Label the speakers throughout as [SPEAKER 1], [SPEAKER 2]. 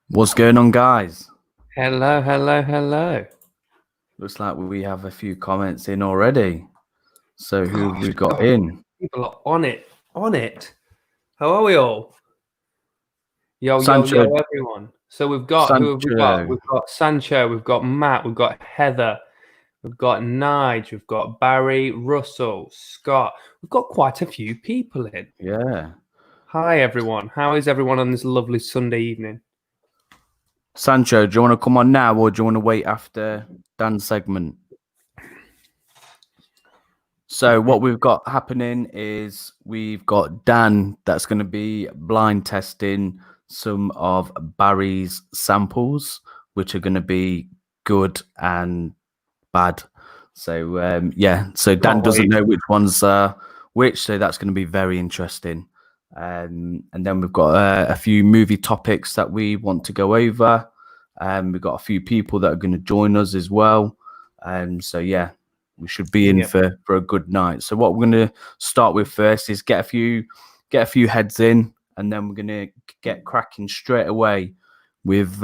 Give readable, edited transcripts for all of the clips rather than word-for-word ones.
[SPEAKER 1] What's going on, guys?
[SPEAKER 2] Hello, hello, hello.
[SPEAKER 1] Looks like we have a few comments in already. So who have we got in?
[SPEAKER 2] People are on it. How are we all? Yo,
[SPEAKER 1] Sancho.
[SPEAKER 2] everyone. So we've got, who have we got?
[SPEAKER 1] Sancho.
[SPEAKER 2] We've got Sancho, we've got Matt, we've got Heather, we've got Nige, we've got Barry, Russell, Scott. We've got quite a few people in.
[SPEAKER 1] Yeah.
[SPEAKER 2] Hi, everyone. How is everyone on this lovely Sunday evening?
[SPEAKER 1] Sancho, do you want to come on now or do you want to wait after Dan's segment? So what we've got happening is we've got Dan that's going to be blind testing some of Barry's samples, which are going to be good and bad. So yeah, so Dan doesn't know which ones are which, so that's going to be very interesting. And then we've got a few movie topics that we want to go over. We've got a few people that are going to join us as well. So yeah, we should be in for a good night. So what we're going to start with first is get a few heads in, and then we're going to get cracking straight away with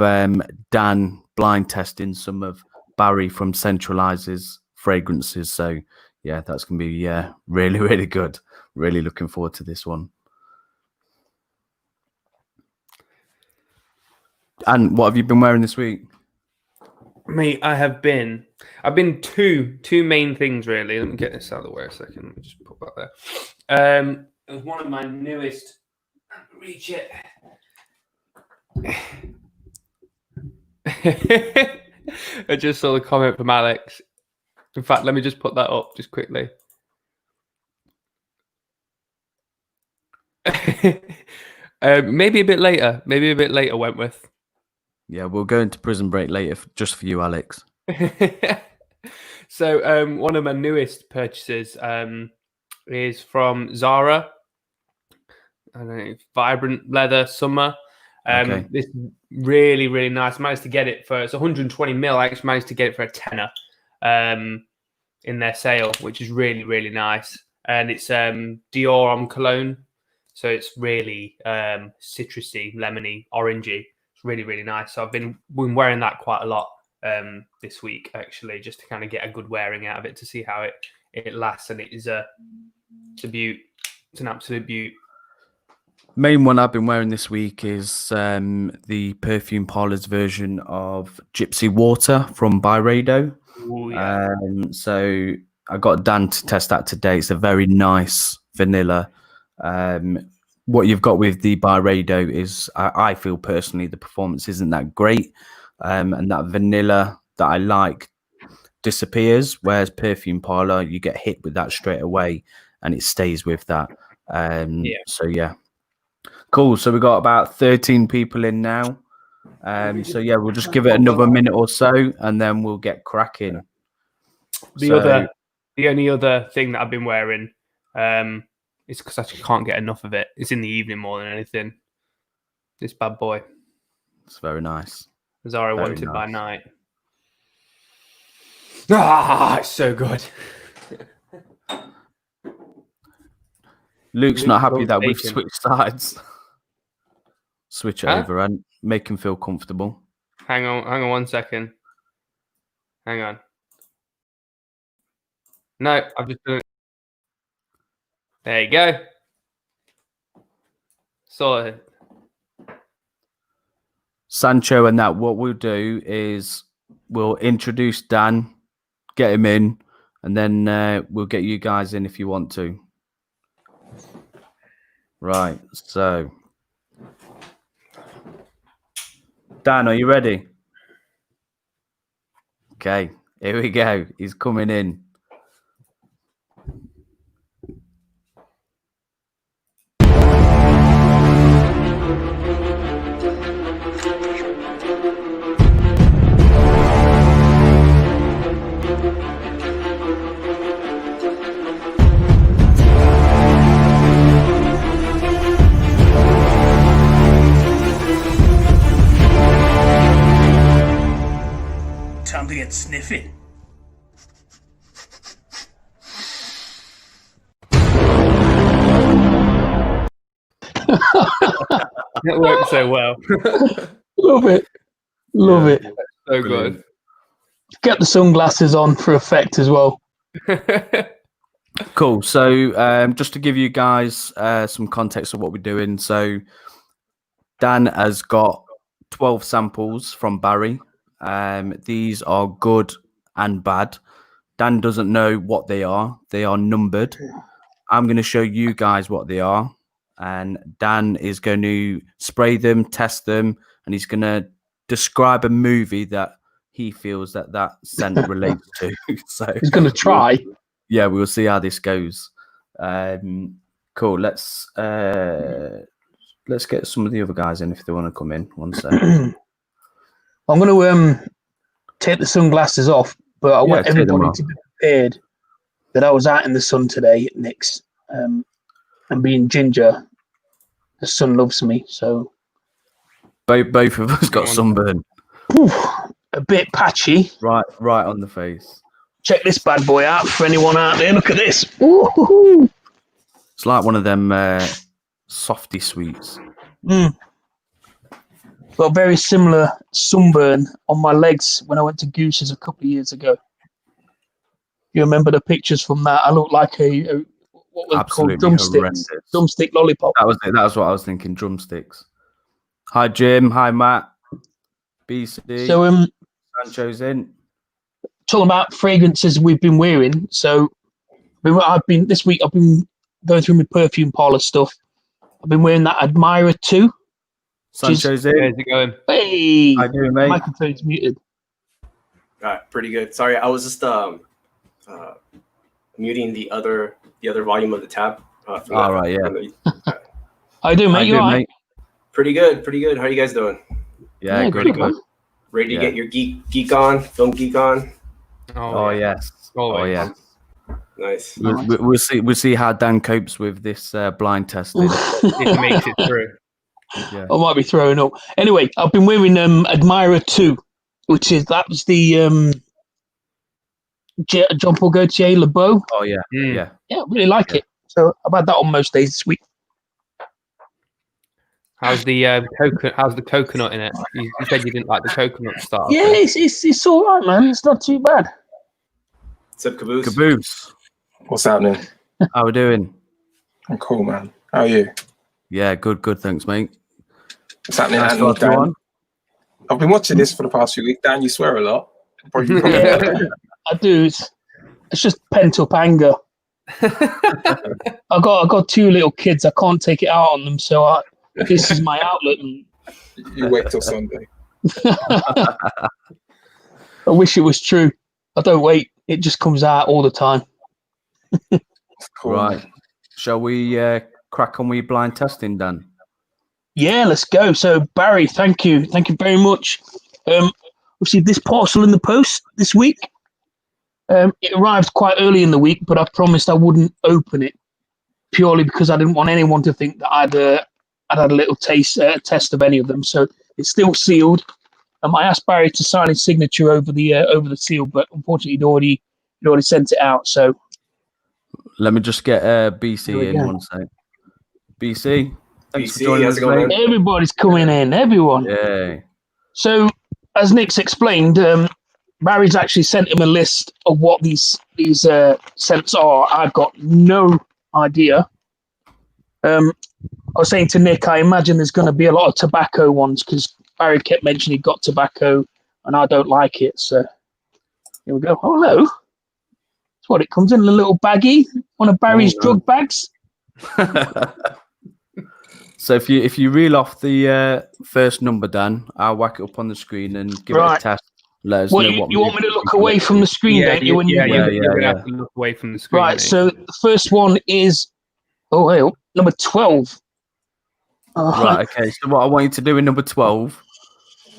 [SPEAKER 1] Dan blind testing some of Barry from Centralize's fragrances. So yeah, that's going to be really, really good. Really looking forward to this one. And what have you been wearing this week?
[SPEAKER 2] Me, I've been two main things really. Let me get this out of the way a second. Let me just put that there. It was one of my newest. Reach it. I just saw the comment from Alex. In fact, let me just put that up just quickly. Maybe a bit later. Wentworth.
[SPEAKER 1] Yeah, we'll go into prison break later just for you, Alex.
[SPEAKER 2] So one of my newest purchases is from Zara. I don't know, Vibrant Leather Summer.
[SPEAKER 1] Okay.
[SPEAKER 2] This really, really nice. I managed to get it it's 120 mil. I actually managed to get it for a tenner in their sale, which is really, really nice. And it's Dior Homme Cologne. So it's really citrusy, lemony, orangey. It's really, really nice. So I've been wearing that quite a lot this week, actually, just to kind of get a good wearing out of it to see how it lasts. And it's a beaut. It's an absolute beaut.
[SPEAKER 1] Main one I've been wearing this week is the Perfume Parlors version of Gypsy Water from Byredo.
[SPEAKER 2] Ooh, yeah.
[SPEAKER 1] So I got Dan to test that today. It's a very nice vanilla. What you've got with the Byredo is, I feel personally, the performance isn't that great. And that vanilla that I like disappears, whereas Perfume Parlor, you get hit with that straight away and it stays with that. So yeah. Cool. So we've got about 13 people in now. So yeah, we'll just give it another minute or so and then we'll get cracking.
[SPEAKER 2] The only other thing that I've been wearing is because I actually can't get enough of it. It's in the evening more than anything. This bad boy.
[SPEAKER 1] It's very nice.
[SPEAKER 2] Zara Wanted by Night. Ah, it's so good.
[SPEAKER 1] Luke's not happy that we've switched sides. Switch it over and make him feel comfortable.
[SPEAKER 2] Hang on 1 second. Hang on. No, I've just done it. There you go. Sorted.
[SPEAKER 1] Sancho and that, what we'll do is we'll introduce Dan, get him in, and then we'll get you guys in if you want to. Right, so Dan, are you ready? Okay, here we go. He's coming in.
[SPEAKER 3] Time to get sniffing.
[SPEAKER 2] It worked so well.
[SPEAKER 3] Love it. Love it.
[SPEAKER 2] So
[SPEAKER 1] Brilliant.
[SPEAKER 3] Get the sunglasses on for effect as well.
[SPEAKER 2] good.
[SPEAKER 1] Cool. So, just to give you guys some context of what we're doing. So, Dan has got 12 samples from Barry. These are good and bad. Dan doesn't know what they are. They are numbered. I'm going to show you guys what they are. And Dan is going to spray them, test them, and he's going to describe a movie that he feels that scent relates to. So
[SPEAKER 3] He's going to try.
[SPEAKER 1] yeah, we'll see how this goes. Cool. Let's get some of the other guys in if they want to come in. One sec.
[SPEAKER 3] I'm going to take the sunglasses off, but I want
[SPEAKER 1] take them
[SPEAKER 3] everybody
[SPEAKER 1] off.
[SPEAKER 3] to be prepared that I was out in the sun today at Nick's. And being ginger, the sun loves me. So
[SPEAKER 1] Both of us got sunburn.
[SPEAKER 3] a bit patchy.
[SPEAKER 1] Right on the face.
[SPEAKER 3] Check this bad boy out for anyone out there. Look at this. Ooh.
[SPEAKER 1] It's like one of them softy sweets.
[SPEAKER 3] Got a very similar sunburn on my legs when I went to Goose's a couple of years ago. You remember the pictures from that? I looked like a what was
[SPEAKER 1] Absolutely
[SPEAKER 3] called drumsticks,
[SPEAKER 1] horrendous.
[SPEAKER 3] drumstick lollipop.
[SPEAKER 1] That was it. That was what I was thinking. Drumsticks. Hi Jim. Hi Matt. BC.
[SPEAKER 3] So
[SPEAKER 1] Sancho's in.
[SPEAKER 3] talking about fragrances we've been wearing. So this week I've been going through my perfume parlor stuff. I've been wearing that Admira 2.
[SPEAKER 1] Sancho's in.
[SPEAKER 2] How's it going?
[SPEAKER 3] Hey,
[SPEAKER 1] How you doing, mate?
[SPEAKER 3] microphone's muted.
[SPEAKER 4] All right, pretty good. Sorry, I was just muting the other volume of the tab.
[SPEAKER 1] All right, yeah.
[SPEAKER 3] How you doing,
[SPEAKER 1] How
[SPEAKER 3] mate?
[SPEAKER 1] you
[SPEAKER 3] You all
[SPEAKER 1] doing,
[SPEAKER 3] right?
[SPEAKER 1] mate?
[SPEAKER 4] Pretty good, pretty good. How are you guys doing?
[SPEAKER 1] Yeah,
[SPEAKER 3] good,
[SPEAKER 1] good.
[SPEAKER 3] man.
[SPEAKER 4] Ready to
[SPEAKER 1] Yeah.
[SPEAKER 4] get your geek on, film geek on?
[SPEAKER 1] Oh yes. Oh
[SPEAKER 2] Always.
[SPEAKER 1] yeah.
[SPEAKER 4] Nice.
[SPEAKER 1] We'll see how Dan copes with this blind testing.
[SPEAKER 2] It makes it through.
[SPEAKER 1] Yeah.
[SPEAKER 3] I might be throwing up. Anyway, I've been wearing Admira 2, that was the John Paul Gaultier Le Beau.
[SPEAKER 1] Oh yeah.
[SPEAKER 2] Mm.
[SPEAKER 1] Yeah.
[SPEAKER 3] Yeah, really like it. So I've had that on most days this week.
[SPEAKER 2] How's the coconut in it? You said you didn't like the coconut stuff.
[SPEAKER 3] Yeah, it's all right, man. It's not too bad.
[SPEAKER 4] What's up, Caboose?
[SPEAKER 1] Caboose.
[SPEAKER 5] What's happening?
[SPEAKER 1] How we doing?
[SPEAKER 5] I'm cool, man. How are you?
[SPEAKER 1] Yeah, good. Thanks, mate.
[SPEAKER 5] What's happening,
[SPEAKER 1] Nice
[SPEAKER 5] Anthony?
[SPEAKER 1] to have you
[SPEAKER 5] Dan?
[SPEAKER 1] on.
[SPEAKER 5] I've been watching this for the past few weeks. Dan, you swear a lot. Probably-
[SPEAKER 3] I do. It's just pent up anger. I got two little kids. I can't take it out on them, so this is my outlet.
[SPEAKER 5] you wait till Sunday.
[SPEAKER 3] I wish it was true. I don't wait. It just comes out all the time.
[SPEAKER 5] Cool.
[SPEAKER 1] Right. Shall we crack on with blind testing, Dan?
[SPEAKER 3] Yeah, let's go. So Barry, thank you very much. Received this parcel in the post this week. It arrived quite early in the week, but I promised I wouldn't open it purely because I didn't want anyone to think that I'd had a little test of any of them. So it's still sealed. I asked Barry to sign his signature over the seal, but unfortunately he'd already sent it out. So
[SPEAKER 1] Let me just get
[SPEAKER 3] Here
[SPEAKER 1] BC
[SPEAKER 3] we
[SPEAKER 1] in
[SPEAKER 3] go.
[SPEAKER 1] one sec. BC, thanks
[SPEAKER 4] BC,
[SPEAKER 1] for joining
[SPEAKER 4] how's
[SPEAKER 1] us,
[SPEAKER 4] it going,
[SPEAKER 1] mate.
[SPEAKER 3] everybody's coming in, everyone.
[SPEAKER 1] Yeah.
[SPEAKER 3] So, as Nick's explained, Barry's actually sent him a list of what these scents are. I've got no idea. I was saying to Nick, I imagine there's going to be a lot of tobacco ones because Barry kept mentioning he got tobacco, and I don't like it. So here we go. Oh, hello. That's what it comes in a little baggie, one of Barry's
[SPEAKER 1] Oh, no.
[SPEAKER 3] drug bags.
[SPEAKER 1] So if you reel off the first number, Dan, I'll whack it up on the screen and give it a
[SPEAKER 3] Right.
[SPEAKER 1] test. Let us
[SPEAKER 3] What
[SPEAKER 1] know
[SPEAKER 3] you,
[SPEAKER 1] what
[SPEAKER 3] you want me to look away from the screen, don't you? When you
[SPEAKER 2] you're
[SPEAKER 1] Yeah,
[SPEAKER 2] going to
[SPEAKER 1] yeah.
[SPEAKER 2] have to look away from the screen.
[SPEAKER 3] Right,
[SPEAKER 2] mate.
[SPEAKER 3] so the first one is number 12.
[SPEAKER 1] Right. Okay. So what I want you to do in number 12,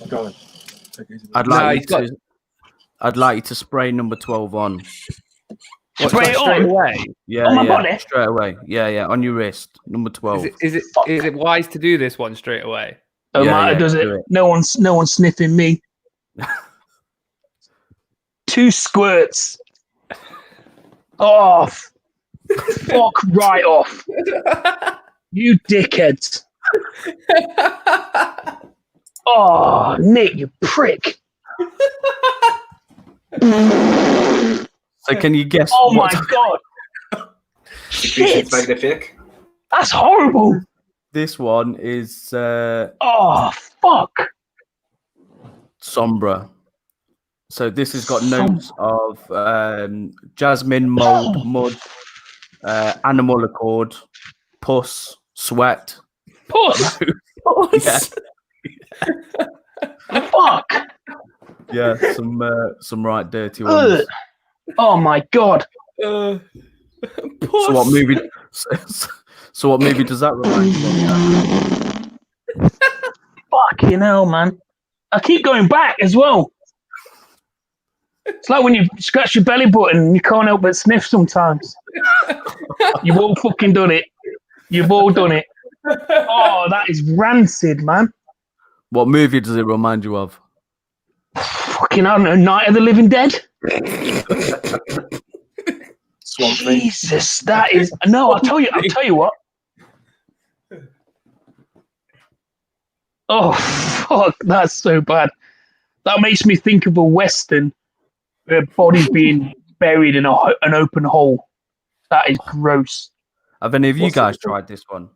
[SPEAKER 5] Go on. Take it easy.
[SPEAKER 1] I'd
[SPEAKER 2] No,
[SPEAKER 1] like
[SPEAKER 2] he's
[SPEAKER 1] I'd like you to spray number 12 on.
[SPEAKER 3] Spray it
[SPEAKER 2] straight
[SPEAKER 3] on?
[SPEAKER 2] away.
[SPEAKER 1] Yeah.
[SPEAKER 3] On my
[SPEAKER 1] yeah.
[SPEAKER 3] body?
[SPEAKER 1] Straight away. Yeah. On your wrist, number 12.
[SPEAKER 2] Is it wise to do this one straight away?
[SPEAKER 3] Oh,
[SPEAKER 1] Yeah,
[SPEAKER 3] my,
[SPEAKER 1] yeah,
[SPEAKER 3] does it?
[SPEAKER 1] do it.
[SPEAKER 3] No one's sniffing me. 2 squirts. Off. Fuck right off. You dickheads. Oh, Nick, you prick.
[SPEAKER 1] So can you guess?
[SPEAKER 3] Oh
[SPEAKER 1] what
[SPEAKER 3] my god.
[SPEAKER 4] Secretions
[SPEAKER 3] Shit.
[SPEAKER 4] Magnifique.
[SPEAKER 3] That's horrible.
[SPEAKER 1] This one is
[SPEAKER 3] Oh, fuck.
[SPEAKER 1] Sombra. So this has got notes of jasmine, mold, mud, animal accord, pus, sweat.
[SPEAKER 3] Puss.
[SPEAKER 1] Yeah,
[SPEAKER 3] Fuck.
[SPEAKER 1] yeah, some right dirty ones.
[SPEAKER 3] Ugh. Oh my god.
[SPEAKER 1] So what movie? So what movie does that remind you of?
[SPEAKER 3] Fucking hell, man. I keep going back as well. It's like when you scratch your belly button and you can't help but sniff sometimes. You've all fucking done it. You've all done it. Oh, that is rancid, man.
[SPEAKER 1] What movie does it remind you of?
[SPEAKER 3] Fucking, I don't know, Night of the Living Dead?
[SPEAKER 5] Swamp Thing.
[SPEAKER 3] Jesus, that is... No, I'll tell you what. Oh, fuck, that's so bad. That makes me think of a Western where a body's being buried in an open hole. That is gross.
[SPEAKER 1] Have any of you
[SPEAKER 5] What's
[SPEAKER 1] guys
[SPEAKER 5] it-
[SPEAKER 1] tried this one?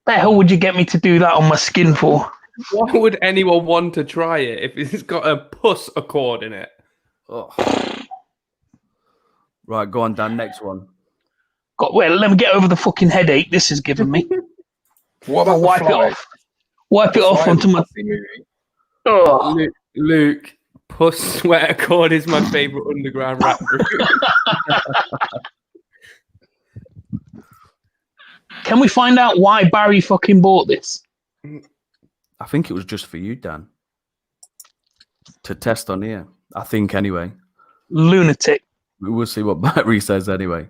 [SPEAKER 3] The hell would you get me to do that on my skin for?
[SPEAKER 2] Why would anyone want to try it if it's got a pus accord in it?
[SPEAKER 1] Oh. Right, go on, Dan. Next one.
[SPEAKER 3] Well, let me get over the fucking headache this has given me.
[SPEAKER 5] What about
[SPEAKER 3] Wipe
[SPEAKER 5] the
[SPEAKER 3] it
[SPEAKER 5] Fly?
[SPEAKER 3] off. Wipe it off
[SPEAKER 5] Fly
[SPEAKER 3] onto
[SPEAKER 5] is a
[SPEAKER 3] my...
[SPEAKER 5] nasty movie.
[SPEAKER 3] Oh.
[SPEAKER 2] Luke, pus sweat accord is my favourite underground rap group.
[SPEAKER 3] Can we find out why Barry fucking bought this?
[SPEAKER 1] I think it was just for you, Dan, to test on here. I think anyway.
[SPEAKER 3] Lunatic.
[SPEAKER 1] We will see what Barry says anyway.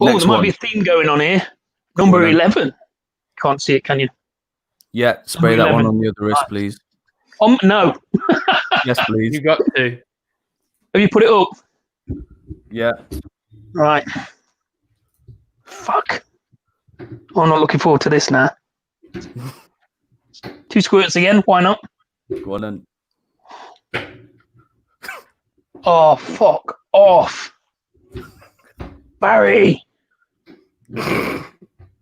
[SPEAKER 3] Oh,
[SPEAKER 1] Next
[SPEAKER 3] there might
[SPEAKER 1] one.
[SPEAKER 3] be a theme going on here. Number
[SPEAKER 1] on then.
[SPEAKER 3] 11. Can't see it, can you?
[SPEAKER 1] Yeah, spray
[SPEAKER 3] Number
[SPEAKER 1] that one
[SPEAKER 3] 11.
[SPEAKER 1] on the other wrist, please.
[SPEAKER 3] No.
[SPEAKER 1] Yes, please.
[SPEAKER 2] You got to.
[SPEAKER 3] Have you put it up?
[SPEAKER 1] Yeah.
[SPEAKER 3] Right. Fuck. Oh, I'm not looking forward to this now. 2 squirts again. Why not?
[SPEAKER 1] Go on then.
[SPEAKER 3] Oh, fuck off. Barry.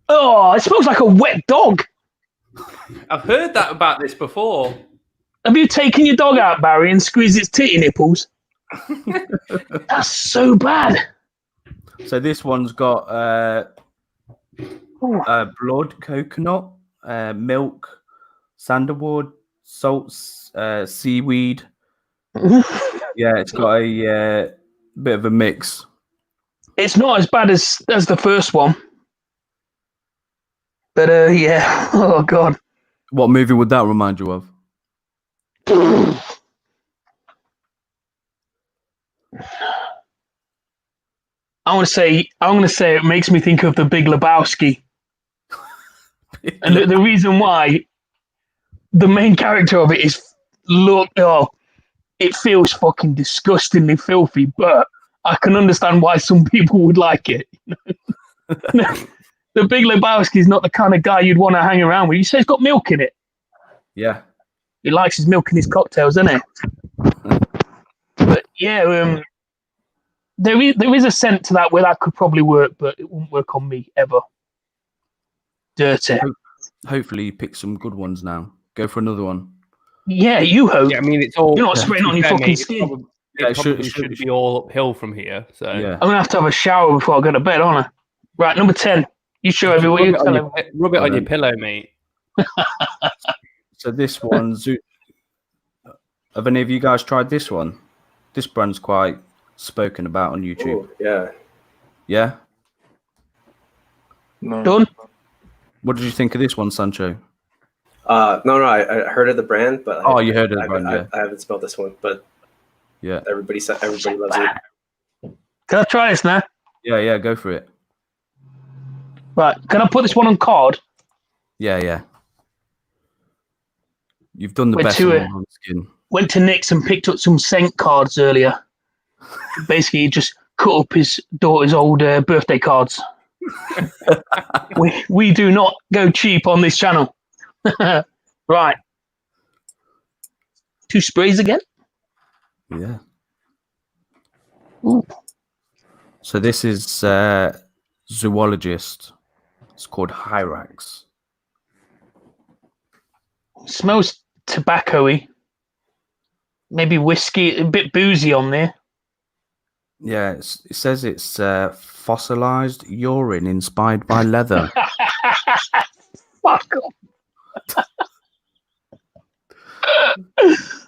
[SPEAKER 3] Oh, it smells like a wet dog.
[SPEAKER 2] I've heard that about this before.
[SPEAKER 3] Have you taken your dog out, Barry, and squeezed its titty nipples? That's so bad.
[SPEAKER 1] So this one's got
[SPEAKER 3] Oh,
[SPEAKER 1] blood, coconut, milk, sandalwood, salts, seaweed. Yeah, it's got a bit of a mix.
[SPEAKER 3] it's not as bad as the first one. But, yeah. Oh, God.
[SPEAKER 1] What movie would that remind you of?
[SPEAKER 3] I'm gonna say it makes me think of The Big Lebowski, and the reason why, the main character of it is it feels fucking disgustingly filthy, but I can understand why some people would like it. The Big Lebowski is not the kind of guy you'd want to hang around with. You say it's got milk in it.
[SPEAKER 1] Yeah.
[SPEAKER 3] He likes his milk in his cocktails, doesn't he? But yeah, there is a scent to that where that could probably work, but it won't work on me ever. Dirty.
[SPEAKER 1] Hopefully you pick some good ones now. Go for another one.
[SPEAKER 3] Yeah, you hope.
[SPEAKER 2] Yeah, I mean, it's all.
[SPEAKER 3] You're not spraying on your
[SPEAKER 2] fair,
[SPEAKER 3] fucking
[SPEAKER 2] mate,
[SPEAKER 3] skin.
[SPEAKER 1] Yeah,
[SPEAKER 2] It probably should be all uphill from here. So
[SPEAKER 1] Yeah.
[SPEAKER 3] I'm gonna have to have a shower before I go to bed, aren't I? Right, number 10. You show everyone. You tell everyone.
[SPEAKER 2] Rub it on your pillow, mate.
[SPEAKER 1] So this one, have any of you guys tried this one? This brand's quite spoken about on YouTube.
[SPEAKER 4] Ooh, yeah.
[SPEAKER 1] Yeah.
[SPEAKER 5] No.
[SPEAKER 3] Done.
[SPEAKER 1] What did you think of this one, Sancho?
[SPEAKER 4] No, I heard of the brand, but
[SPEAKER 1] Oh, you heard of the brand, yeah.
[SPEAKER 4] I haven't smelled this one, but
[SPEAKER 1] Yeah.
[SPEAKER 4] everybody loves it.
[SPEAKER 3] Can I try this now?
[SPEAKER 1] Yeah, go for it.
[SPEAKER 3] Right. Can I put this one on card?
[SPEAKER 1] Yeah. You've done the
[SPEAKER 3] Went
[SPEAKER 1] best
[SPEAKER 3] to
[SPEAKER 1] one
[SPEAKER 3] it.
[SPEAKER 1] on skin.
[SPEAKER 3] Went to Nick's and picked up some Saint cards earlier. Basically, he just cut up his daughter's old birthday cards. we do not go cheap on this channel. Right. 2 sprays again.
[SPEAKER 1] Yeah.
[SPEAKER 3] Ooh.
[SPEAKER 1] So this is zoologist. It's called Hyrax.
[SPEAKER 3] Smells tobacco-y. Maybe whiskey, a bit boozy on there.
[SPEAKER 1] Yeah, it says it's fossilized urine inspired by leather.
[SPEAKER 3] Fuck off.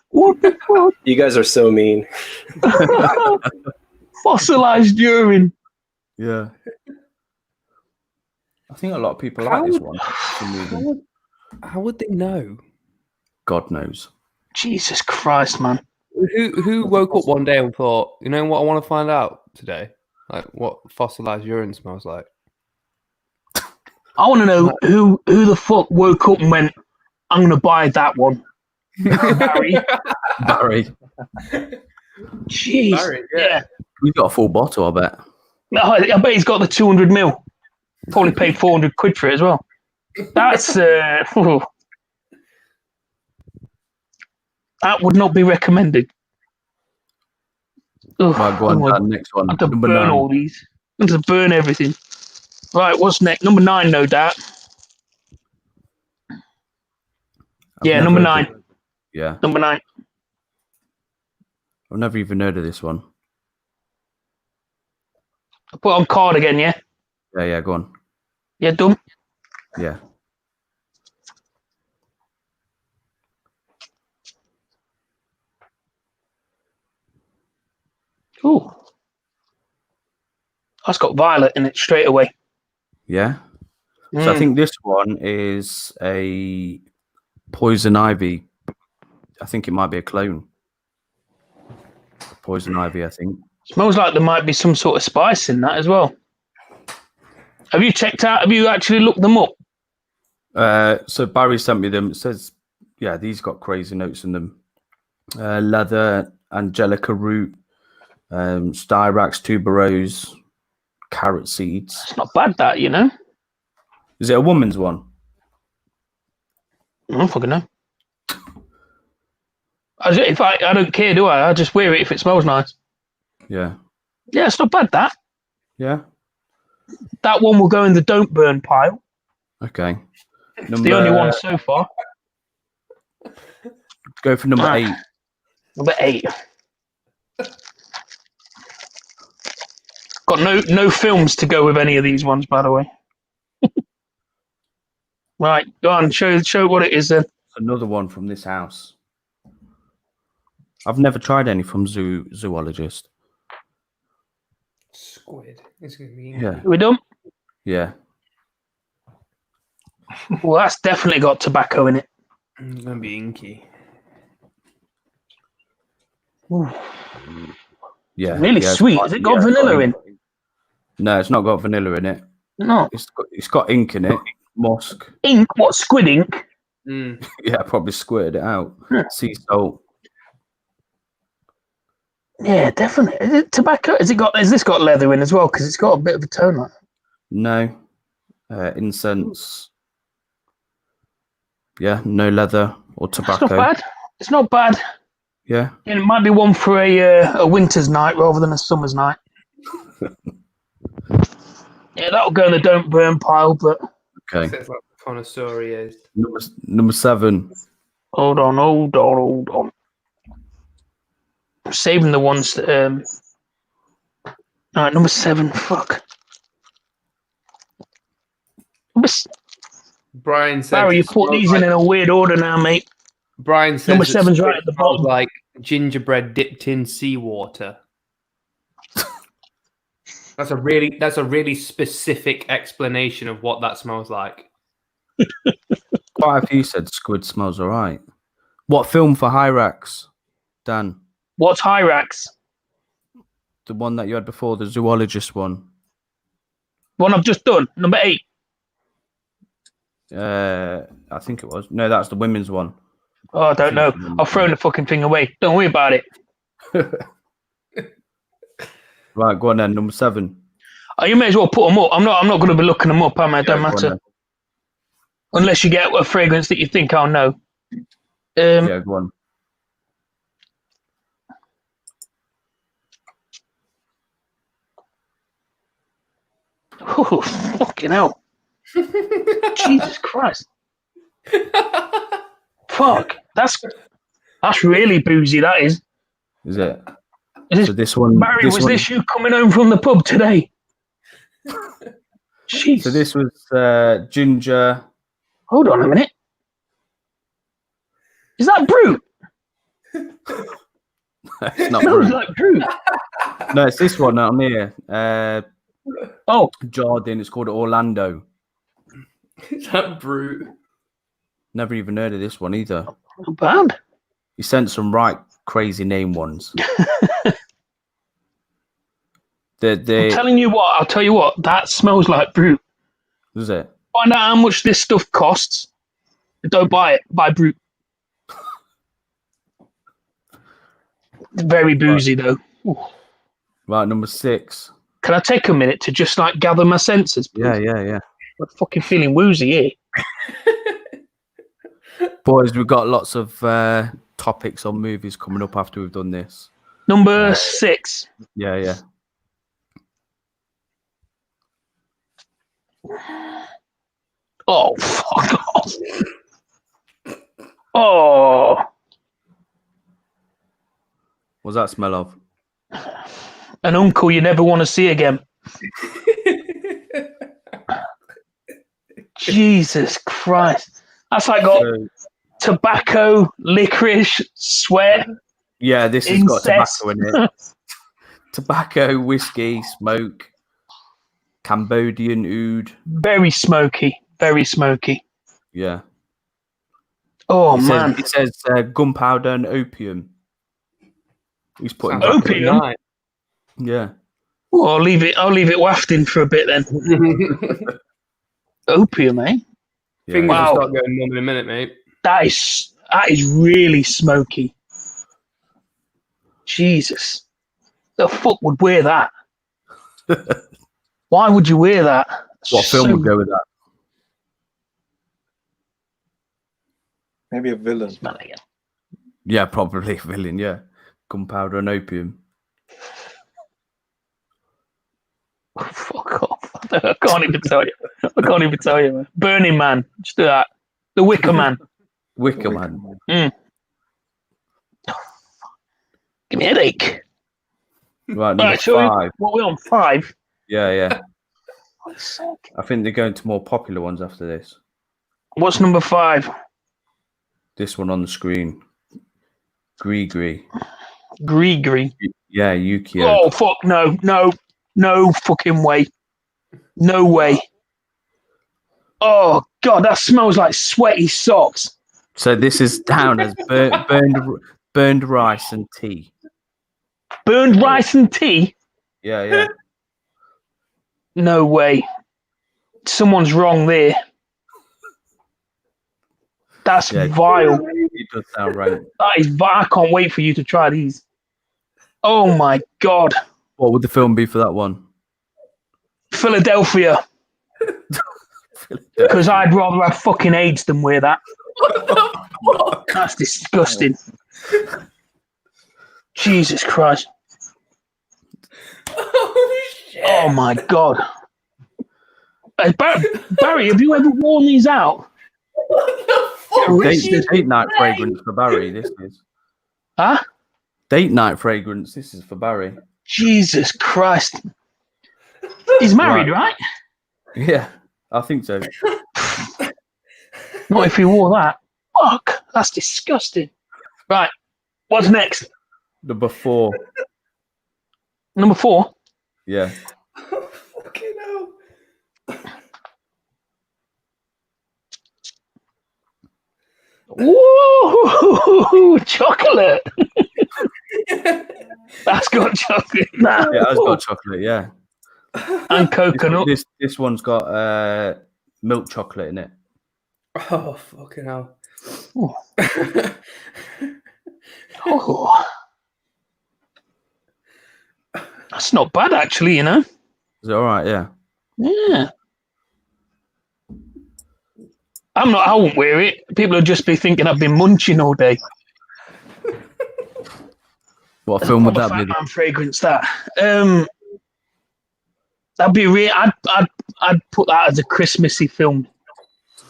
[SPEAKER 3] What the fuck?
[SPEAKER 4] You guys are so mean.
[SPEAKER 3] Fossilized urine.
[SPEAKER 1] Yeah. I think a lot of people like this one. For some reason.
[SPEAKER 2] How would they know?
[SPEAKER 1] God knows.
[SPEAKER 3] Jesus Christ, man.
[SPEAKER 2] Who woke up one day and thought, you know what I want to find out today? Like what fossilized urine smells like.
[SPEAKER 3] I want to know who the fuck woke up and went, I'm going to buy that one. Barry.
[SPEAKER 1] Barry,
[SPEAKER 3] Jeez.
[SPEAKER 2] Barry,
[SPEAKER 3] yeah.
[SPEAKER 1] you got a full bottle, I bet.
[SPEAKER 3] I bet he's got the 200 mil. Probably paid 400 quid for it as well. That's that would not be recommended. Ugh,
[SPEAKER 1] Right, go on,
[SPEAKER 3] oh,
[SPEAKER 1] Dan, next one.
[SPEAKER 3] I have to
[SPEAKER 1] Number
[SPEAKER 3] burn
[SPEAKER 1] 9.
[SPEAKER 3] all these. I have to burn everything. Right, what's next? Number 9, no doubt. Yeah,
[SPEAKER 1] I've
[SPEAKER 3] number
[SPEAKER 1] never
[SPEAKER 3] 9.
[SPEAKER 1] heard of- Yeah,
[SPEAKER 3] Number 9.
[SPEAKER 1] I've never even heard of this one.
[SPEAKER 3] I put on card again, yeah?
[SPEAKER 1] Yeah, go on.
[SPEAKER 3] Yeah, done.
[SPEAKER 1] Yeah.
[SPEAKER 3] Ooh. That's got violet in it straight away.
[SPEAKER 1] Yeah. So I think this one is a poison ivy. I think it might be a clone. Poison ivy, I think.
[SPEAKER 3] Smells like there might be some sort of spice in that as well. Have you actually looked them up?
[SPEAKER 1] So Barry sent me them. It says, yeah, these got crazy notes in them. Leather, angelica root, styrax, tuberose, carrot seeds.
[SPEAKER 3] It's not bad, that, you know?
[SPEAKER 1] Is it a woman's one?
[SPEAKER 3] I don't fucking know. I don't care, do I? I just wear it if it smells nice.
[SPEAKER 1] Yeah.
[SPEAKER 3] Yeah, it's not bad, that.
[SPEAKER 1] Yeah.
[SPEAKER 3] That one will go in the don't burn pile.
[SPEAKER 1] Okay.
[SPEAKER 3] It's the only one so far.
[SPEAKER 1] Go for number 8.
[SPEAKER 3] Number 8. Got no films to go with any of these ones, by the way. Right, go on, show what it is then.
[SPEAKER 1] Another one from this house. I've never tried any from zoologist.
[SPEAKER 2] Squid. It's gonna be
[SPEAKER 1] Yeah.
[SPEAKER 3] Are we done?
[SPEAKER 1] Yeah.
[SPEAKER 3] Well, that's definitely got tobacco in it.
[SPEAKER 2] It's gonna be inky.
[SPEAKER 3] Ooh,
[SPEAKER 1] Yeah.
[SPEAKER 3] really
[SPEAKER 1] yeah,
[SPEAKER 3] sweet.
[SPEAKER 1] quite-
[SPEAKER 3] Has it got
[SPEAKER 1] yeah,
[SPEAKER 3] vanilla in?
[SPEAKER 1] No, it's not got vanilla in it.
[SPEAKER 3] No.
[SPEAKER 1] It's got ink in it. Musk.
[SPEAKER 3] Ink? What, squid ink?
[SPEAKER 2] Mm.
[SPEAKER 1] Yeah, probably squirted it out.
[SPEAKER 3] Yeah.
[SPEAKER 1] Sea salt.
[SPEAKER 3] Yeah, definitely. Is it tobacco? Has this got leather in as well? Because it's got a bit of a tone like that.
[SPEAKER 1] No. Incense. Yeah, no leather or
[SPEAKER 3] It's not
[SPEAKER 1] tobacco.
[SPEAKER 3] bad. It's not bad.
[SPEAKER 1] Yeah.
[SPEAKER 3] It might be one for a winter's night rather than a summer's night. Yeah, that'll go in the don't burn pile, but
[SPEAKER 1] Okay.
[SPEAKER 2] Says like the connoisseur he is.
[SPEAKER 1] Number 7.
[SPEAKER 3] hold on. I'm saving the ones that all right, number 7, fuck.
[SPEAKER 2] Brian says
[SPEAKER 3] Barry, you put these in a weird order now, mate.
[SPEAKER 2] Brian says
[SPEAKER 3] Number
[SPEAKER 2] that
[SPEAKER 3] 7's
[SPEAKER 2] squid
[SPEAKER 3] right at the
[SPEAKER 2] smells
[SPEAKER 3] bottom.
[SPEAKER 2] like gingerbread dipped in seawater. That's a really specific explanation of what that smells like.
[SPEAKER 1] Quite a few said squid smells alright. What film for Hyrax, Dan?
[SPEAKER 3] What's Hyrax?
[SPEAKER 1] The one that you had before, the zoologist one.
[SPEAKER 3] One I've just done, number 8.
[SPEAKER 1] I think it was. No, that's the women's one.
[SPEAKER 3] Oh, I don't know. I've thrown the fucking thing away. Don't worry about it.
[SPEAKER 1] Right, go on then. Number 7.
[SPEAKER 3] Oh, you may as well put them up. I'm not going to be looking them up, am I? It don't
[SPEAKER 1] go on
[SPEAKER 3] matter.
[SPEAKER 1] then.
[SPEAKER 3] Unless you get a fragrance that you think I'll know.
[SPEAKER 1] Yeah, go on.
[SPEAKER 3] Oh, fucking hell. Jesus Christ. Fuck. That's really boozy, that is.
[SPEAKER 1] Is it?
[SPEAKER 3] Is
[SPEAKER 1] So
[SPEAKER 3] this,
[SPEAKER 1] this one.
[SPEAKER 3] Barry,
[SPEAKER 1] this
[SPEAKER 3] was
[SPEAKER 1] one,
[SPEAKER 3] this you coming home from the pub today? Jeez.
[SPEAKER 1] So this was ginger.
[SPEAKER 3] Hold on a minute. Is that Brute?
[SPEAKER 1] It's not
[SPEAKER 3] Smells
[SPEAKER 1] Brute.
[SPEAKER 3] like Brute.
[SPEAKER 1] No, it's this one on here.
[SPEAKER 3] Oh,
[SPEAKER 1] Jardin. It's called Orlando.
[SPEAKER 2] Is that brute?
[SPEAKER 1] Never even heard of this one either.
[SPEAKER 3] not bad.
[SPEAKER 1] He sent some right crazy name ones.
[SPEAKER 3] I'm telling you what, I'll tell you what, that smells like Brute.
[SPEAKER 1] Was it?
[SPEAKER 3] Find out how much this stuff costs. Don't buy it. Buy Brute. Very boozy though. Ooh.
[SPEAKER 1] Right, number 6.
[SPEAKER 3] Can I take a minute to just like gather my senses? Please?
[SPEAKER 1] Yeah.
[SPEAKER 3] I'm fucking feeling woozy here.
[SPEAKER 1] Boys, we've got lots of topics on movies coming up after we've done this.
[SPEAKER 3] Number 6.
[SPEAKER 1] Yeah.
[SPEAKER 3] Oh, fuck off. Oh,
[SPEAKER 1] What's that smell of?
[SPEAKER 3] an uncle you never want to see again. Jesus Christ. That's like got
[SPEAKER 1] So,
[SPEAKER 3] tobacco, licorice, sweat.
[SPEAKER 1] yeah, this has got
[SPEAKER 3] Incest.
[SPEAKER 1] tobacco in it. Tobacco, whiskey, smoke, Cambodian oud.
[SPEAKER 3] Very smoky. Very smoky.
[SPEAKER 1] Yeah.
[SPEAKER 3] Oh,
[SPEAKER 1] It
[SPEAKER 3] man.
[SPEAKER 1] says gunpowder and opium. He's putting
[SPEAKER 2] Sounds like a
[SPEAKER 3] Opium?
[SPEAKER 2] night.
[SPEAKER 1] Yeah.
[SPEAKER 3] Oh, I'll leave it wafting for a bit then. Opium, eh?
[SPEAKER 1] Yeah.
[SPEAKER 2] Fingers
[SPEAKER 3] Wow.
[SPEAKER 2] will start going numb in a minute, mate.
[SPEAKER 3] That is really smoky. Jesus. The fuck would wear that? Why would you wear that?
[SPEAKER 1] What film would go with that?
[SPEAKER 5] Maybe a villain.
[SPEAKER 3] Smell it again.
[SPEAKER 1] Yeah, probably a villain, yeah. Gunpowder and opium.
[SPEAKER 3] Oh, fuck off. I can't even tell you. Man. Burning Man. Just do that. The Wicker Man.
[SPEAKER 1] Wicker Man.
[SPEAKER 3] Give me a headache.
[SPEAKER 1] Right, number
[SPEAKER 3] Right, so
[SPEAKER 1] 5.
[SPEAKER 3] what are we on? 5?
[SPEAKER 1] Yeah.
[SPEAKER 3] What's sake?
[SPEAKER 1] I think they're going to more popular ones after this.
[SPEAKER 3] What's number 5?
[SPEAKER 1] This one on the screen. Gree.
[SPEAKER 3] Gree.
[SPEAKER 1] Yeah, Yukio.
[SPEAKER 3] Oh, fuck. No fucking way. No way. Oh, God, that smells like sweaty socks.
[SPEAKER 1] So this is down as burned rice and tea.
[SPEAKER 3] Burned rice and tea?
[SPEAKER 1] Yeah.
[SPEAKER 3] No way. Someone's wrong there. That's
[SPEAKER 1] Yeah.
[SPEAKER 3] vile.
[SPEAKER 1] It does sound right.
[SPEAKER 3] That is vile. I can't wait for you to try these. Oh, my God.
[SPEAKER 1] What would the film be for that one?
[SPEAKER 3] Philadelphia. Because I'd rather have fucking AIDS than wear that. That's disgusting. Jesus Christ.
[SPEAKER 2] Oh, shit.
[SPEAKER 3] Oh my God. Hey, Barry, have you ever worn these out?
[SPEAKER 2] What the fuck?
[SPEAKER 1] Date night fragrance for Barry. This is
[SPEAKER 3] Huh?
[SPEAKER 1] date night fragrance. This is for Barry.
[SPEAKER 3] Jesus Christ. He's married, right?
[SPEAKER 1] Yeah, I think so.
[SPEAKER 3] Not if he wore that. Fuck, that's disgusting. Right, what's next?
[SPEAKER 1] Number 4.
[SPEAKER 3] Number 4.
[SPEAKER 1] Yeah.
[SPEAKER 2] Oh, fucking hell.
[SPEAKER 3] Woo! Chocolate. That's got chocolate now.
[SPEAKER 1] Yeah, it's got chocolate. Yeah.
[SPEAKER 3] And coconut.
[SPEAKER 1] This one's got milk chocolate in it.
[SPEAKER 2] Oh, fucking hell.
[SPEAKER 3] Oh. Oh. That's not bad, actually, you know.
[SPEAKER 1] Is it all right? Yeah.
[SPEAKER 3] Yeah. I won't wear it. People will just be thinking I've been munching all day.
[SPEAKER 1] What film would that
[SPEAKER 3] Fat
[SPEAKER 1] be?
[SPEAKER 3] Man fragrance, that. That'd be real. I'd put that as a Christmassy film.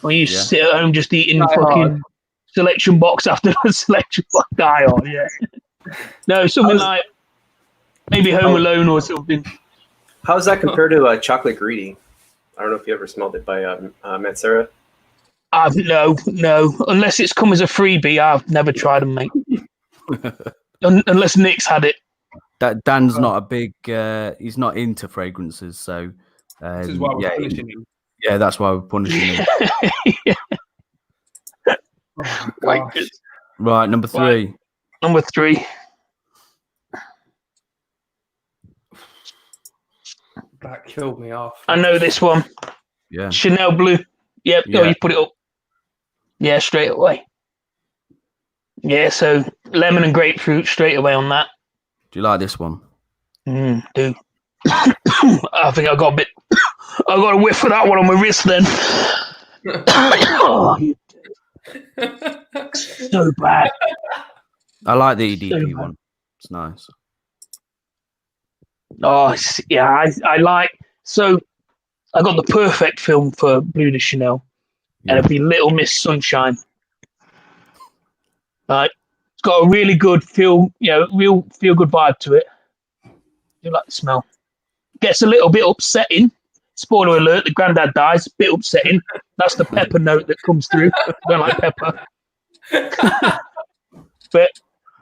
[SPEAKER 3] When you
[SPEAKER 1] Yeah.
[SPEAKER 3] sit at home just eating
[SPEAKER 2] Die
[SPEAKER 3] fucking
[SPEAKER 2] Hard.
[SPEAKER 3] selection box after selection box. Die Hard, yeah. No, something like maybe Home Alone or something.
[SPEAKER 4] How does that compare to Chocolate Greedy? I don't know if you ever smelled it by Matsura.
[SPEAKER 3] No. Unless it's come as a freebie, I've never tried them, mate. Unless Nick's had it.
[SPEAKER 1] That Dan's not a big. He's not into fragrances, so
[SPEAKER 2] This is why we're punishing him.
[SPEAKER 1] yeah, that's why we're punishing him.
[SPEAKER 2] Oh,
[SPEAKER 3] Like,
[SPEAKER 2] gosh.
[SPEAKER 1] Right, number 3.
[SPEAKER 3] Number 3.
[SPEAKER 2] That killed me off.
[SPEAKER 3] I know this one.
[SPEAKER 1] Yeah.
[SPEAKER 3] Chanel Blue. Yep.
[SPEAKER 1] Yeah.
[SPEAKER 3] Oh, you put it up. Yeah, straight away. Yeah, so lemon and grapefruit straight away on that.
[SPEAKER 1] Do you like this one?
[SPEAKER 3] Do. I think I got a bit. I got a whiff of that one on my wrist then. Oh, so bad.
[SPEAKER 1] I like the EDP
[SPEAKER 3] So
[SPEAKER 1] one. It's nice.
[SPEAKER 3] Oh, yeah, I like. So I got the perfect film for Bleu de Chanel,
[SPEAKER 1] Yeah.
[SPEAKER 3] and it'd be Little Miss Sunshine. Right, it's got a really good real feel good vibe to it. You like the smell? Gets a little bit upsetting. Spoiler alert: the granddad dies. Bit upsetting. That's the pepper note that comes through. I don't like pepper, but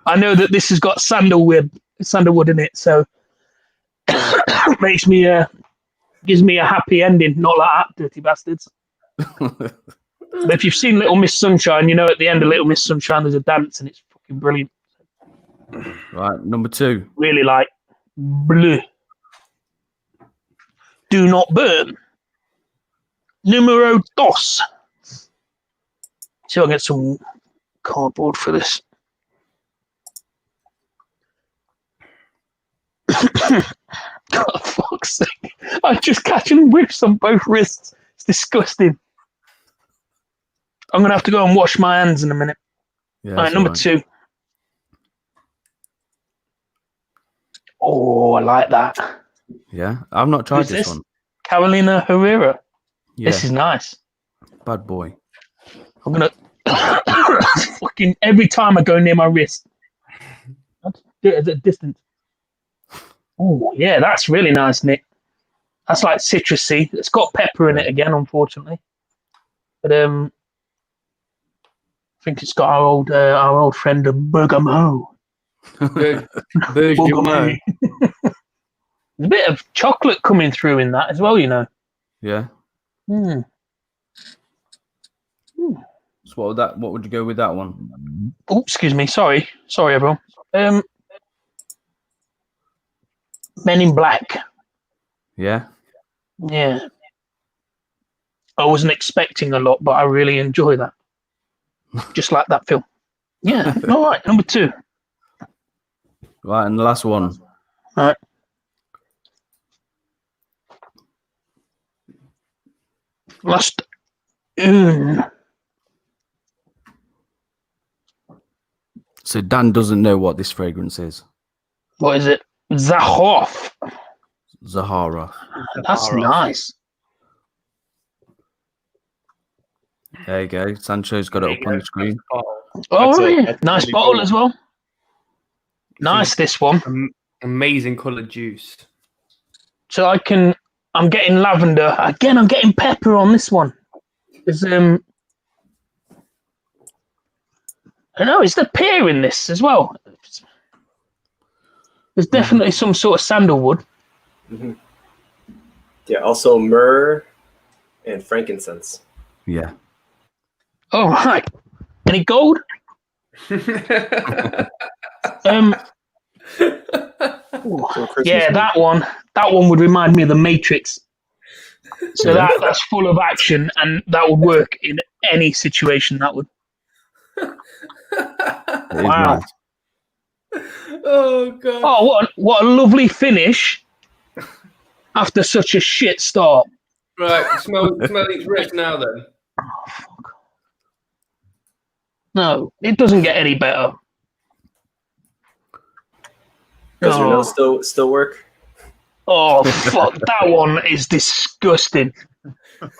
[SPEAKER 3] I know that this has got sandalwood in it, so makes me gives me a happy ending. Not like that, dirty bastards. But if you've seen Little Miss Sunshine, you know at the end of Little Miss Sunshine there's a dance and it's fucking brilliant.
[SPEAKER 1] Right, number 2.
[SPEAKER 3] Really like Bleu. Do not burn. Numero dos. See if I can get some cardboard for this. God, fuck's sake. I'm just catching whiffs on both wrists. It's disgusting. I'm going to have to go and wash my hands in a minute.
[SPEAKER 1] Yeah.
[SPEAKER 3] All right,
[SPEAKER 1] that's
[SPEAKER 3] number
[SPEAKER 1] all
[SPEAKER 3] 2. Oh, I like that.
[SPEAKER 1] Yeah. I've not tried
[SPEAKER 3] Who's
[SPEAKER 1] this
[SPEAKER 3] this?
[SPEAKER 1] one.
[SPEAKER 3] Carolina Herrera.
[SPEAKER 1] Yeah.
[SPEAKER 3] This is nice.
[SPEAKER 1] Bad boy.
[SPEAKER 3] I'm going to... fucking every time I go near my wrist. I'll do it at a distance. Oh, yeah, that's really nice, Nick. That's like citrusy. It's got pepper in it again, unfortunately. But I think it's got our old friend Bergamo.
[SPEAKER 2] Good.
[SPEAKER 3] Bergamo. There's a bit of chocolate coming through in that as well, you know.
[SPEAKER 1] Yeah.
[SPEAKER 3] Mm.
[SPEAKER 1] So what would you go with that one?
[SPEAKER 3] Oh, excuse me. Sorry, everyone. Men in Black.
[SPEAKER 1] Yeah.
[SPEAKER 3] Yeah. I wasn't expecting a lot, but I really enjoy that. Just like that film. Yeah. All right. Number 2.
[SPEAKER 1] Right, and the last one.
[SPEAKER 3] All right. Last.
[SPEAKER 1] So Dan doesn't know what this fragrance is.
[SPEAKER 3] What is it? Zahoff.
[SPEAKER 1] Zahara.
[SPEAKER 3] That's nice.
[SPEAKER 1] There you go. Sancho's got it up on the screen.
[SPEAKER 3] Oh,
[SPEAKER 5] That's it.
[SPEAKER 3] yeah.
[SPEAKER 5] That's
[SPEAKER 3] Nice
[SPEAKER 5] really
[SPEAKER 3] bottle
[SPEAKER 5] cool.
[SPEAKER 3] as well. Nice, this one.
[SPEAKER 2] Amazing coloured juice.
[SPEAKER 3] So I'm getting lavender. Again, I'm getting pepper on this one. There's I don't know, is there pear in this as well? There's definitely some sort of sandalwood.
[SPEAKER 4] Yeah, also myrrh and frankincense.
[SPEAKER 1] Yeah.
[SPEAKER 3] Oh, right. Any gold? Ooh,
[SPEAKER 5] So Christmas
[SPEAKER 3] yeah,
[SPEAKER 5] one.
[SPEAKER 3] that one would remind me of the Matrix. So
[SPEAKER 1] Yeah.
[SPEAKER 3] that's full of action, and that would work in any situation. That would.
[SPEAKER 1] It is
[SPEAKER 3] Wow.
[SPEAKER 1] nice.
[SPEAKER 2] Oh god.
[SPEAKER 3] Oh, what a lovely finish! after such a shit start.
[SPEAKER 2] Right, smell each wrist now then.
[SPEAKER 3] No, it doesn't get any better.
[SPEAKER 4] Does your
[SPEAKER 3] Oh.
[SPEAKER 4] nose still work?
[SPEAKER 3] Oh, fuck. That one is disgusting.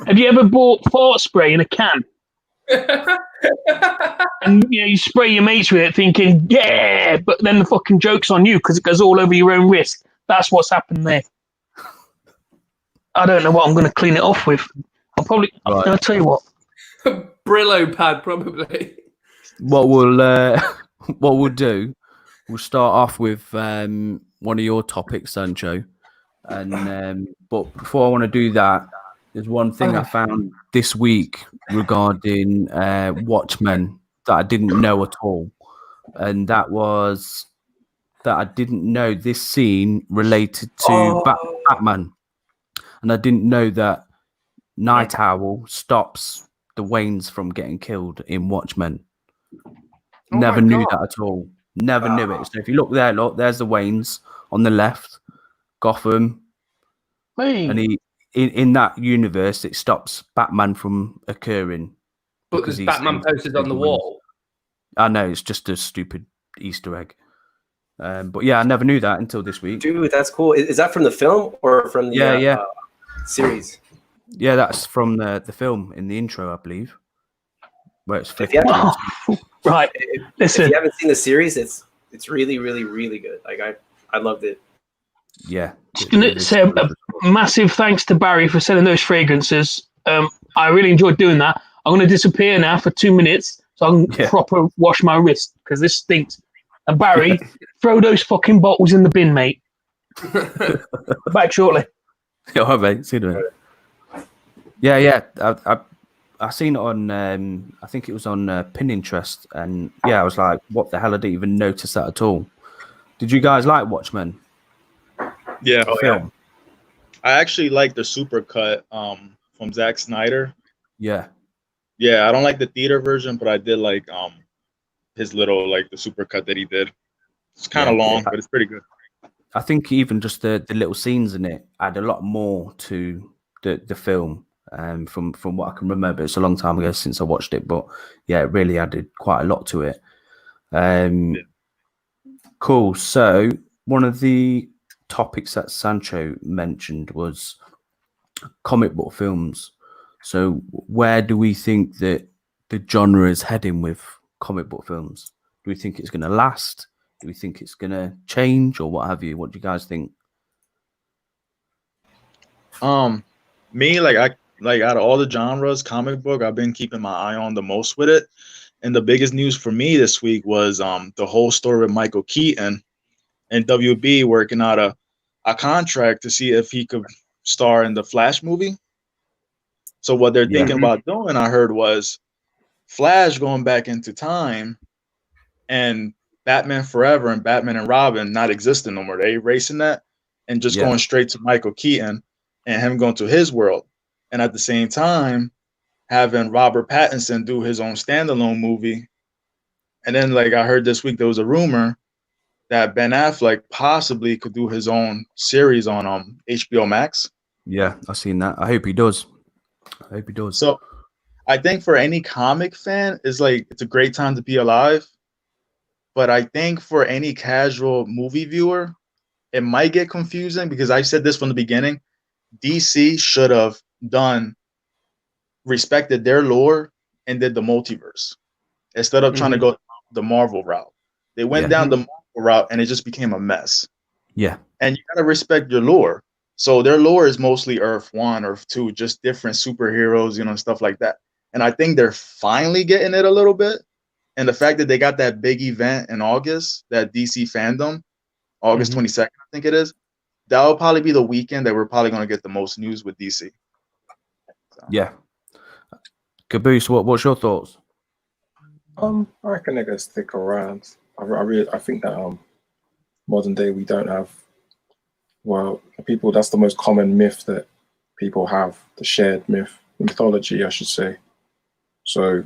[SPEAKER 3] Have you ever bought fart spray in a can? And you spray your mates with it thinking, yeah, but then the fucking joke's on you because it goes all over your own wrist. That's what's happened there. I don't know what I'm going to clean it off with. I'll tell you what.
[SPEAKER 2] Brillo pad, probably.
[SPEAKER 1] What we'll do, we'll start off with one of your topics, Sancho. And but before I want to do that, there's one thing I found this week regarding Watchmen that I didn't know at all, and that was that I didn't know this scene related to Batman, and I didn't know that Night Owl stops the Waynes from getting killed in Watchmen. Never knew that at all. Never knew it. So if you look, there's the Waynes on the left, Gotham, and he in that universe it stops Batman from occurring.
[SPEAKER 2] But there's Batman posters on the wall.
[SPEAKER 1] I know, it's just a stupid Easter egg. But yeah, I never knew that until this week.
[SPEAKER 4] Dude, that's cool. Is that from the film or from the series?
[SPEAKER 1] Yeah, that's from the film in the intro, I believe. Where it's
[SPEAKER 4] If you haven't,
[SPEAKER 3] Right. Listen.
[SPEAKER 4] If you haven't seen the series, it's really, really, really good. Like I loved it.
[SPEAKER 1] Yeah.
[SPEAKER 3] Just going to say a massive thanks to Barry for selling those fragrances. I really enjoyed doing that. I'm going to disappear now for 2 minutes so I can proper wash my wrist because this stinks. And Barry, throw those fucking bottles in the bin, mate. Back shortly.
[SPEAKER 1] All right, mate. See you later. Yeah. I seen it on. I think it was on Pinterest, and I was like, "What the hell?" I didn't even notice that at all. Did you guys like Watchmen?
[SPEAKER 6] Yeah,
[SPEAKER 1] film.
[SPEAKER 6] I actually like the supercut from Zack Snyder.
[SPEAKER 1] Yeah,
[SPEAKER 6] I don't like the theater version, but I did like his little the supercut that he did. It's kind of long, but it's pretty good.
[SPEAKER 1] I think even just the little scenes in it add a lot more to the film. From what I can remember, it's a long time ago since I watched it, but yeah, it really added quite a lot to it. Cool. So one of the topics that Sancho mentioned was comic book films. So where do we think that the genre is heading with comic book films? Do we think it's going to last? Do we think it's going to change, or what have you? What do you guys think?
[SPEAKER 6] Me, out of all the genres, comic book, I've been keeping my eye on the most with it. And the biggest news for me this week was the whole story with Michael Keaton and WB working out a contract to see if he could star in the Flash movie. So what they're thinking about doing, I heard, was Flash going back into time and Batman Forever and Batman and Robin not existing no more. They erasing that and just going straight to Michael Keaton and him going to his world. And at the same time, having Robert Pattinson do his own standalone movie. And then, I heard this week, there was a rumor that Ben Affleck possibly could do his own series on HBO Max.
[SPEAKER 1] Yeah, I've seen that. I hope he does.
[SPEAKER 6] So I think for any comic fan, it's a great time to be alive. But I think for any casual movie viewer, it might get confusing because I said this from the beginning. DC should have respected their lore and did the multiverse instead of trying to go the Marvel route. They went down the Marvel route and it just became a mess.
[SPEAKER 1] Yeah.
[SPEAKER 6] And you got to respect your lore. So their lore is mostly Earth 1, Earth 2, just different superheroes, stuff like that. And I think they're finally getting it a little bit. And the fact that they got that big event in August, that DC fandom, August 22nd, I think it is, that will probably be the weekend that we're probably going to get the most news with DC. So.
[SPEAKER 1] Yeah. Caboose, what's your thoughts?
[SPEAKER 5] I reckon they're gonna stick around. I think that modern day we don't have. Well, people, that's the most common myth that people have, the shared mythology, I should say. So,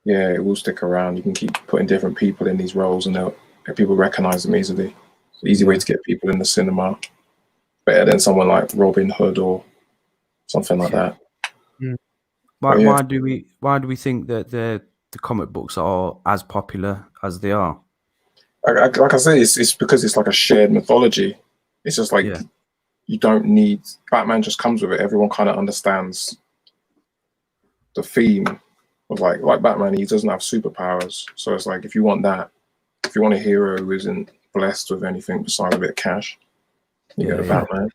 [SPEAKER 5] yeah, it will stick around. You can keep putting different people in these roles, and people recognize them easily. It's an easy way to get people in the cinema. better than someone like Robin Hood or something like that.
[SPEAKER 1] Why,
[SPEAKER 5] Oh, yeah.
[SPEAKER 1] why do we think that the comic books are as popular as they are?
[SPEAKER 5] Like I said, it's because it's like a shared mythology. It's just like
[SPEAKER 1] Yeah.
[SPEAKER 5] you don't need Batman. Just comes with it. Everyone kind of understands the theme of like Batman. He doesn't have superpowers, so it's like if you want a hero who isn't blessed with anything besides a bit of cash, you get a Batman.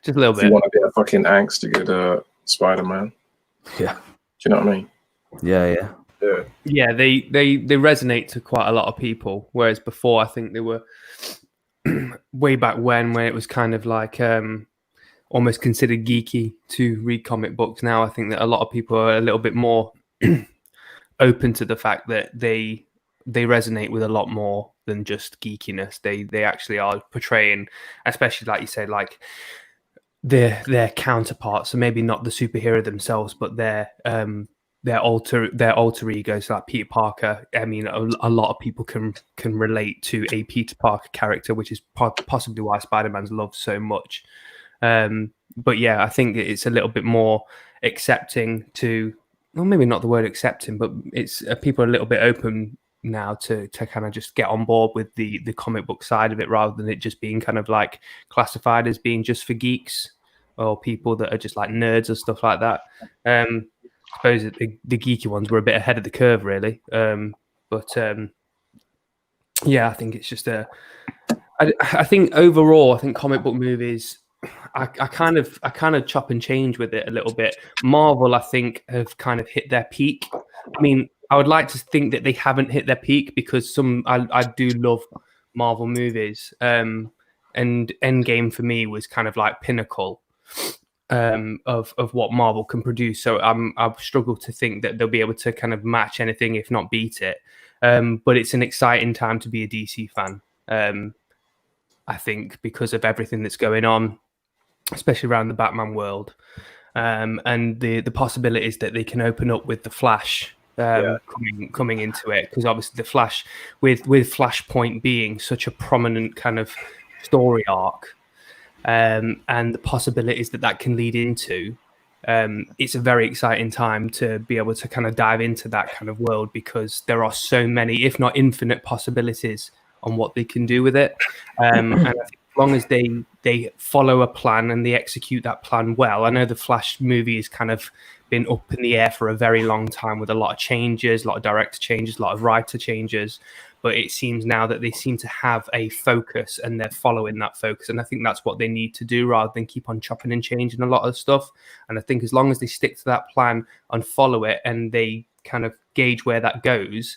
[SPEAKER 2] Just a little
[SPEAKER 5] If you
[SPEAKER 2] bit.
[SPEAKER 5] want a bit of fucking angst, you get a Spider-Man.
[SPEAKER 1] Yeah.
[SPEAKER 5] Do you know what I mean?
[SPEAKER 1] Yeah.
[SPEAKER 2] Yeah, they resonate to quite a lot of people. Whereas before, I think they were way back when it was kind of like almost considered geeky to read comic books. Now I think that a lot of people are a little bit more open to the fact that they resonate with a lot more than just geekiness. They actually are portraying, especially like you said, like their counterparts. So maybe not the superhero themselves, but their alter egos, like Peter Parker. I mean, a lot of people can relate to a Peter Parker character, which is possibly why Spider-Man's loved so much. But yeah, I think it's a little bit more accepting to, well, maybe not the word accepting, but it's people are a little bit open now to kind of just get on board with the comic book side of it, rather than it just being kind of like classified as being just for geeks or people that are just like nerds or stuff like that. I suppose the geeky ones were a bit ahead of the curve, really. Yeah, I think it's just I think overall, I think comic book movies, I kind of chop and change with it a little bit. Marvel, I think, have kind of hit their peak. I mean, I would like to think that they haven't hit their peak, because I do love Marvel movies. And Endgame for me was kind of like pinnacle of what Marvel can produce. So I've struggled to think that they'll be able to kind of match anything, if not beat it. But it's an exciting time to be a DC fan. I think because of everything that's going on, especially around the Batman world, and the possibilities that they can open up with the Flash coming into it, because obviously the Flash, with Flashpoint being such a prominent kind of story arc, and the possibilities that can lead into, it's a very exciting time to be able to kind of dive into that kind of world, because there are so many, if not infinite, possibilities on what they can do with it. And I think as long as they follow a plan and they execute that plan well. I know the Flash movie has kind of been up in the air for a very long time, with a lot of changes, a lot of director changes, a lot of writer changes. But it seems now that they seem to have a focus, and they're following that focus. And I think that's what they need to do, rather than keep on chopping and changing a lot of stuff. And I think as long as they stick to that plan and follow it, and they kind of gauge where that goes,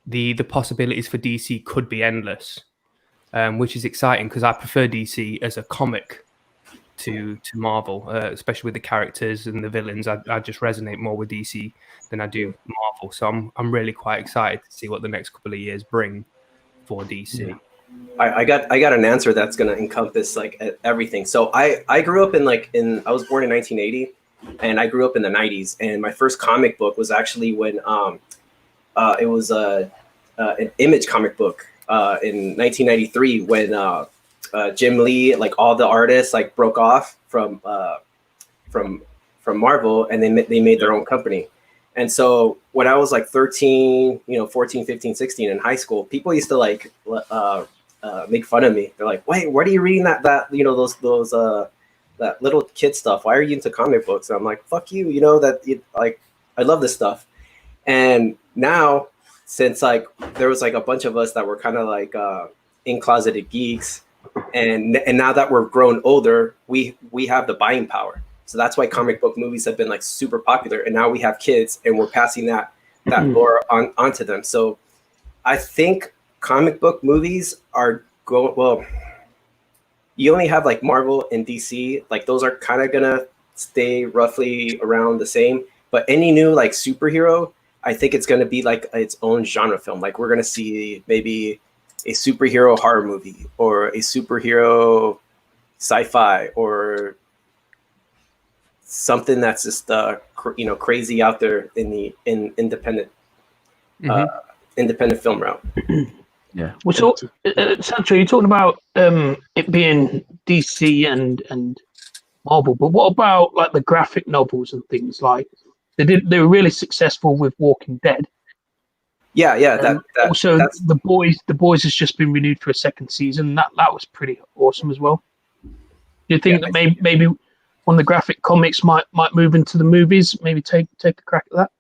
[SPEAKER 2] the possibilities for DC could be endless, which is exciting, because I prefer DC as a comic to Marvel, especially with the characters and the villains. I just resonate more with DC than I do Marvel. So I'm really quite excited to see what the next couple of years bring for DC.
[SPEAKER 4] I got an answer that's going to encompass like everything. So I grew up I was born in 1980, and I grew up in the 90s, and my first comic book was actually when it was an Image comic book in 1993, when Jim Lee, like all the artists, like broke off from Marvel, and they made their own company. And so when I was like 13, 14, 15, 16 in high school, people used to like make fun of me. They're like, "Wait, what are you reading that those that little kid stuff? Why are you into comic books?" And I'm like, "Fuck you, I love this stuff." And now, since like there was like a bunch of us that were kind of like in-closeted geeks, and now that we're grown older, we have the buying power. So that's why comic book movies have been like super popular. And now we have kids, and we're passing that lore onto them. So I think comic book movies are going, well, you only have like Marvel and DC, like those are kind of gonna stay roughly around the same. But any new like superhero, I think it's gonna be like its own genre film. Like we're gonna see maybe a superhero horror movie, or a superhero sci-fi, or something that's just crazy out there in the independent independent film route.
[SPEAKER 1] Yeah.
[SPEAKER 3] Well, so Sancho, you're talking about it being DC and Marvel, but what about like the graphic novels and things like they were really successful with Walking Dead.
[SPEAKER 4] Yeah,
[SPEAKER 3] Also,
[SPEAKER 4] that's
[SPEAKER 3] the boys has just been renewed for a second season. That was pretty awesome as well. Do you think that maybe one of the graphic comics might move into the movies? Maybe take a crack at that.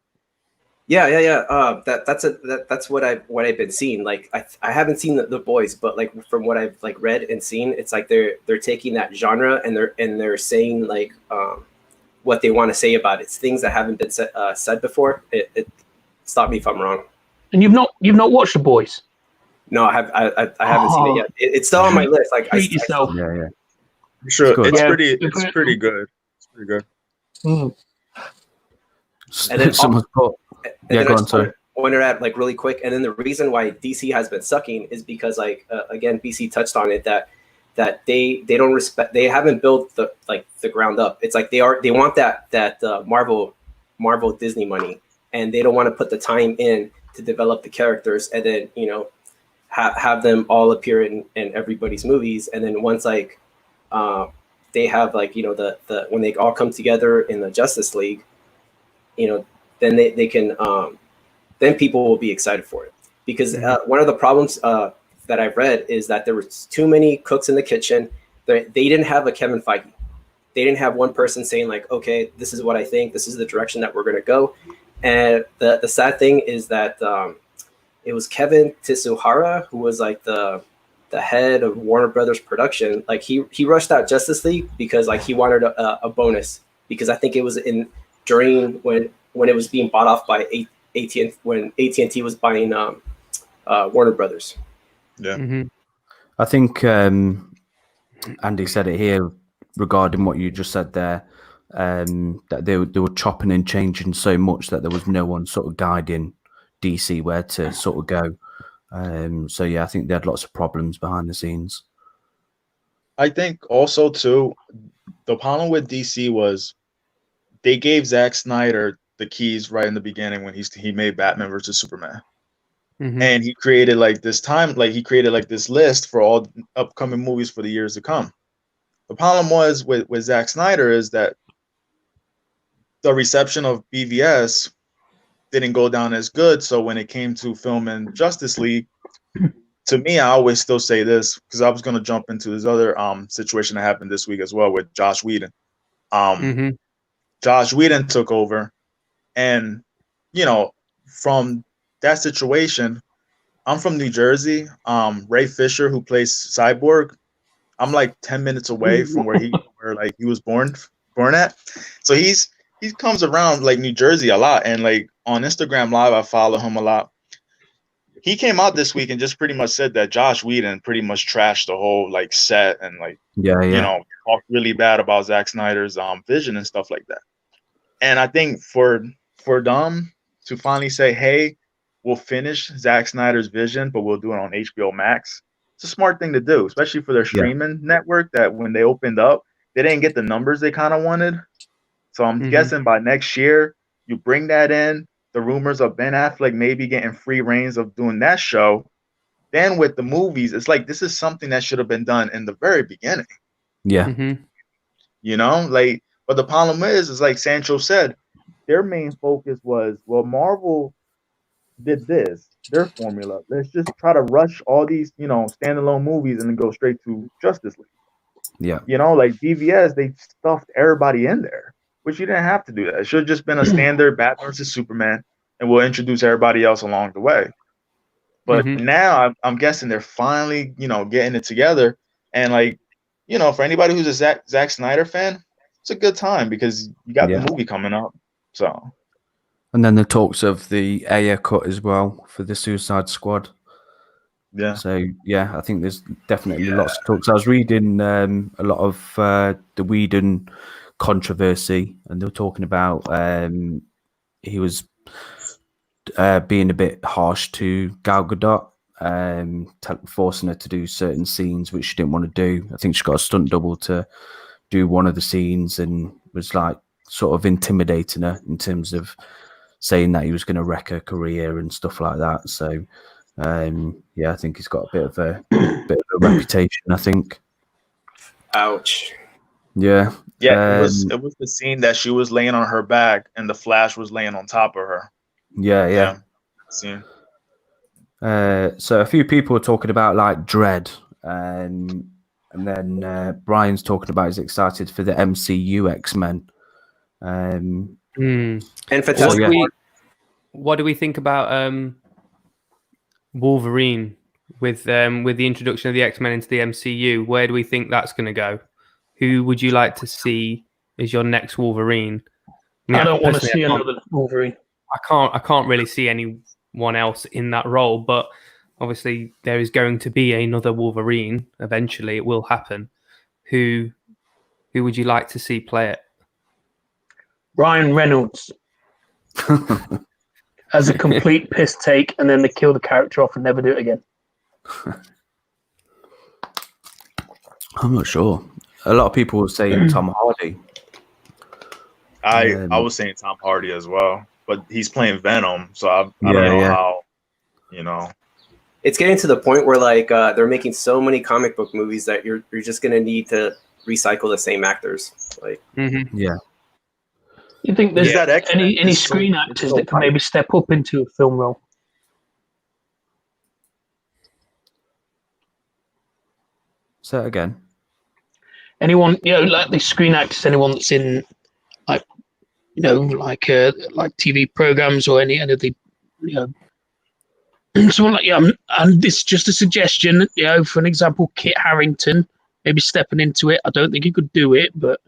[SPEAKER 4] Yeah. That's what I've been seeing. Like I haven't seen the boys, but like from what I've like read and seen, it's like they're taking that genre and they're saying like what they want to say about it. It's things that haven't been said before. It stop me if I'm wrong.
[SPEAKER 3] And you've not watched the boys?
[SPEAKER 4] No, I haven't seen it yet. It's still on my list. Like
[SPEAKER 3] treat yourself.
[SPEAKER 1] Yeah.
[SPEAKER 6] Sure,
[SPEAKER 1] good.
[SPEAKER 6] it's
[SPEAKER 3] Yeah.
[SPEAKER 6] pretty good. It's pretty good.
[SPEAKER 3] Mm.
[SPEAKER 4] And then
[SPEAKER 1] Someone's put. Yeah, go on. Sorry.
[SPEAKER 4] Want to add like really quick, and then the reason why DC has been sucking is because like again, BC touched on it that they don't respect, they haven't built the ground up. It's like they want that Marvel Disney money, and they don't want to put the time in to develop the characters, and then have them all appear in everybody's movies, and then once like they have like the when they all come together in the Justice League, then they can then people will be excited for it, because one of the problems that I've read is that there was too many cooks in the kitchen. They didn't have a Kevin Feige. They didn't have one person saying like, okay, this is what I think, this is the direction that we're going to go. And the sad thing is that it was Kevin Tsuhara who was like the head of Warner Brothers production. Like he rushed out Justice League because like he wanted a bonus, because I think it was during when it was being bought off by AT&T, when AT&T was buying Warner Brothers.
[SPEAKER 6] Yeah.
[SPEAKER 2] Mm-hmm.
[SPEAKER 1] I think Andy said it here regarding what you just said there, that they were chopping and changing so much that there was no one sort of guiding DC where to sort of go. So yeah, I think they had lots of problems behind the scenes.
[SPEAKER 6] I think also too, the problem with DC was they gave Zack Snyder the keys right in the beginning when he made Batman versus Superman.
[SPEAKER 2] Mm-hmm.
[SPEAKER 6] And he created like this list for all upcoming movies for the years to come. The problem was with Zack Snyder is that the reception of BVS didn't go down as good. So when it came to filming Justice League, to me, I always still say this, because I was going to jump into this other situation that happened this week as well with Josh Whedon. Josh Whedon took over, and from that situation, I'm from New Jersey. Ray Fisher, who plays Cyborg, I'm like 10 minutes away from where he was born at. So he comes around like New Jersey a lot, and like on Instagram Live, I follow him a lot. He came out this week and just pretty much said that Josh Whedon pretty much trashed the whole like set and like talked really bad about Zack Snyder's vision and stuff like that. And I think for them to finally say, hey, we'll finish Zack Snyder's vision, but we'll do it on HBO Max, it's a smart thing to do, especially for their streaming network, that when they opened up, they didn't get the numbers they kind of wanted. So I'm guessing by next year, you bring that in, the rumors of Ben Affleck maybe getting free reins of doing that show. Then with the movies, it's like this is something that should have been done in the very beginning.
[SPEAKER 1] Yeah.
[SPEAKER 2] Mm-hmm.
[SPEAKER 6] But the problem is like Sancho said, their main focus was, well, Marvel did this, their formula. Let's just try to rush all these, standalone movies and then go straight to Justice League.
[SPEAKER 1] Yeah.
[SPEAKER 6] Like BVS, they stuffed everybody in there, which you didn't have to do that. It should have just been a standard Batman versus Superman, and we'll introduce everybody else along the way. But now I'm guessing they're finally, getting it together. And for anybody who's a Zack Snyder fan, it's a good time because you got the movie coming up. So.
[SPEAKER 1] And then the talks of the Ayer cut as well for the Suicide Squad.
[SPEAKER 6] Yeah.
[SPEAKER 1] So yeah, I think there's definitely lots of talks. I was reading a lot of the Whedon controversy, and they were talking about he was being a bit harsh to Gal Gadot, forcing her to do certain scenes which she didn't want to do. I think she got a stunt double to do one of the scenes, and was like sort of intimidating her in terms of saying that he was going to wreck her career and stuff like that. So Yeah, I think he's got a bit of a reputation. I think.
[SPEAKER 4] Ouch.
[SPEAKER 1] Yeah.
[SPEAKER 6] Yeah, it was the scene that she was laying on her back and the Flash was laying on top of her.
[SPEAKER 1] Yeah.
[SPEAKER 6] Scene.
[SPEAKER 1] So a few people are talking about like Dread, and then Brian's talking about he's excited for the MCU X-Men.
[SPEAKER 2] Mm.
[SPEAKER 4] And
[SPEAKER 2] What
[SPEAKER 4] Fantastic
[SPEAKER 2] do,
[SPEAKER 4] Four.
[SPEAKER 2] what do we think about Wolverine with the introduction of the X-Men into the MCU? Where do we think that's going to go? Who would you like to see as your next Wolverine?
[SPEAKER 3] I don't want to
[SPEAKER 2] personally,
[SPEAKER 3] see another Wolverine.
[SPEAKER 2] I can't really see anyone else in that role, but obviously there is going to be another Wolverine. Eventually, it will happen. Who would you like to see play it?
[SPEAKER 3] Ryan Reynolds as a complete piss take, and then they kill the character off and never do it again.
[SPEAKER 1] I'm not sure. A lot of people were saying Tom Hardy.
[SPEAKER 6] I was saying Tom Hardy as well, but he's playing Venom, so I don't know how, you know.
[SPEAKER 4] It's getting to the point where like they're making so many comic book movies that you're just gonna need to recycle the same actors. Like,
[SPEAKER 1] Yeah.
[SPEAKER 3] You think there's
[SPEAKER 6] Yeah, that
[SPEAKER 3] any
[SPEAKER 6] X-Men is
[SPEAKER 3] screen
[SPEAKER 6] so-
[SPEAKER 3] actors
[SPEAKER 6] so
[SPEAKER 3] that can
[SPEAKER 6] tight.
[SPEAKER 3] maybe step up into a film role?
[SPEAKER 1] Say it again.
[SPEAKER 3] Anyone, like the screen actors, anyone that's in like, like TV programs or any of the, someone like, and this is just a suggestion, for an example, Kit Harington, maybe stepping into it. I don't think he could do it, but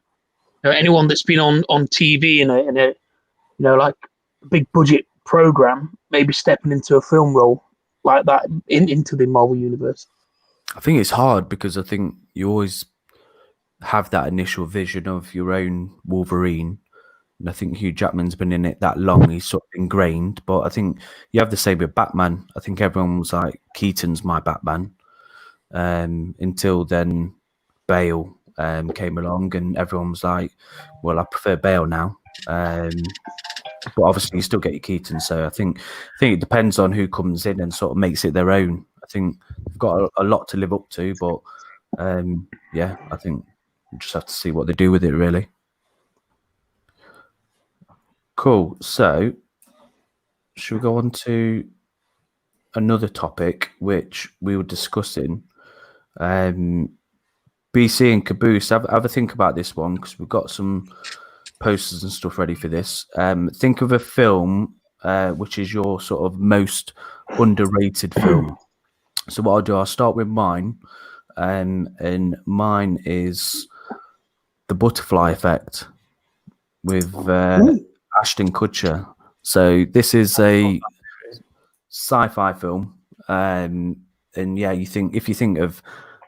[SPEAKER 3] anyone that's been on TV in a like a big budget program, maybe stepping into a film role like that into the Marvel universe.
[SPEAKER 1] I think it's hard because I think you always have that initial vision of your own Wolverine. And I think Hugh Jackman's been in it that long, he's sort of ingrained. But I think you have the same with Batman. I think everyone was like, Keaton's my Batman. Until then, Bale came along and everyone was like, well, I prefer Bale now. But obviously you still get your Keaton. So I think it depends on who comes in and sort of makes it their own. I think they've got a lot to live up to, but yeah, I think we just have to see what they do with it, really. Cool. So should we go on to another topic which we were discussing? BC and Caboose, have a think about this one because we've got some posters and stuff ready for this. Think of a film which is your sort of most underrated film. So what I'll do, I'll start with mine, and mine is The Butterfly Effect with Ashton Kutcher. So this is a sci-fi film, and yeah, if you think of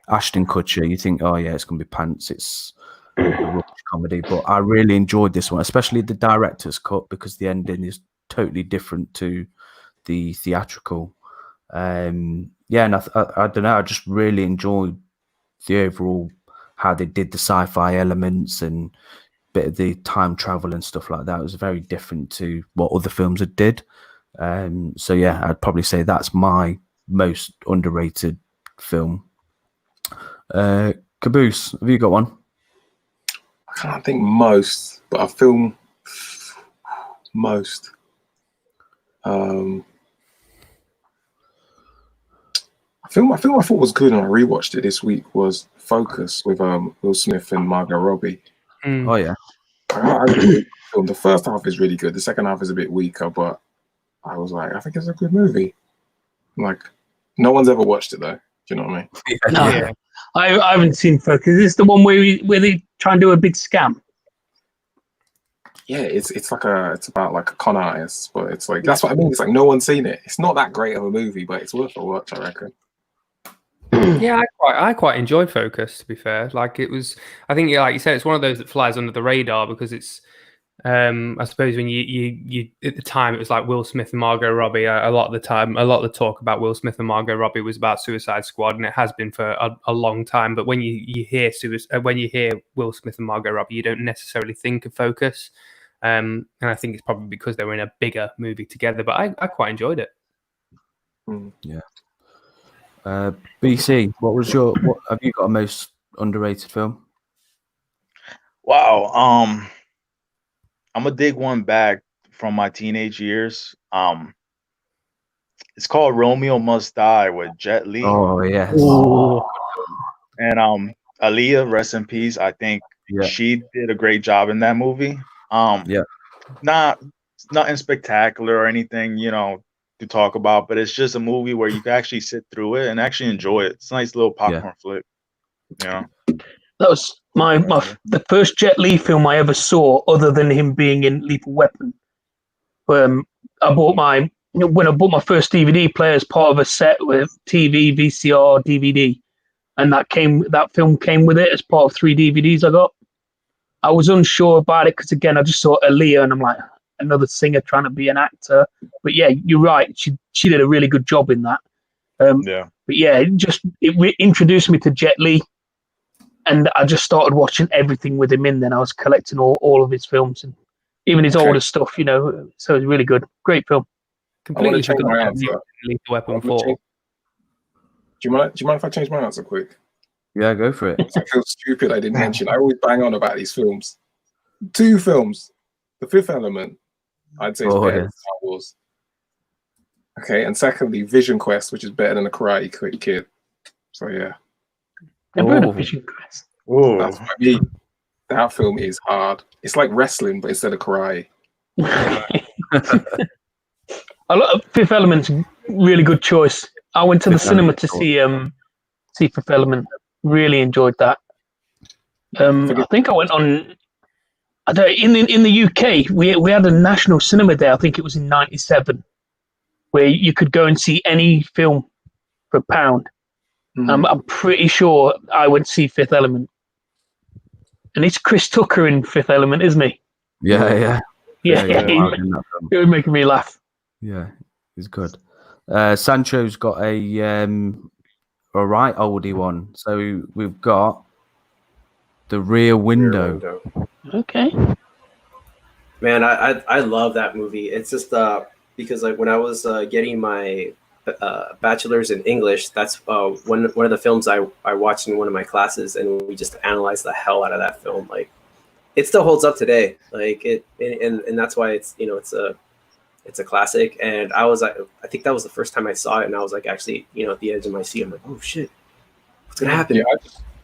[SPEAKER 1] Ashton Kutcher, you think, oh yeah, it's gonna be pants. It's a rubbish comedy, but I really enjoyed this one, especially the director's cut because the ending is totally different to the theatrical. Yeah, and I don't know, I just really enjoyed the overall how they did the sci-fi elements and bit of the time travel and stuff like that. It was very different to what other films had did. So yeah, I'd probably say that's my most underrated film. Caboose, have you got one?
[SPEAKER 5] I can't think most, but a film most. A film I thought was good and I rewatched it this week was Focus with Will Smith and Margot Robbie.
[SPEAKER 1] Oh yeah.
[SPEAKER 5] I really like the film. The first half is really good. The second half is a bit weaker, but I was like, I think it's a good movie. Like, no one's ever watched it though. Do you know what I mean?
[SPEAKER 3] No,
[SPEAKER 2] Yeah.
[SPEAKER 3] I haven't seen Focus. Is this the one where they try and do a big scam?
[SPEAKER 5] Yeah, it's about like a con artist, but it's like that's what I mean. It's like no one's seen it. It's not that great of a movie, but it's worth a watch, I reckon.
[SPEAKER 2] Yeah, I quite enjoyed Focus. To be fair, like it was, I think, like you said, it's one of those that flies under the radar because it's. I suppose when you at the time it was like Will Smith and Margot Robbie. A lot of the talk about Will Smith and Margot Robbie was about Suicide Squad, and it has been for a long time. But when you hear Will Smith and Margot Robbie, you don't necessarily think of Focus. And I think it's probably because they were in a bigger movie together. But I quite enjoyed it.
[SPEAKER 5] Mm.
[SPEAKER 1] BC, what have you got a most underrated film?
[SPEAKER 6] Wow. I'm gonna dig one back from my teenage years. It's called Romeo Must Die with Jet Li
[SPEAKER 1] Oh yes.
[SPEAKER 3] Ooh.
[SPEAKER 6] and Aaliyah, rest in peace. I think
[SPEAKER 1] Yeah.
[SPEAKER 6] she did a great job in that movie.
[SPEAKER 1] Yeah.
[SPEAKER 6] Nothing spectacular or anything, to talk about, but it's just a movie where you can actually sit through it and actually enjoy it. It's a nice little popcorn flick.
[SPEAKER 3] That was the first Jet Li film I ever saw, other than him being in Lethal Weapon. When I bought my first DVD player as part of a set with TV, VCR, DVD, and that film came with it as part of 3 DVDs I got. I was unsure about it because again I just saw Aaliyah and I'm like, another singer trying to be an actor. But yeah, you're right. She did a really good job in that.
[SPEAKER 6] Yeah.
[SPEAKER 3] But yeah, it introduced me to Jet Li, and I just started watching everything with him in. Then I was collecting all of his films and even his older stuff. So it's really good. Great film.
[SPEAKER 2] Completely
[SPEAKER 5] change
[SPEAKER 2] forgot
[SPEAKER 5] my
[SPEAKER 2] about
[SPEAKER 5] answer.
[SPEAKER 2] Lethal Weapon
[SPEAKER 5] I'm
[SPEAKER 2] 4.
[SPEAKER 5] gonna Do you mind if I change my answer quick?
[SPEAKER 1] Yeah, go for it.
[SPEAKER 5] I feel stupid I didn't mention. I always bang on about these films. 2 films. The Fifth Element, I'd say, is better than Star Wars. Okay, and secondly, Vision Quest, which is better than the Karate Kid. So yeah,
[SPEAKER 3] Never heard of Vision Quest.
[SPEAKER 5] that's what I mean. That film is hard. It's like wrestling, but instead of karate.
[SPEAKER 3] I love Fifth Element's really good choice. I went to the cinema to see Fifth Element. Really enjoyed that. I think I went on. I don't in the UK we had a national cinema day. I think it was in '97, where you could go and see any film for £1. I'm pretty sure I went to see Fifth Element, and it's Chris Tucker in Fifth Element, isn't he?
[SPEAKER 1] Yeah.
[SPEAKER 3] It was making me laugh.
[SPEAKER 1] Yeah, he's good. Sancho's got a right oldie one. So we've got The Rear Window.
[SPEAKER 3] Okay.
[SPEAKER 4] Man, I love that movie. It's just because like when I was getting my bachelor's in English, that's one of the films I watched in one of my classes, and we just analyzed the hell out of that film. Like, it still holds up today. Like and that's why it's it's a classic. And I think that was the first time I saw it, and I was like actually at the edge of my seat. I'm like, oh shit, what's gonna happen?
[SPEAKER 5] Yeah,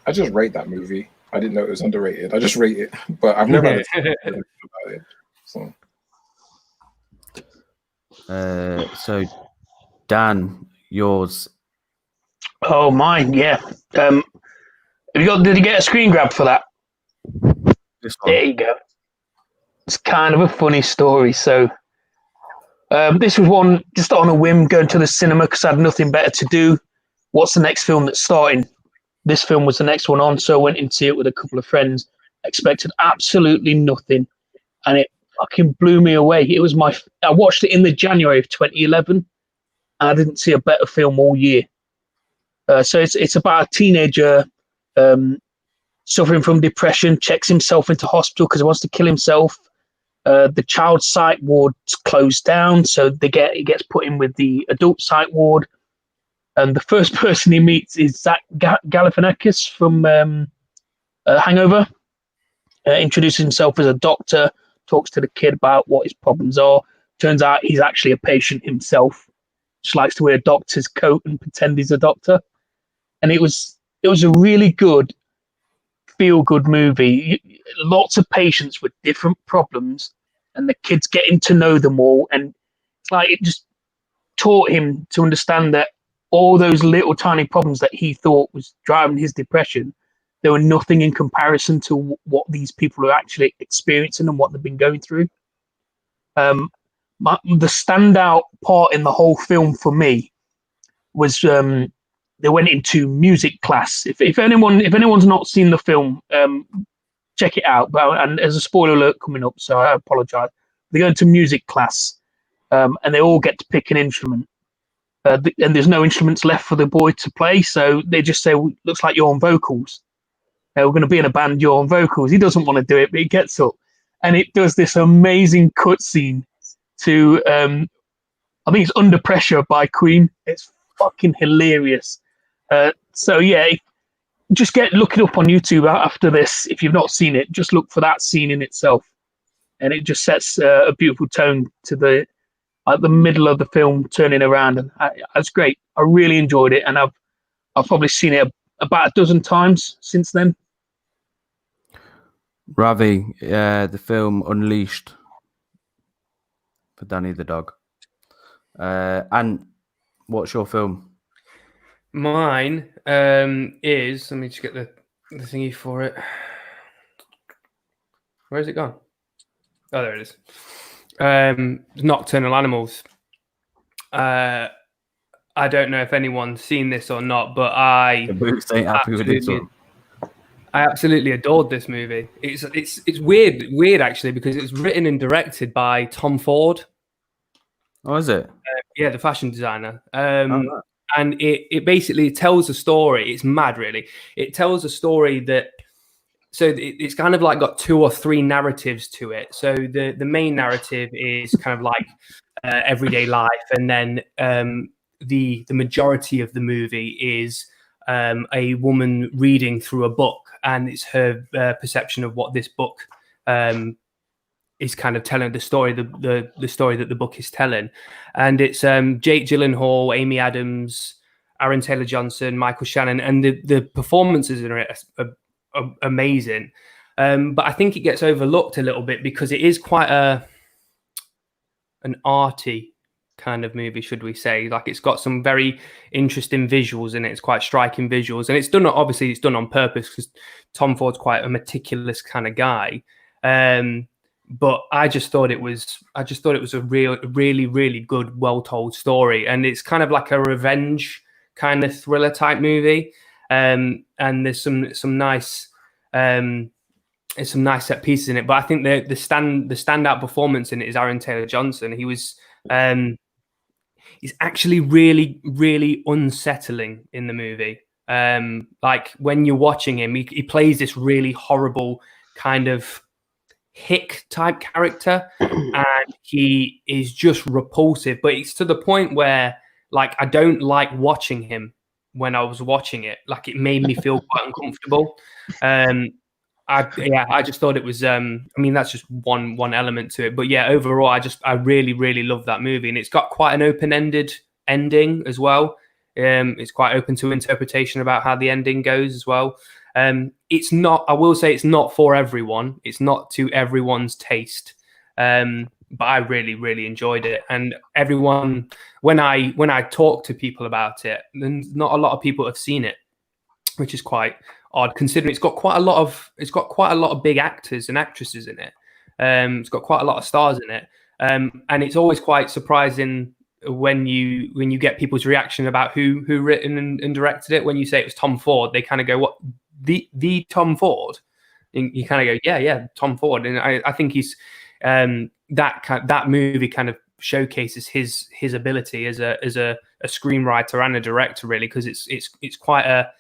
[SPEAKER 5] I just rate that movie. I didn't know it was underrated. I just rate it, but I've never had a about it.
[SPEAKER 1] So Dan, yours.
[SPEAKER 3] Oh, mine, yeah. Did you get a screen grab for that?
[SPEAKER 1] This one.
[SPEAKER 3] There you go. It's kind of a funny story. So this was one just on a whim, going to the cinema because I had nothing better to do. What's the next film that's starting? This film was the next one on, so I went and see it with a couple of friends. Expected absolutely nothing, and it fucking blew me away. It was I watched it in the January of 2011, and I didn't see a better film all year. So it's about a teenager suffering from depression, checks himself into hospital because he wants to kill himself. The child psych ward's closed down, so he gets put in with the adult psych ward. And the first person he meets is Zach Galifianakis from Hangover. Introduces himself as a doctor, talks to the kid about what his problems are. Turns out he's actually a patient himself. Just likes to wear a doctor's coat and pretend he's a doctor. And it was a really good, feel-good movie. Lots of patients with different problems, and the kid's getting to know them all. And it's like it just taught him to understand that all those little tiny problems that he thought was driving his depression, they were nothing in comparison to what these people are actually experiencing and what they've been going through. The standout part in the whole film for me was they went into music class. If anyone's not seen the film, check it out. And there's a spoiler alert coming up, so I apologize. They go into music class, and they all get to pick an instrument. And there's no instruments left for the boy to play, so they just say, looks like you're on vocals. We're going to be in a band, you're on vocals. He doesn't want to do it, but he gets up. And it does this amazing cutscene to I think it's Under Pressure by Queen. It's fucking hilarious. So yeah, just look it up on YouTube after this. If you've not seen it, just look for that scene in itself, and it just sets a beautiful tone to the middle of the film turning around, and that's great. I really enjoyed it, and I've probably seen it about a dozen times since then.
[SPEAKER 1] Ravi, the film Unleashed for Danny the dog. And what's your film?
[SPEAKER 2] Mine is, let me just get the thingy for it. Where's it gone? Oh, there it is. Nocturnal Animals. I don't know if anyone's seen this or not, but
[SPEAKER 1] The Boots ain't happy with this one.
[SPEAKER 2] I absolutely adored this movie. It's weird actually, because it's written and directed by Tom Ford.
[SPEAKER 1] Oh, is it?
[SPEAKER 2] Yeah, the fashion designer.
[SPEAKER 1] Right.
[SPEAKER 2] And it basically tells a story. It's mad, really. It tells a story that. So it's kind of like got 2 or 3 narratives to it. So the main narrative is kind of like everyday life, and then the majority of the movie is a woman reading through a book, and it's her perception of what this book is kind of telling, the story, the story that the book is telling. And it's Jake Gyllenhaal, Amy Adams, Aaron Taylor-Johnson, Michael Shannon, and the performances in it are amazing. But I think it gets overlooked a little bit because it is quite an arty kind of movie, should we say. Like, it's got some very interesting visuals in it. It's quite striking visuals, and it's done on purpose because Tom Ford's quite a meticulous kind of guy. But I just thought it was a really, really good, well-told story, and it's kind of like a revenge kind of thriller type movie. And there's some nice set pieces in it. But I think the standout performance in it is Aaron Taylor-Johnson. He's actually really, really unsettling in the movie. Like, when you're watching him, he plays this really horrible kind of hick type character, and he is just repulsive. But it's to the point where, like, I don't like watching him. When I was watching it, like, it made me feel quite uncomfortable. I just thought it was. I mean, that's just one element to it. But yeah, overall, I really, really love that movie, and it's got quite an open-ended ending as well. It's quite open to interpretation about how the ending goes as well. It's not. I will say it's not for everyone. It's not to everyone's taste. But I really, really enjoyed it. And everyone, when I talk to people about it, then not a lot of people have seen it, which is quite odd considering it's got quite a lot of big actors and actresses in it. It's got quite a lot of stars in it. And it's always quite surprising when you get people's reaction about who written and directed it. When you say it was Tom Ford, they kind of go, "What, the Tom Ford?" And you kind of go, "Yeah, Tom Ford." And I think he's that movie kind of showcases his ability as a screenwriter and a director, really, because it's quite a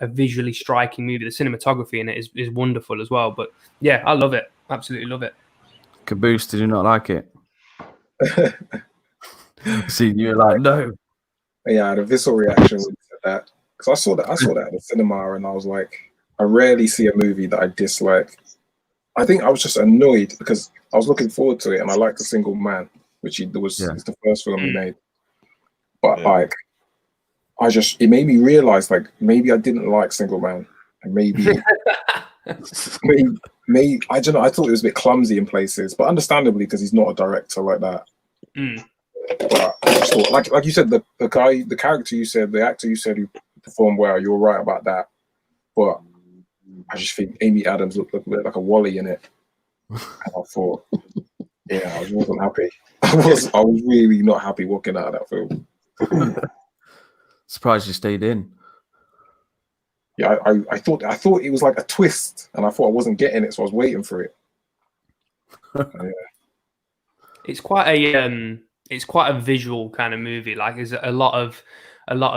[SPEAKER 2] visually striking movie. The cinematography in it is wonderful as well. But yeah, I love it. Absolutely love it.
[SPEAKER 1] Caboose, did you not like it? See, you were like, no.
[SPEAKER 5] Yeah, I had a visceral reaction when you said that, because I saw that at the cinema, and I was like, I rarely see a movie that I dislike. I think I was just annoyed because I was looking forward to it, and I liked The Single Man, which it's the first film he made. But like, it made me realize, like, maybe I didn't like Single Man, and maybe I don't know. I thought it was a bit clumsy in places, but understandably, because he's not a director like that. But I just thought, like you said, the character you said, the actor you said who performed well, you're right about that. But I just think Amy Adams looked like a Wally in it. And I thought, yeah, I wasn't happy. I was really not happy walking out of that film.
[SPEAKER 1] Surprised you stayed in.
[SPEAKER 5] Yeah, I thought it was like a twist, and I thought I wasn't getting it, so I was waiting for it. Yeah.
[SPEAKER 2] It's quite a visual kind of movie. Like, there's a lot of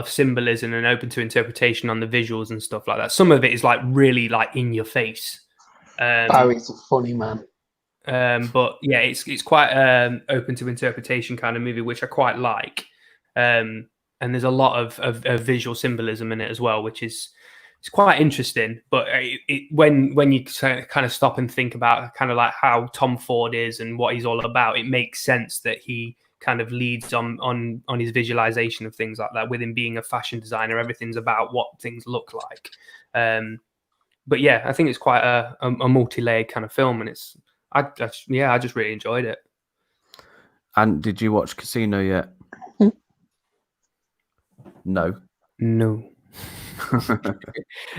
[SPEAKER 2] symbolism and open to interpretation on the visuals and stuff like that. Some of it is like really like in your face.
[SPEAKER 3] Barry's a funny man.
[SPEAKER 2] But yeah, it's quite open to interpretation kind of movie, which I quite like. And there's a lot of visual symbolism in it as well, which is it's quite interesting. But when you kind of stop and think about kind of like how Tom Ford is and what he's all about, it makes sense that he kind of leads on his visualization of things like that. With him being a fashion designer, everything's about what things look like. But yeah, I think it's quite a multi-layered kind of film, and I just really enjoyed it.
[SPEAKER 1] And did you watch Casino yet? No.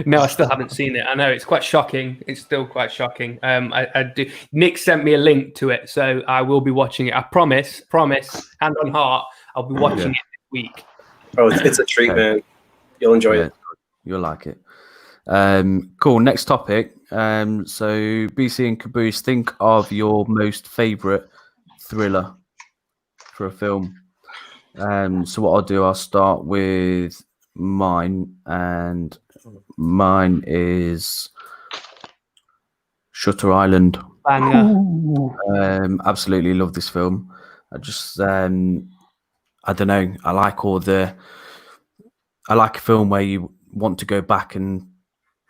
[SPEAKER 2] No, I still haven't seen it. I know it's quite shocking. It's still quite shocking. I do. Nick sent me a link to it, so I will be watching it. I promise, hand on heart, I'll be watching it this week.
[SPEAKER 4] Oh, it's a treat, man. You'll enjoy it.
[SPEAKER 1] You'll like it. Cool. Next topic. So BC and Caboose, think of your most favorite thriller for a film. So what I'll do, I'll start with mine, and mine is Shutter Island.
[SPEAKER 2] Banger.
[SPEAKER 1] Absolutely love this film. I just I don't know, I like a film where you want to go back and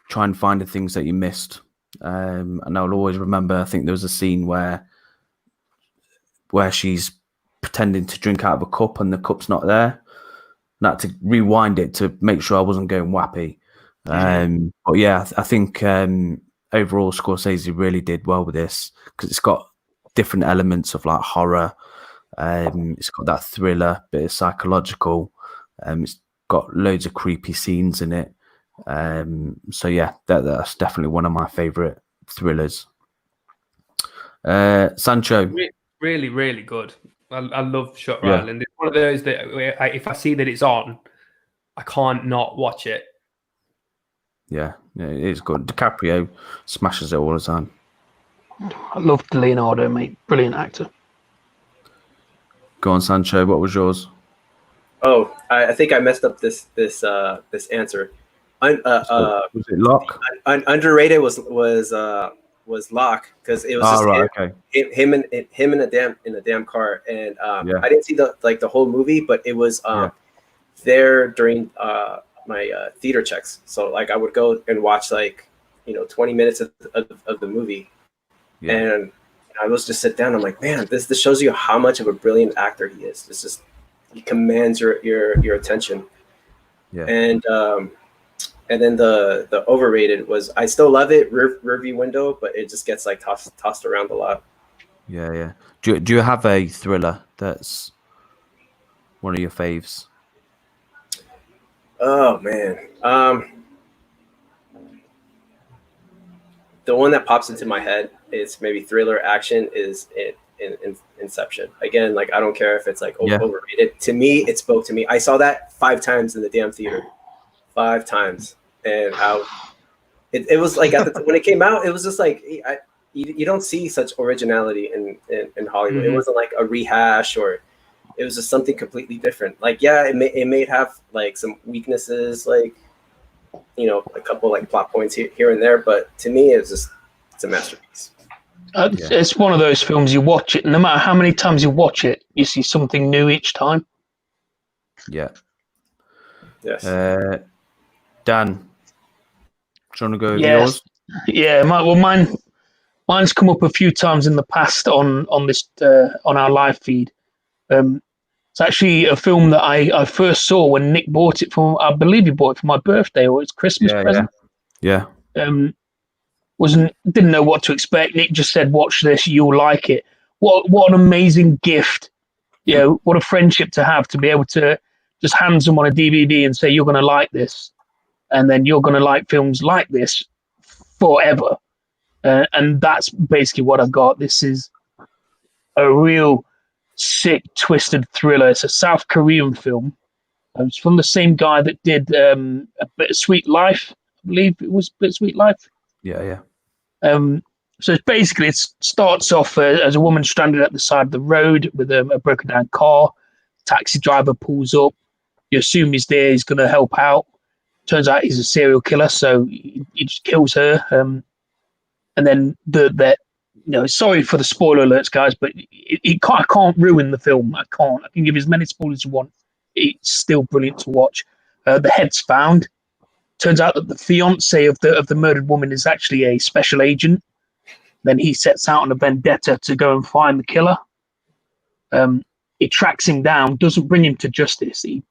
[SPEAKER 1] try and find the things that you missed. And I'll always remember, I think there was a scene where she's pretending to drink out of a cup and the cup's not there. And I had to rewind it to make sure I wasn't going wappy. But yeah, I think overall Scorsese really did well with this, because it's got different elements of like horror. It's got that thriller, bit of psychological. It's got loads of creepy scenes in it. So yeah, that's definitely one of my favorite thrillers. Sancho.
[SPEAKER 2] Really, really good. I love Shutter Island. It's one of those that if I see that it's on, I can't not watch it.
[SPEAKER 1] Yeah, it is good. DiCaprio smashes it all the time.
[SPEAKER 3] I loved Leonardo, mate. Brilliant actor.
[SPEAKER 1] Go on, Sancho. What was yours?
[SPEAKER 4] Oh, I think I messed up this answer.
[SPEAKER 1] Was it Locke?
[SPEAKER 4] Underrated was Locke, because it was just him in a damn car, and I didn't see the whole movie, but it was there during my theater checks. So like I would go and watch 20 minutes of the movie, and I was just sit down. I'm like, man, this shows you how much of a brilliant actor he is. This just he commands your attention. Yeah. And then the overrated was, I still love it, Rear View Window, but it just gets like tossed around a lot.
[SPEAKER 1] Yeah. Do you have a thriller that's one of your faves?
[SPEAKER 4] Oh man, the one that pops into my head is maybe thriller action is in Inception. Again, like I don't care if it's like overrated. To me, it spoke to me. I saw that 5 times in the damn theater. 5 times, and it was like when it came out, it was just like you don't see such originality in Hollywood. Mm-hmm. It wasn't like a rehash, or it was just something completely different. Like it may have like some weaknesses, like a couple like plot points here and there, but to me it's a masterpiece.
[SPEAKER 3] It's one of those films, you watch it, no matter how many times you watch it, you see something new each time.
[SPEAKER 1] Yeah.
[SPEAKER 4] Yes.
[SPEAKER 1] Dan, do you want to go with yours?
[SPEAKER 3] Yeah, mine's come up a few times in the past on this on our live feed. It's actually a film that I first saw when Nick bought it I believe he bought it for my birthday, or it's Christmas present.
[SPEAKER 1] Yeah.
[SPEAKER 3] Didn't know what to expect. Nick just said, "Watch this, you'll like it." What an amazing gift! What a friendship to have, to be able to just hand someone a DVD and say, "You're going to like this," and then you're going to like films like this forever. And that's basically what I've got. This is a real sick, twisted thriller. It's a South Korean film. It's from the same guy that did A Bittersweet Life. I believe it was Bittersweet Life.
[SPEAKER 1] Yeah.
[SPEAKER 3] So it starts off as a woman stranded at the side of the road with a broken down car. Taxi driver pulls up. You assume he's there. He's going to help out. Turns out he's a serial killer, so he just kills her. And then sorry for the spoiler alerts, guys, but I can't ruin the film. I can't. I can give as many spoilers as you want. It's still brilliant to watch. The head's found. Turns out that the fiance of the murdered woman is actually a special agent. Then he sets out on a vendetta to go and find the killer. He tracks him down, doesn't bring him to justice. He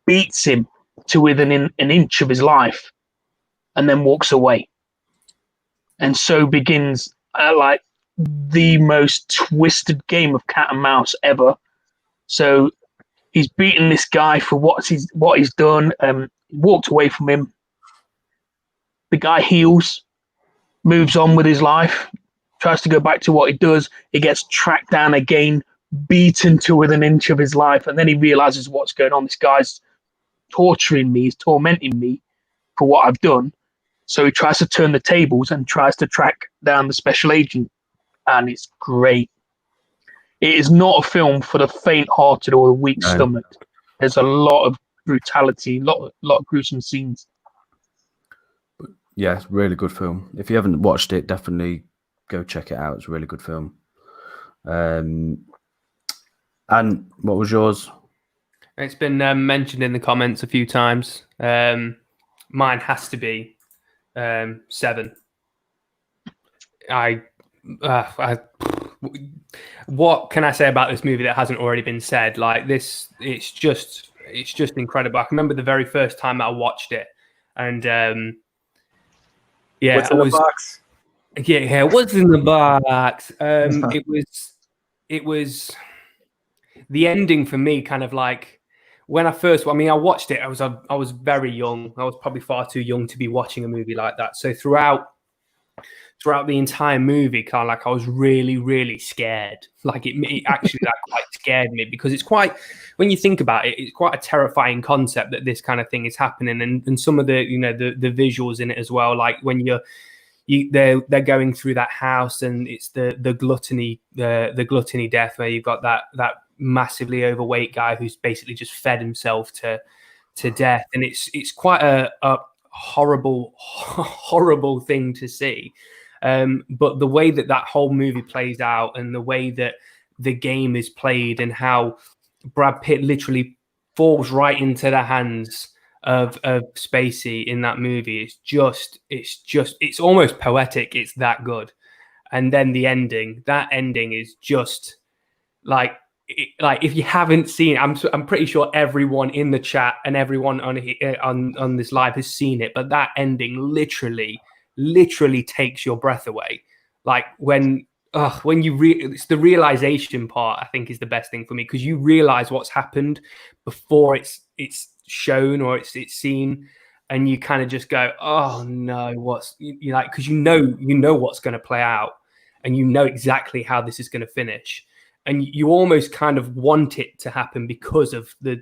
[SPEAKER 3] beats him to within an inch of his life, and then walks away. And so begins like the most twisted game of cat and mouse ever. So he's beaten this guy for what he's done. Walked away from him. The guy heals, moves on with his life, tries to go back to what he does. He gets tracked down again, beaten to within an inch of his life, and then he realizes what's going on. This guy's torturing me, he's tormenting me for what I've done. So he tries to turn the tables and tries to track down the special agent, and it's great. It is not a film for the faint-hearted or the weak-stomached. There's a lot of brutality, lot of gruesome scenes.
[SPEAKER 1] Yeah, it's a really good film. If you haven't watched it, definitely go check it out. It's a really good film. And what was yours?
[SPEAKER 2] It's been mentioned in the comments a few times. Mine has to be 7. What can I say about this movie that hasn't already been said? Like this, it's just incredible. I can remember the very first time I watched it, and
[SPEAKER 4] What's in the box?
[SPEAKER 2] Yeah, what's in the box? It was the ending for me. Kind of like when I watched it. I was very young. I was probably far too young to be watching a movie like that. So throughout the entire movie, kind of like I was really, really scared. Like it actually like quite scared me, because it's quite, when you think about it, it's quite a terrifying concept that this kind of thing is happening, and some of the the visuals in it as well. Like when they're going through that house, and it's the gluttony death, where you've got that massively overweight guy who's basically just fed himself to death, and it's quite a horrible thing to see. But the way that whole movie plays out, and the way that the game is played, and how Brad Pitt literally falls right into the hands of Spacey in that movie, it's almost poetic. It's that good. And then that ending is just like if you haven't seen it, I'm pretty sure everyone in the chat and everyone on this live has seen it, but that ending literally takes your breath away. Like when it's the realization part, I think, is the best thing for me, because you realize what's happened before it's shown or it's seen, and you kind of just go, oh no, you like, because you know what's going to play out, and you know exactly how this is going to finish, and you almost kind of want it to happen because of the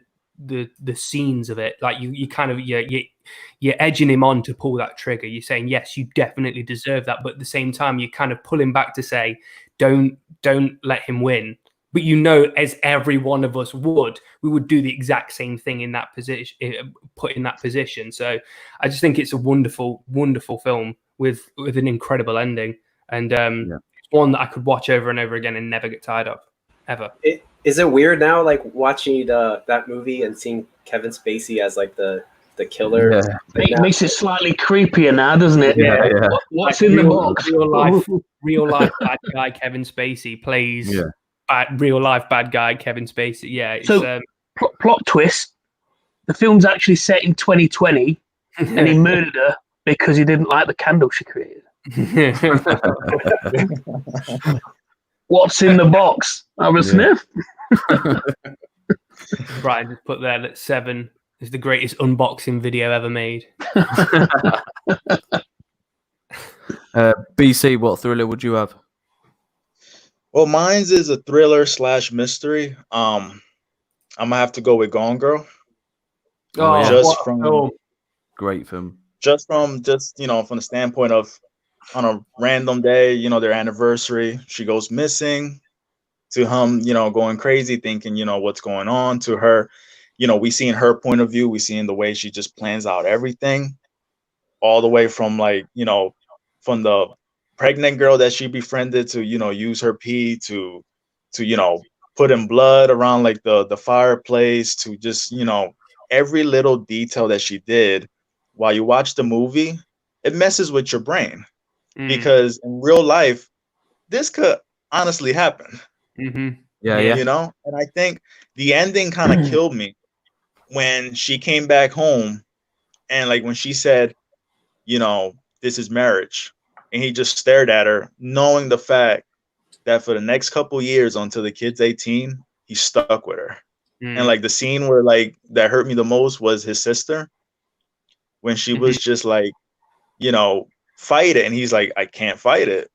[SPEAKER 2] scenes of it. Like you kind of you're edging him on to pull that trigger. You're saying, yes, you definitely deserve that, but at the same time you kind of pull him back to say, don't let him win. But as every one of us we would do the exact same thing in that position, put in that position. So I just think it's a wonderful film with an incredible ending, and it's one that I could watch over and over again and never get tired of, ever.
[SPEAKER 4] Is it weird now, like watching that movie and seeing Kevin Spacey as like the killer?
[SPEAKER 1] Yeah.
[SPEAKER 3] It makes it slightly creepier now, doesn't it?
[SPEAKER 1] Yeah.
[SPEAKER 3] What's
[SPEAKER 2] like
[SPEAKER 3] in the box?
[SPEAKER 2] Real life bad guy Kevin Spacey plays real life bad guy Kevin Spacey. Yeah. It's,
[SPEAKER 3] so plot twist: the film's actually set in 2020, and he murdered her because he didn't like the candle she created. What's in the box? I will sniff.
[SPEAKER 2] Brian just put there that 7 is the greatest unboxing video ever made.
[SPEAKER 1] BC, what thriller would you have?
[SPEAKER 6] Well, mine's is a thriller / mystery. I'm gonna have to go with Gone Girl.
[SPEAKER 1] Great film.
[SPEAKER 6] From the standpoint of, on a random day, their anniversary, she goes missing, to him, going crazy, thinking, what's going on, to her, we see in her point of view, we see in the way she just plans out everything, all the way from from the pregnant girl that she befriended to, use her pee to put in blood around like the fireplace, to just, every little detail that she did while you watch the movie, it messes with your brain. Because in real life, this could honestly happen.
[SPEAKER 1] Yeah.
[SPEAKER 6] And I think the ending kind of killed me when she came back home, and like when she said, this is marriage, and he just stared at her, knowing the fact that for the next couple years until the kid's 18, he's stuck with her. And like the scene where like that hurt me the most was his sister, when she was just like, fight it, and he's like, I can't fight it,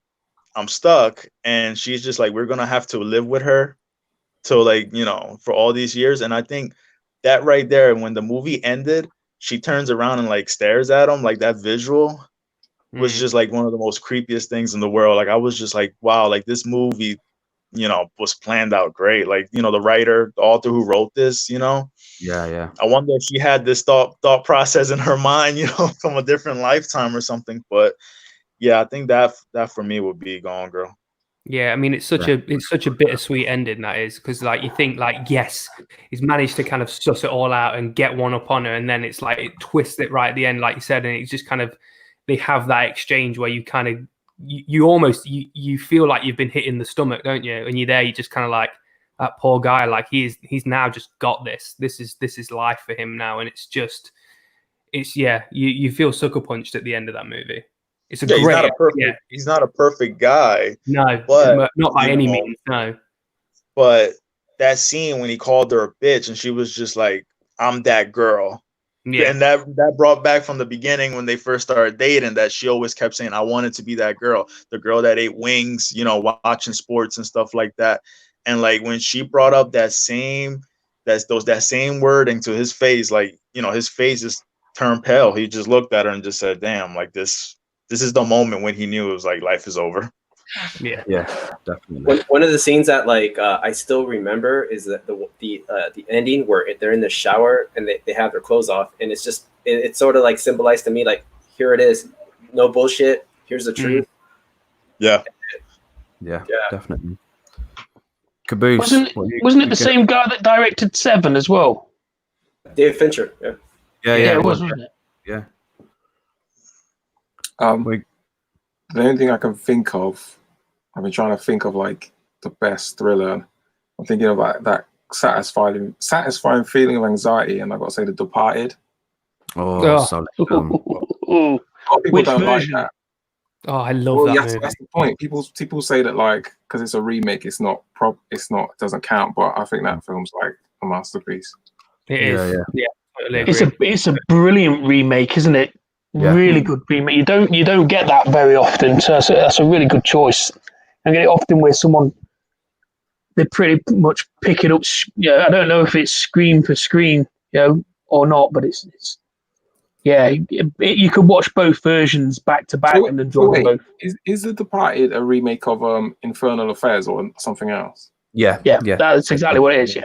[SPEAKER 6] I'm stuck. And she's just like, we're gonna have to live with her till like, for all these years. And I think that right there, when the movie ended, she turns around and like stares at him, like that visual was just like one of the most creepiest things in the world. Like I was just like, wow, like this movie, was planned out great. Like, the writer, the author who wrote this,
[SPEAKER 1] Yeah.
[SPEAKER 6] I wonder if she had this thought process in her mind, from a different lifetime or something. But yeah, I think that for me would be Gone Girl.
[SPEAKER 2] Yeah, I mean, it's such a bittersweet ending, that is, because like you think like, yes, he's managed to kind of suss it all out and get one up on her, and then it's like it twists it right at the end, like you said, and it's just kind of, they have that exchange where you kind of you almost you feel like you've been hit in the stomach, don't you? And you're there, you just kind of like, that poor guy, like he's now just got this. This is life for him now, and it's you feel sucker punched at the end of that movie. It's great.
[SPEAKER 6] He's not a perfect guy.
[SPEAKER 2] No,
[SPEAKER 6] but
[SPEAKER 2] not by any means. No.
[SPEAKER 6] But that scene when he called her a bitch and she was just like, I'm that girl. Yeah. And that brought back from the beginning when they first started dating, that she always kept saying, I wanted to be that girl, the girl that ate wings, watching sports and stuff like that. And like when she brought up that same wording to his face, like, his face just turned pale. He just looked at her and just said, damn, like this is the moment when he knew it was like life is over.
[SPEAKER 2] Yeah,
[SPEAKER 4] definitely. One of the scenes that like I still remember is that the ending where they're in the shower and they have their clothes off, and it's just it's sort of like symbolized to me like, here it is, no bullshit, here's the truth.
[SPEAKER 6] Yeah,
[SPEAKER 1] definitely. Caboose.
[SPEAKER 3] Wasn't it the same guy that directed Seven as well?
[SPEAKER 4] David Fincher.
[SPEAKER 3] Yeah, it was, wasn't it?
[SPEAKER 1] Yeah.
[SPEAKER 5] The only thing I can think of, I've been trying to think of like the best thriller. I'm thinking of like that satisfying feeling of anxiety, and I've got to say The Departed.
[SPEAKER 1] Solid film.
[SPEAKER 3] Which don't version?
[SPEAKER 5] Like that.
[SPEAKER 2] Oh, I love that movie.
[SPEAKER 5] That's the point. People say that like because it's a remake, it doesn't count. But I think that film's like a masterpiece.
[SPEAKER 2] It is.
[SPEAKER 1] Yeah.
[SPEAKER 2] Totally
[SPEAKER 3] it's a brilliant remake, isn't it? Yeah. Really good remake. You don't get that very often, so that's a really good choice. I get it often where someone, they pretty much pick it up. I don't know if it's screen for screen, or not, but it's you could watch both versions back to back and enjoy them both.
[SPEAKER 5] Is The Departed a remake of Infernal Affairs or something else?
[SPEAKER 1] Yeah.
[SPEAKER 3] That's exactly what it is. Yeah.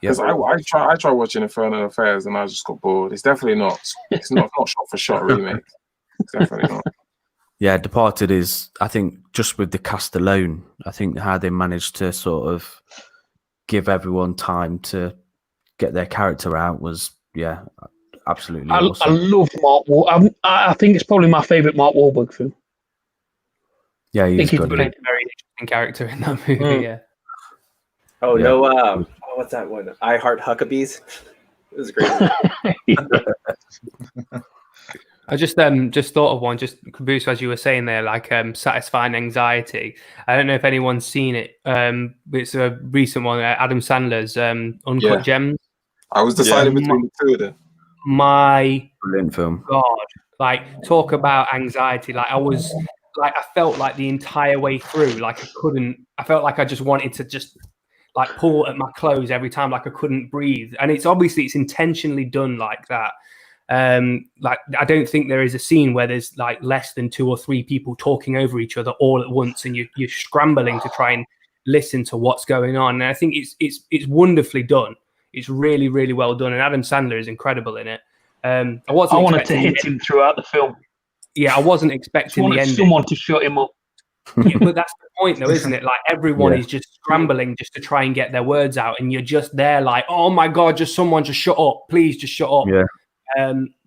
[SPEAKER 5] Because I try watching Infernal Affairs and I just got bored. It's definitely not. It's not shot for shot remake. It's definitely not.
[SPEAKER 1] Yeah, Departed is. I think just with the cast alone, I think how they managed to sort of give everyone time to get their character out was absolutely awesome.
[SPEAKER 3] I love Mark Wahlberg. I think it's probably my favorite Mark Wahlberg film.
[SPEAKER 1] Yeah, he's
[SPEAKER 2] played a very interesting character in that movie. Yeah.
[SPEAKER 4] Oh no. What's that one? I Heart Huckabees. It was great.
[SPEAKER 2] I just thought of one, just Caboose, as you were saying there, like Satisfying Anxiety. I don't know if anyone's seen it. It's a recent one, Adam Sandler's Uncut Gems.
[SPEAKER 5] I was deciding between the two of them.
[SPEAKER 2] My
[SPEAKER 1] brilliant film.
[SPEAKER 2] God, like talk about anxiety. Like I felt like the entire way through, like I felt like I just wanted to just like pull at my clothes every time, like I couldn't breathe. And it's intentionally done like that. Like I don't think there is a scene where there's like less than 2 or 3 people talking over each other all at once, and you're scrambling to try and listen to what's going on. And I think it's wonderfully done. It's really, really well done, and Adam Sandler is incredible in it. I wanted to hit him
[SPEAKER 3] throughout the film.
[SPEAKER 2] Yeah, I wasn't expecting the ending.
[SPEAKER 3] Someone to shut him up.
[SPEAKER 2] Yeah, but that's the point, though, isn't it? Like everyone
[SPEAKER 1] Yeah.
[SPEAKER 2] is just scrambling just to try and get their words out, and you're just there, like, oh my god, just someone just shut up, please, just shut up.
[SPEAKER 1] Yeah.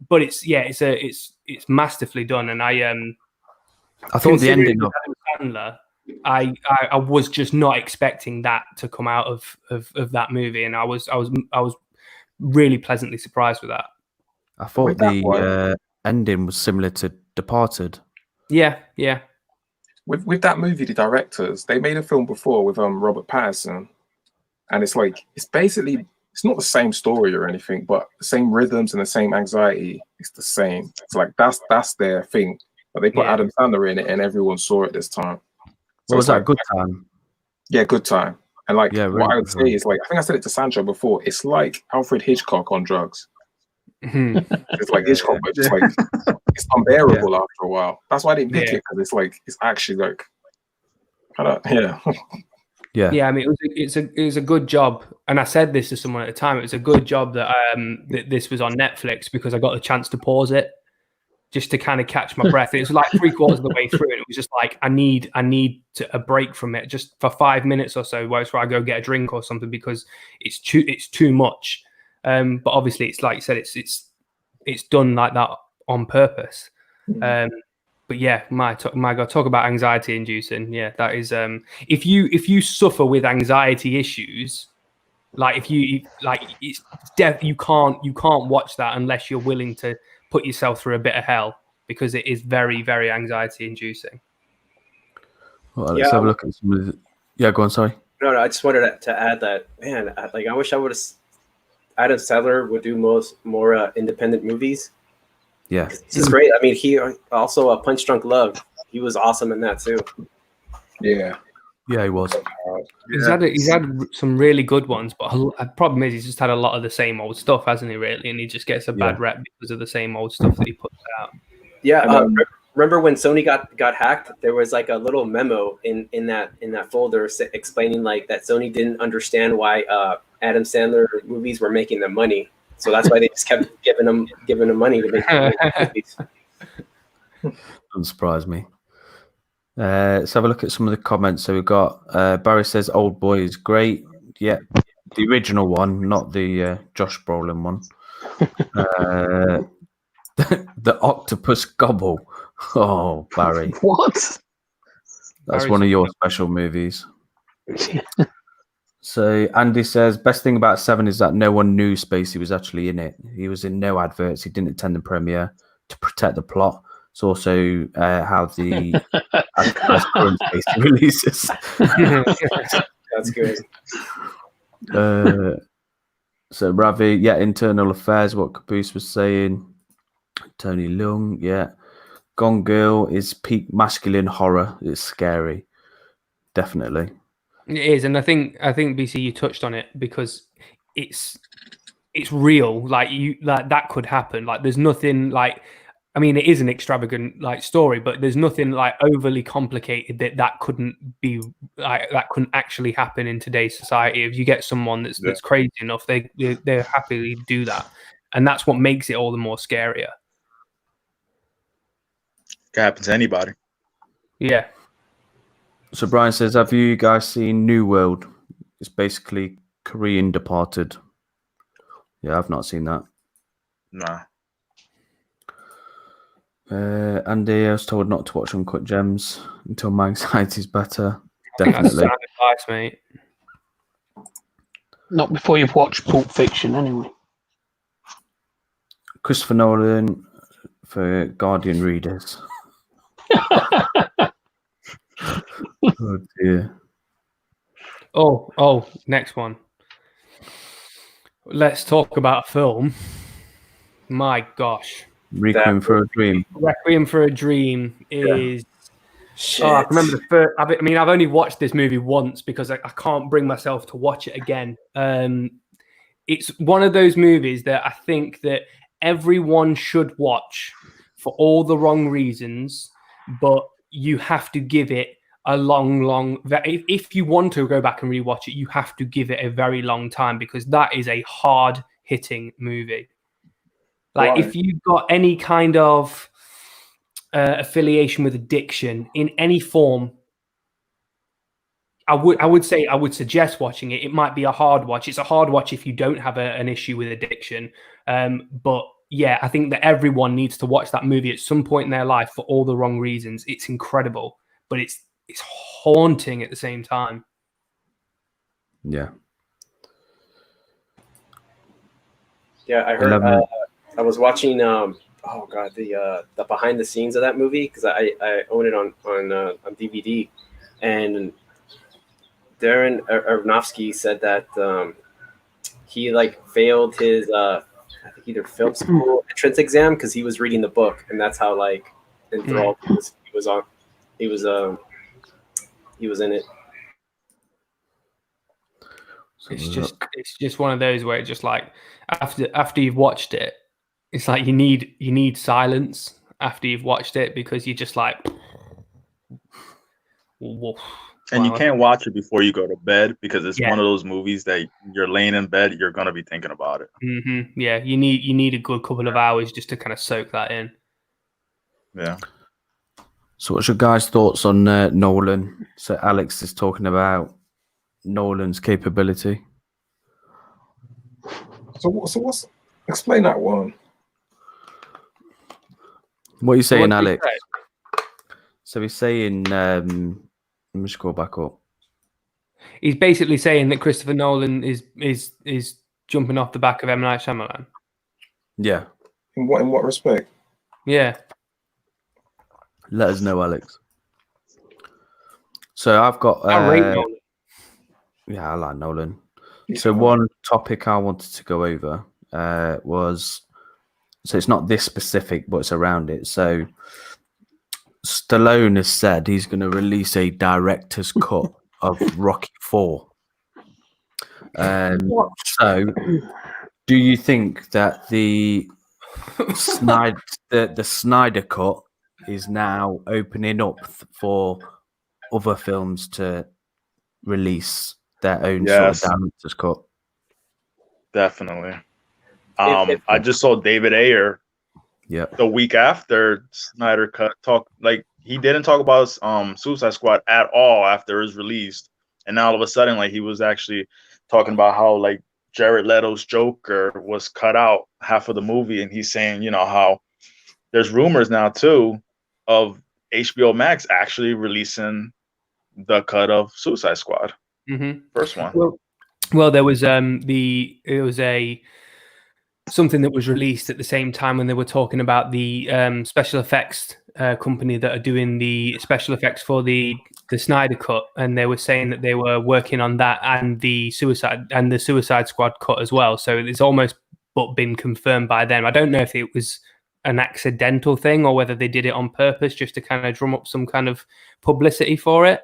[SPEAKER 2] But it's masterfully done, and I
[SPEAKER 1] thought the ending of
[SPEAKER 2] Adam Sandler, I was just not expecting that to come out of that movie, and I was really pleasantly surprised with that.
[SPEAKER 1] I thought
[SPEAKER 5] With that
[SPEAKER 1] the ending was similar to Departed.
[SPEAKER 2] Yeah.
[SPEAKER 5] With that movie, the directors, they made a film before with Robert Pattinson, and it's like it's not the same story or anything, but the same rhythms and the same anxiety. It's the same. It's like that's their thing. But they put Adam Sandler in it, and everyone saw it this time.
[SPEAKER 1] So was that
[SPEAKER 5] like,
[SPEAKER 1] Good Time?
[SPEAKER 5] Yeah, Good Time. And like
[SPEAKER 1] Yeah,
[SPEAKER 5] what I
[SPEAKER 1] really
[SPEAKER 5] would say is like I think I said it to Sancho before. It's like Alfred Hitchcock on drugs. It's like Hitchcock, but just like it's unbearable after a while. That's why I didn't pick it, because it's like it's actually like
[SPEAKER 2] Yeah, I mean, it was a good job, and I said this to someone at the time. It was a good job that that this was on Netflix, because I got the chance to pause it just to kind of catch my breath. It was like 3/4 of the way through, and it was just like I need a break from it just for 5 minutes or so, where I go get a drink or something, because it's too much. But obviously, it's like you said, it's done like that on purpose. But yeah, my God, talk about anxiety inducing. Yeah, that is. If you suffer with anxiety issues, like if you it's you can't watch that unless you're willing to put yourself through a bit of hell, because it is very, very anxiety inducing.
[SPEAKER 1] Well, let's have a look at some of the... Yeah, go on. Sorry.
[SPEAKER 4] No, I just wanted to add that, man. I wish I would have. Adam Sandler would do more independent movies.
[SPEAKER 1] Yeah,
[SPEAKER 4] it's great. I mean, he also Punch Drunk Love. He was awesome in that too.
[SPEAKER 5] Yeah,
[SPEAKER 1] he was.
[SPEAKER 2] He's had some really good ones, but the problem is he's just had a lot of the same old stuff, hasn't he? Really, and he just gets a bad rep because of the same old stuff that he puts out.
[SPEAKER 4] Yeah, remember when Sony got hacked? There was like a little memo in that folder explaining like that Sony didn't understand why Adam Sandler movies were making them money, so that's why they just kept giving them money to make movies.
[SPEAKER 1] Doesn't surprise me. Let's have a look at some of the comments. So we've got Barry says Old Boy is great. Yeah, the original one, not the Josh Brolin one. The Octopus Gobble. Oh, Barry.
[SPEAKER 3] What?
[SPEAKER 1] That's one of your special movies. So Andy says, best thing about Seven is that no one knew Spacey was actually in it. He was in no adverts. He didn't attend the premiere to protect the plot. It's also how the current Spacey releases.
[SPEAKER 4] That's good.
[SPEAKER 1] So Ravi, Internal Affairs, what Caboose was saying. Tony Leung, Gone Girl is peak masculine horror. It's scary. Definitely.
[SPEAKER 2] It is, and I think BC, you touched on it, because it's real. Like that could happen. Like there's nothing like, I mean, it is an extravagant like story, but there's nothing like overly complicated that couldn't be like that couldn't actually happen in today's society. If you get someone that's crazy enough, they're happily do that, and that's what makes it all the more scarier.
[SPEAKER 6] Can happen to anybody.
[SPEAKER 2] Yeah.
[SPEAKER 1] So Brian says, have you guys seen New World? It's basically Korean Departed. Yeah, I've not seen that.
[SPEAKER 6] Nah.
[SPEAKER 1] Andy, I was told not to watch Uncut Gems until my anxiety's better. Definitely.
[SPEAKER 2] That's sound advice, mate.
[SPEAKER 3] Not before you've watched Pulp Fiction, anyway.
[SPEAKER 1] Christopher Nolan for Guardian readers. Oh dear.
[SPEAKER 2] Oh, next one. Let's talk about a film. My gosh.
[SPEAKER 1] Requiem for a Dream.
[SPEAKER 2] Requiem for a Dream is...
[SPEAKER 4] Shit.
[SPEAKER 2] Oh, I remember the first... I mean, I've only watched this movie once because I can't bring myself to watch it again. It's one of those movies that I think that everyone should watch for all the wrong reasons, but you have to give it a long... If you want to go back and rewatch it, you have to give it a very long time, because that is a hard-hitting movie. Like, if you've got any kind of affiliation with addiction in any form, I would suggest watching it. It might be a hard watch. It's a hard watch if you don't have an issue with addiction. But yeah, I think that everyone needs to watch that movie at some point in their life for all the wrong reasons. It's incredible, but it's haunting at the same time.
[SPEAKER 1] Yeah.
[SPEAKER 4] Yeah, I heard. I was watching. Oh god, the behind the scenes of that movie because I own it on DVD, and Darren Aronofsky said that he like failed his I think either film school entrance exam because he was reading the book, and that's how like enthralled he was in it.
[SPEAKER 2] It's just one of those where it just like after you've watched it, it's like you need silence after you've watched it because you're just like, woof.
[SPEAKER 6] And you can't watch it before you go to bed because it's one of those movies that you're laying in bed, you're gonna be thinking about it.
[SPEAKER 2] Mm-hmm. Yeah, you need a good couple of hours just to kind of soak that in.
[SPEAKER 6] Yeah.
[SPEAKER 1] So, what's your guys' thoughts on Nolan? So, Alex is talking about Nolan's capability.
[SPEAKER 5] So what's explain that one?
[SPEAKER 1] What are you saying,
[SPEAKER 2] What did he
[SPEAKER 1] Alex?
[SPEAKER 2] say?
[SPEAKER 1] So he's saying, let me just go back up.
[SPEAKER 2] He's basically saying that Christopher Nolan is jumping off the back of M. Night Shyamalan.
[SPEAKER 5] Yeah. In what respect?
[SPEAKER 2] Yeah.
[SPEAKER 1] Let us know, Alex. So I've got.
[SPEAKER 2] I rate Nolan.
[SPEAKER 1] Yeah, I like Nolan. So one topic I wanted to go over was, so it's not this specific, but it's around it. So Stallone has said he's going to release a director's cut of Rocky IV. So do you think that the Snyder cut is now opening up for other films to release their own sort of director's cut?
[SPEAKER 6] Definitely. I just saw David Ayer the week after Snyder cut he didn't talk about Suicide Squad at all after it was released, and now all of a sudden like he was actually talking about how like Jared Leto's Joker was cut out half of the movie, and he's saying how there's rumors now too of HBO Max actually releasing the cut of Suicide Squad. First one.
[SPEAKER 2] Well, there was something that was released at the same time when they were talking about the special effects company that are doing the special effects for the Snyder cut, and they were saying that they were working on that and the Suicide Squad cut as well. So it's almost been confirmed by them. I don't know if it was an accidental thing or whether they did it on purpose just to kind of drum up some kind of publicity for it.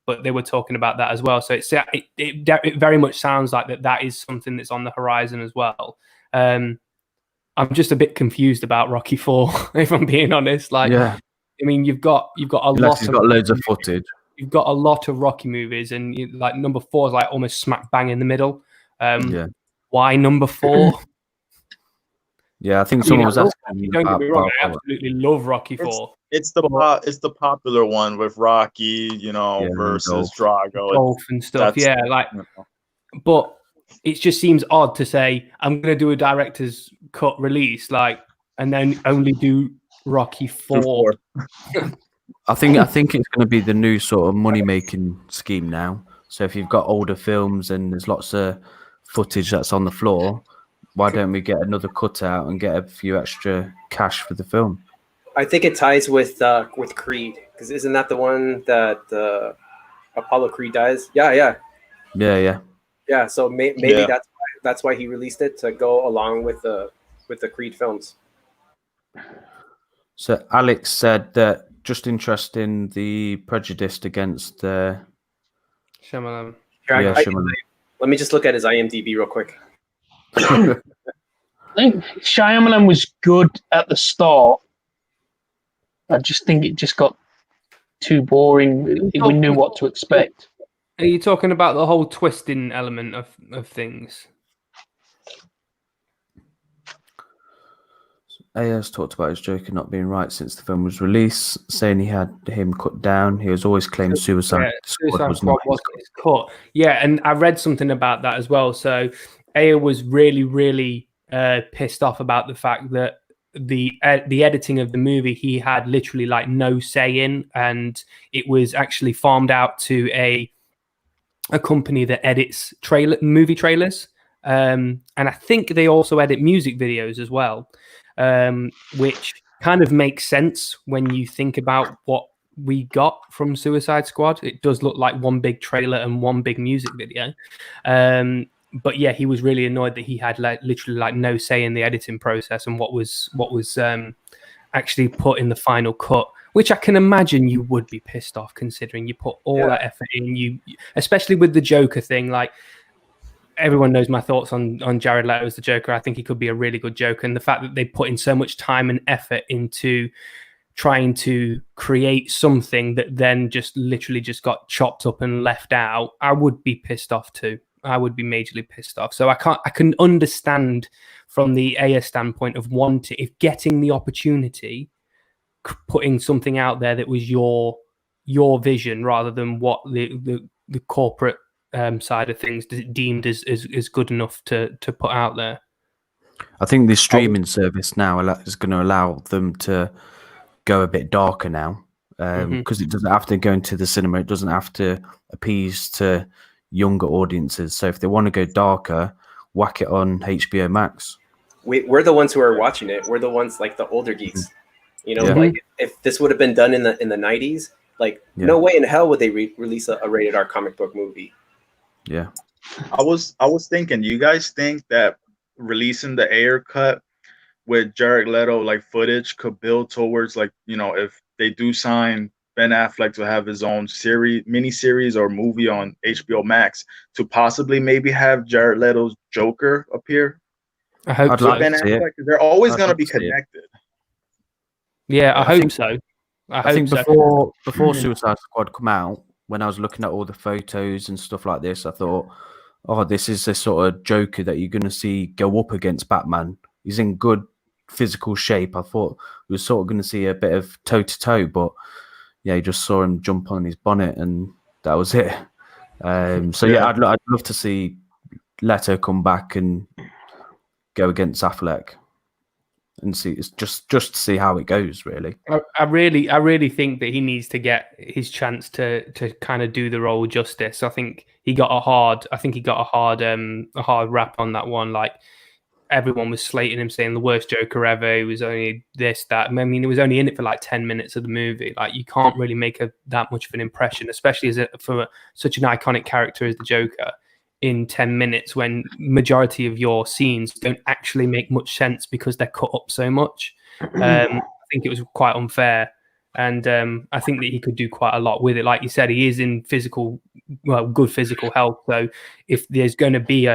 [SPEAKER 2] But they were talking about that as well. So it very much sounds like that is something that's on the horizon as well. I'm just a bit confused about Rocky IV, if I'm being honest. I mean, you've got
[SPEAKER 1] loads of footage.
[SPEAKER 2] You've got a lot of Rocky movies, and like number 4 is like almost smack bang in the middle. Why number 4?
[SPEAKER 1] Yeah, I think someone was asking.
[SPEAKER 2] Don't get me wrong, I absolutely love Rocky IV.
[SPEAKER 6] It's the popular one with Rocky, versus Drago,
[SPEAKER 2] Dolph and stuff. But it just seems odd to say I'm going to do a director's cut release, and then only do Rocky IV.
[SPEAKER 1] I think it's going to be the new sort of money making scheme now. So if you've got older films and there's lots of footage that's on the floor, why don't we get another cutout and get a few extra cash for the film?
[SPEAKER 4] I think it ties with Creed, because isn't that the one that Apollo Creed dies? Yeah. So maybe that's why he released it, to go along with the Creed films.
[SPEAKER 1] So Alex said that just interesting the prejudice against
[SPEAKER 2] Shyamalan.
[SPEAKER 1] Shyamalan.
[SPEAKER 4] Let me just look at his IMDb real quick.
[SPEAKER 3] I think Shyamalan was good at the start. I just think it just got too boring. We knew what to expect.
[SPEAKER 2] Are you talking about the whole twisting element of things?
[SPEAKER 1] Ayers talked about his Joker not being right since the film was released, saying he had him cut down. He has always claimed Suicide Squad
[SPEAKER 2] Suicide
[SPEAKER 1] was
[SPEAKER 2] Squad
[SPEAKER 1] not his
[SPEAKER 2] wasn't his cut. Yeah, and I read something about that as well. So Ayer was really pissed off about the fact that the editing of the movie he had literally like no say in, and it was actually farmed out to a company that edits movie trailers. And I think they also edit music videos as well, which kind of makes sense when you think about what we got from Suicide Squad. It does look like one big trailer and one big music video. But yeah, he was really annoyed that he had like literally like no say in the editing process and what was actually put in the final cut. Which I can imagine you would be pissed off, considering you put all that effort in. You, especially with the Joker thing, like everyone knows my thoughts on Jared Leto as the Joker. I think he could be a really good Joker, and the fact that they put in so much time and effort into trying to create something that then just literally just got chopped up and left out, I would be pissed off too. I would be majorly pissed off. So I can understand from the Ayer standpoint of wanting, if getting the opportunity, putting something out there that was your vision rather than what the corporate side of things deemed as good enough to put out there.
[SPEAKER 1] I think the streaming service now is going to allow them to go a bit darker now, because it doesn't have to go into the cinema. It doesn't have to appease to younger audiences. So if they want to go darker, whack it on HBO Max.
[SPEAKER 4] We're the ones who are watching it. We're the ones like the older geeks. You know, like if this would have been done in the 90s, like no way in hell would they release a rated R comic book movie.
[SPEAKER 1] Yeah,
[SPEAKER 6] I was thinking, do you guys think that releasing the Ayer cut with Jared Leto like footage could build towards, like, you know, if they do sign Ben Affleck to have his own mini-series or movie on HBO Max, to possibly maybe have Jared Leto's Joker appear?
[SPEAKER 2] I hope so.
[SPEAKER 6] Ben Affleck, they're always going to be connected.
[SPEAKER 2] Yeah, I hope so.
[SPEAKER 1] I think before Suicide Squad come out, when I was looking at all the photos and stuff like this, I thought, oh, this is the sort of Joker that you're going to see go up against Batman. He's in good physical shape. I thought we were sort of going to see a bit of toe-to-toe, but yeah, you just saw him jump on his bonnet and that was it. So yeah, I'd love to see Leto come back and go against Affleck. And see, it's just to see how it goes. Really,
[SPEAKER 2] I really think that he needs to get his chance to kind of do the role justice. I think he got a hard rap on that one. Like everyone was slating him, saying the worst Joker ever. He was only this, that. I mean, he was only in it for like 10 minutes of the movie. Like you can't really make that much of an impression, especially for such an iconic character as the Joker, in 10 minutes when majority of your scenes don't actually make much sense because they're cut up so much. I think it was quite unfair, and I think that he could do quite a lot with it. Like you said, he is in good physical health, so if there's going to be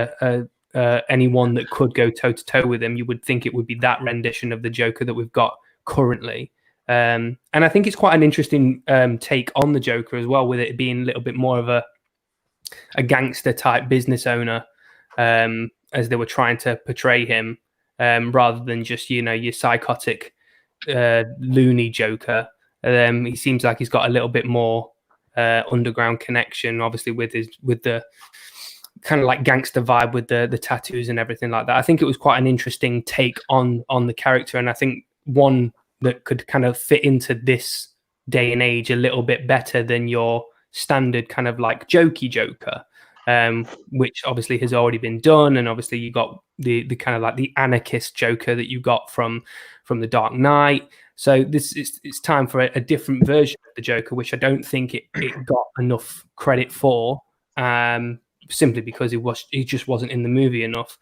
[SPEAKER 2] anyone that could go toe to toe with him, you would think it would be that rendition of the Joker that we've got currently. And I think it's quite an interesting take on the Joker as well, with it being a little bit more of a gangster type business owner, as they were trying to portray him, rather than just, you know, your psychotic loony Joker. He seems like he's got a little bit more underground connection, obviously with the kind of like gangster vibe with the tattoos and everything like that. I think it was quite an interesting take on the character, and I think one that could kind of fit into this day and age a little bit better than your standard kind of like jokey Joker, which obviously has already been done. And obviously you got the kind of like the anarchist Joker that you got from the Dark Knight. So it's time for a different version of the Joker, which I don't think it got enough credit for, simply because he just wasn't in the movie enough.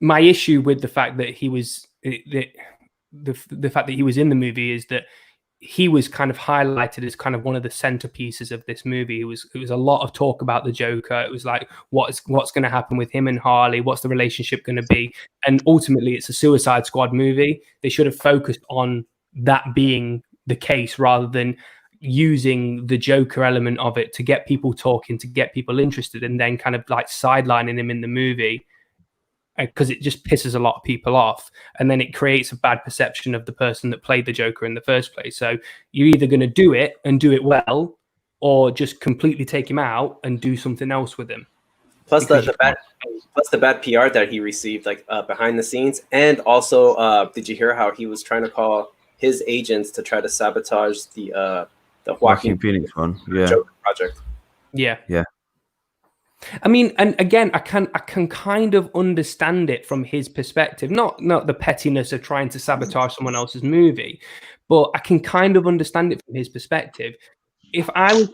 [SPEAKER 2] My issue with the fact that he was the fact that he was in the movie is that he was kind of highlighted as kind of one of the centerpieces of this movie. It was a lot of talk about the Joker. It was like, what's going to happen with him and Harley? What's the relationship going to be? And ultimately, it's a Suicide Squad movie. They should have focused on that being the case rather than using the Joker element of it to get people talking, to get people interested, and then kind of like sidelining him in the movie because it just pisses a lot of people off, and then it creates a bad perception of the person that played the Joker in the first place. So you're either going to do it and do it well, or just completely take him out and do something else with him.
[SPEAKER 4] Plus the bad PR that he received, like behind the scenes, and also did you hear how he was trying to call his agents to try to sabotage the Joaquin
[SPEAKER 1] Phoenix one? Yeah,
[SPEAKER 4] Joker project.
[SPEAKER 2] Yeah.
[SPEAKER 3] I
[SPEAKER 2] mean, and again, I can kind of understand it from his perspective, not the pettiness of trying to sabotage someone else's movie, but I can kind of understand it from his perspective. If I was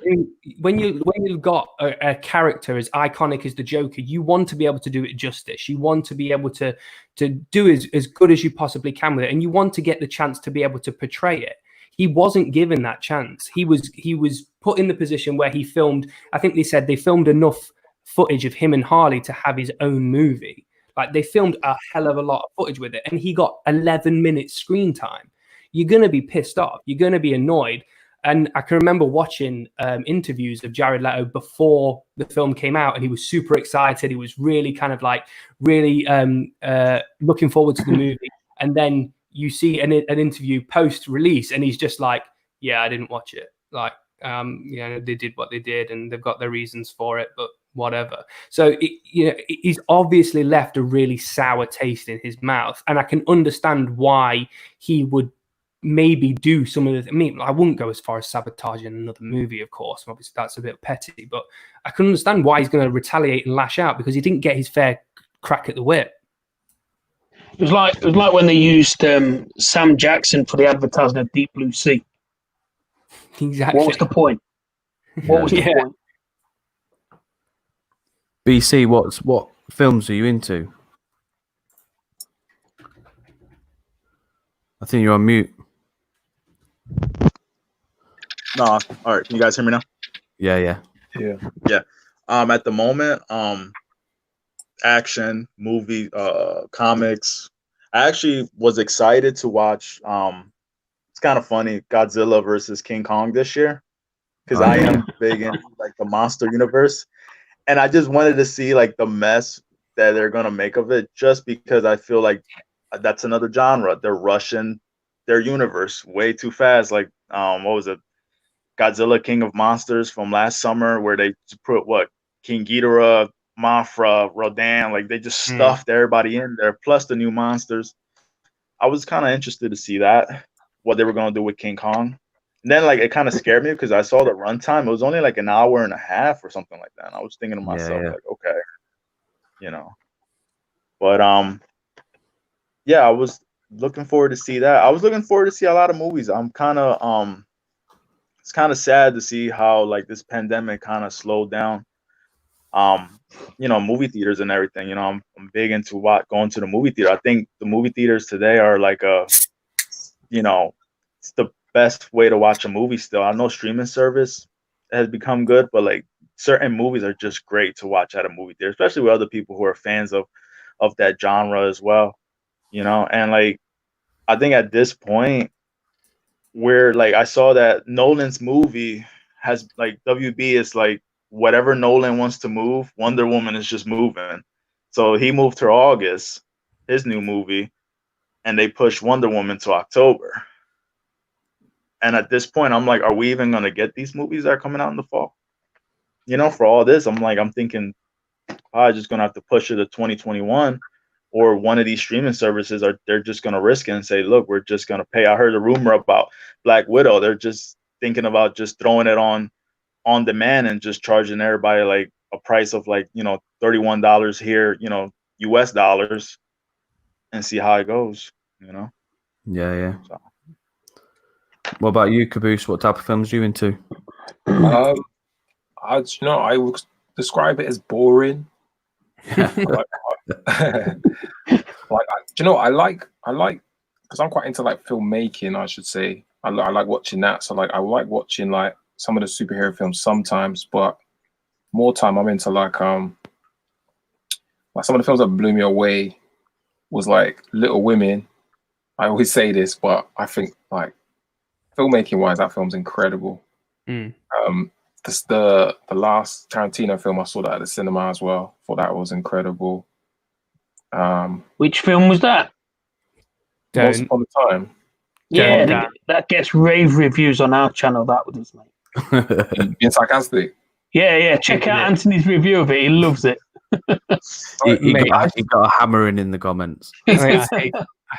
[SPEAKER 2] when you've got a character as iconic as the Joker, you want to be able to do it justice. You want to be able to do as good as you possibly can with it, and you want to get the chance to be able to portray it. He wasn't given that chance. He was put in the position where he filmed. I think they said they filmed enough footage of him and Harley to have his own movie. Like, they filmed a hell of a lot of footage with it, and he got 11 minutes screen time. You're going to be pissed off. You're going to be annoyed. And I can remember watching interviews of Jared Leto before the film came out, and he was super excited. He was really kind of like really looking forward to the movie. And then you see an interview post-release, and he's just like, yeah, I didn't watch it. Like, they did what they did, and they've got their reasons for it, but whatever. So, he's obviously left a really sour taste in his mouth. And I can understand why he would maybe do some of the. I mean, I wouldn't go as far as sabotaging another movie, of course. Obviously, that's a bit petty, but I can understand why he's going to retaliate and lash out, because he didn't get his fair crack at the whip.
[SPEAKER 3] It was like when they used Sam Jackson for the advertising of Deep Blue Sea.
[SPEAKER 2] Exactly.
[SPEAKER 3] What was the point? What was the point?
[SPEAKER 1] BC, what films are you into? I think you're on mute.
[SPEAKER 6] No, all right. Can you guys hear me now?
[SPEAKER 1] Yeah.
[SPEAKER 6] At the moment, action, movie, comics. I actually was excited to watch. It's kind of funny, Godzilla versus King Kong this year, because I am big into like the monster universe, and I just wanted to see like the mess that they're gonna make of it, just because I feel like that's another genre. They're rushing their universe way too fast. Like, what was it? Godzilla King of Monsters from last summer, where they put King Ghidorah, Mothra, Rodan, like they just stuffed everybody in there, plus the new monsters. I was kind of interested to see that, what they were going to do with King Kong. And then like it kind of scared me because I saw the runtime. It was only like an hour and a half or something like that. And I was thinking to myself, like, okay, But I was looking forward to see that. I was looking forward to see a lot of movies. I'm kind of it's kind of sad to see how like this pandemic kind of slowed down movie theaters and everything. I'm big into going to the movie theater. I think the movie theaters today are like it's the best way to watch a movie still. I know streaming service has become good, but like certain movies are just great to watch at a movie theater, especially with other people who are fans of that genre as well. And like I think at this point where like I saw that Nolan's movie has like WB is like whatever Nolan wants to move, Wonder Woman is just moving. So he moved to August, his new movie, and they pushed Wonder Woman to October. And at this point, I'm like, are we even going to get these movies that are coming out in the fall? For all this, I'm thinking, I'm just going to have to push it to 2021, or one of these streaming services they're just going to risk it and say, look, we're just going to pay. I heard a rumor about Black Widow. They're just thinking about just throwing it on demand and just charging everybody like a price of like, $31 here, US dollars, and see how it goes,
[SPEAKER 1] Yeah.
[SPEAKER 6] So.
[SPEAKER 1] What about you, Caboose? What type of films are you into?
[SPEAKER 5] I would describe it as boring. I like because I'm quite into like filmmaking, I should say. I like watching that. So like I like watching like some of the superhero films sometimes, but more time I'm into like some of the films that blew me away was like Little Women. I always say this, but I think like filmmaking wise, that film's incredible. The last Tarantino film, I saw that at the cinema as well. Thought that was incredible.
[SPEAKER 3] Which film was that?
[SPEAKER 5] Once
[SPEAKER 2] Don't.
[SPEAKER 5] Upon a Time.
[SPEAKER 3] Yeah,
[SPEAKER 2] Dan.
[SPEAKER 3] that gets rave reviews on our channel. That was, mate.
[SPEAKER 5] Being sarcastic.
[SPEAKER 3] Yeah. Check out Anthony's review of it. He loves it.
[SPEAKER 1] he
[SPEAKER 2] Mate,
[SPEAKER 1] got a hammering in the comments.
[SPEAKER 2] I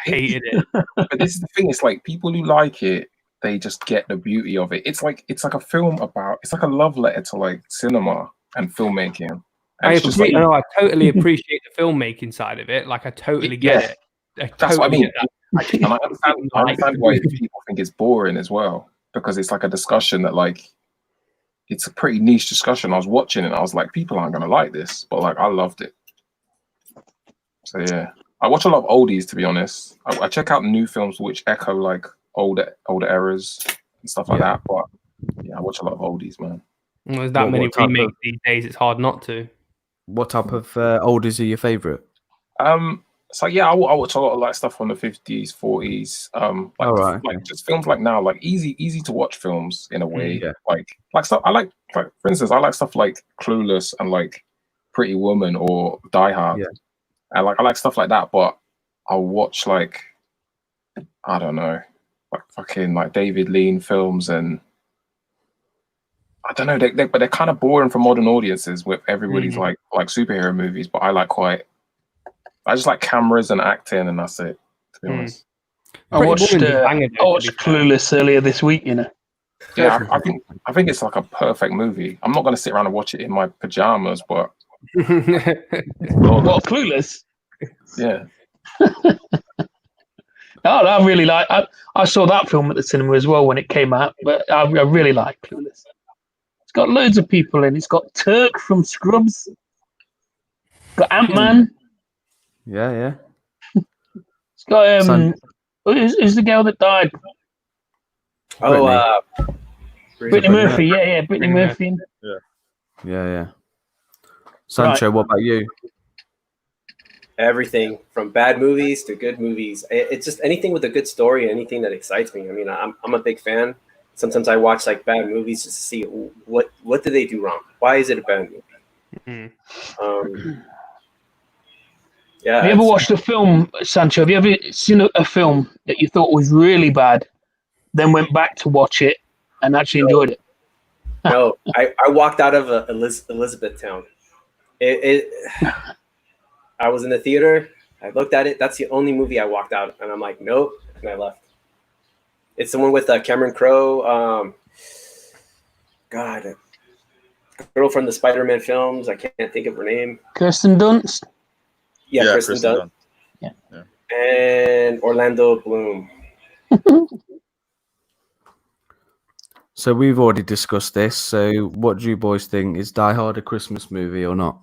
[SPEAKER 2] hated it.
[SPEAKER 5] But this is the thing. It's like people who like it, they just get the beauty of it. It's like a film about. It's like a love letter to like cinema and filmmaking. And it's just like,
[SPEAKER 2] I totally appreciate the filmmaking side of it. Like I totally get it.
[SPEAKER 5] That's what I
[SPEAKER 2] totally
[SPEAKER 5] mean.
[SPEAKER 2] get that.
[SPEAKER 5] And I understand why people think it's boring as well, because it's like a discussion that like it's a pretty niche discussion. I was watching it and I was like, people aren't gonna like this, but like I loved it. So yeah, I watch a lot of oldies, to be honest. I check out new films which echo like older eras and stuff like that. But yeah, I watch a lot of oldies, man.
[SPEAKER 2] Well, there's that
[SPEAKER 1] What
[SPEAKER 2] many
[SPEAKER 1] type of-
[SPEAKER 2] remakes these days. It's hard not to.
[SPEAKER 1] What type of oldies are your favorite?
[SPEAKER 5] So yeah, I watch a lot of like stuff from the 50s, 40s. Like,
[SPEAKER 1] Alright,
[SPEAKER 5] like just films like now, like easy to watch films in a way.
[SPEAKER 1] Yeah.
[SPEAKER 5] Like stuff I like for instance, I like stuff like Clueless and like Pretty Woman or Die Hard.
[SPEAKER 1] Yeah.
[SPEAKER 5] And like I like stuff like that, but I'll watch like I don't know, like fucking like David Lean films, and I don't know, but they're kind of boring for modern audiences with everybody's like superhero movies. But I just like cameras and acting, and that's it. To be honest,
[SPEAKER 3] I watched
[SPEAKER 2] Banger, though,
[SPEAKER 3] I watched Clueless earlier this week. You know.
[SPEAKER 5] yeah, I think it's like a perfect movie. I'm not going to sit around and watch it in my pajamas, but
[SPEAKER 3] What, Clueless?
[SPEAKER 5] yeah,
[SPEAKER 3] Oh, I really like. I saw that film at the cinema as well when it came out, but I really like Clueless. It's got loads of people in. It's got Turk from Scrubs. Got Ant-Man.
[SPEAKER 1] Yeah.
[SPEAKER 3] It's got
[SPEAKER 1] Son-
[SPEAKER 3] who's the girl that died? Brittany Murphy. Yeah, Brittany Murphy.
[SPEAKER 1] Yeah. Sancho, what about you?
[SPEAKER 4] Everything from bad movies to good movies. It's just anything with a good story, anything that excites me. I mean, I'm a big fan. Sometimes I watch like bad movies just to see what did they do wrong. Why is it a bad movie? Yeah.
[SPEAKER 3] Have you ever watched a film, Sancho? Have you ever seen a film that you thought was really bad, then went back to watch it and actually enjoyed it?
[SPEAKER 4] No, I walked out of Elizabethtown. I was in the theater. I looked at it. That's the only movie I walked out, and I'm like, nope, and I left. It's the one with Cameron Crowe. God, girl from the Spider-Man films. I can't think of her name.
[SPEAKER 3] Kirsten Dunst.
[SPEAKER 4] Yeah, Kristen Dunst.
[SPEAKER 3] Yeah.
[SPEAKER 4] And Orlando Bloom.
[SPEAKER 1] So we've already discussed this. So what do you boys think? Is Die Hard a Christmas movie or not?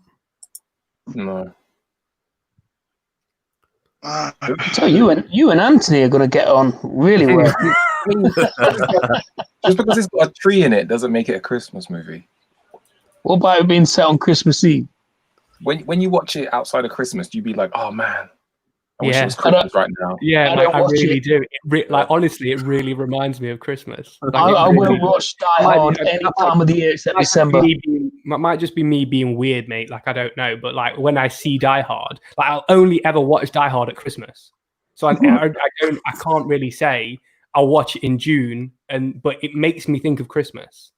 [SPEAKER 5] no.
[SPEAKER 3] So you and Anthony are going to get on really well.
[SPEAKER 5] Just because it's got a tree in it doesn't make it a Christmas movie.
[SPEAKER 3] What about it being set on Christmas Eve?
[SPEAKER 5] When you watch it outside of Christmas, you'd be like, oh man, I wish
[SPEAKER 2] Yeah.
[SPEAKER 5] it was Christmas right now.
[SPEAKER 2] Yeah,
[SPEAKER 3] I
[SPEAKER 2] like,
[SPEAKER 3] don't
[SPEAKER 2] I
[SPEAKER 3] watch
[SPEAKER 2] really
[SPEAKER 3] it.
[SPEAKER 2] do. Honestly, it really reminds me of Christmas. Like,
[SPEAKER 3] I
[SPEAKER 2] it
[SPEAKER 3] will
[SPEAKER 2] really-
[SPEAKER 3] watch Die Hard any time of the year except December.
[SPEAKER 2] Might just be me being weird, mate. Like I don't know, but like when I see Die Hard, like I'll only ever watch Die Hard at Christmas. So I can't really say I'll watch it in June, but it makes me think of Christmas.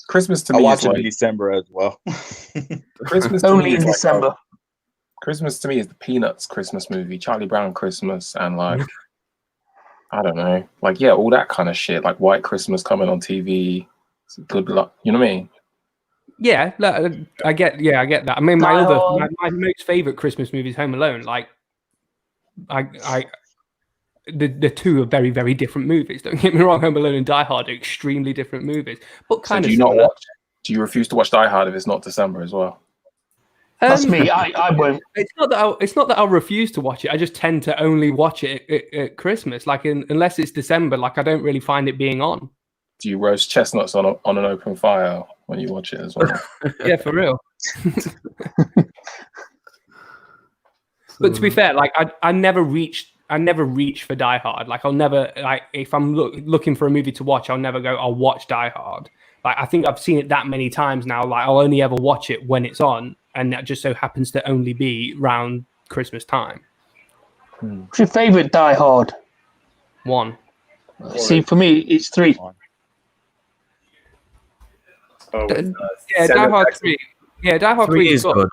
[SPEAKER 5] Christmas to
[SPEAKER 6] I
[SPEAKER 5] me
[SPEAKER 6] watch
[SPEAKER 5] is
[SPEAKER 6] it in
[SPEAKER 5] like
[SPEAKER 6] December as well.
[SPEAKER 5] Christmas. To
[SPEAKER 3] Only
[SPEAKER 5] me
[SPEAKER 3] in
[SPEAKER 5] is like
[SPEAKER 3] December.
[SPEAKER 5] Christmas to me is the Peanuts Christmas movie, Charlie Brown Christmas, and like I don't know, like yeah, all that kind of shit, like White Christmas coming on TV. It's good luck, you know what I mean?
[SPEAKER 2] Yeah, look, I get that. I mean,
[SPEAKER 3] Die Hard.
[SPEAKER 2] my most favorite Christmas movie is Home Alone. Like, the two are very, very different movies. Don't get me wrong, Home Alone and Die Hard are extremely different movies, but
[SPEAKER 5] So
[SPEAKER 2] kind
[SPEAKER 5] do
[SPEAKER 2] of
[SPEAKER 5] you not
[SPEAKER 2] similar.
[SPEAKER 5] watch? Do you refuse to watch Die Hard if it's not December as well?
[SPEAKER 3] That's me. I won't.
[SPEAKER 2] It's not that I'll refuse to watch it. I just tend to only watch it at Christmas. Like unless it's December, like I don't really find it being on.
[SPEAKER 5] Do you roast chestnuts on an open fire when you watch it as well?
[SPEAKER 2] Yeah, for real. But to be fair, like I never reach for Die Hard. Like I'll never, like if I'm looking for a movie to watch, I'll never go, I'll watch Die Hard. Like I think I've seen it that many times now. Like I'll only ever watch it when it's on, and that just so happens to only be around Christmas time.
[SPEAKER 3] What's your favourite Die Hard?
[SPEAKER 2] One.
[SPEAKER 3] See, for me, it's 3.
[SPEAKER 4] Oh, with,
[SPEAKER 2] Yeah, Die
[SPEAKER 4] Samuel
[SPEAKER 2] Hard
[SPEAKER 4] Jackson.
[SPEAKER 2] 3. Yeah, Die Hard 3
[SPEAKER 1] is good.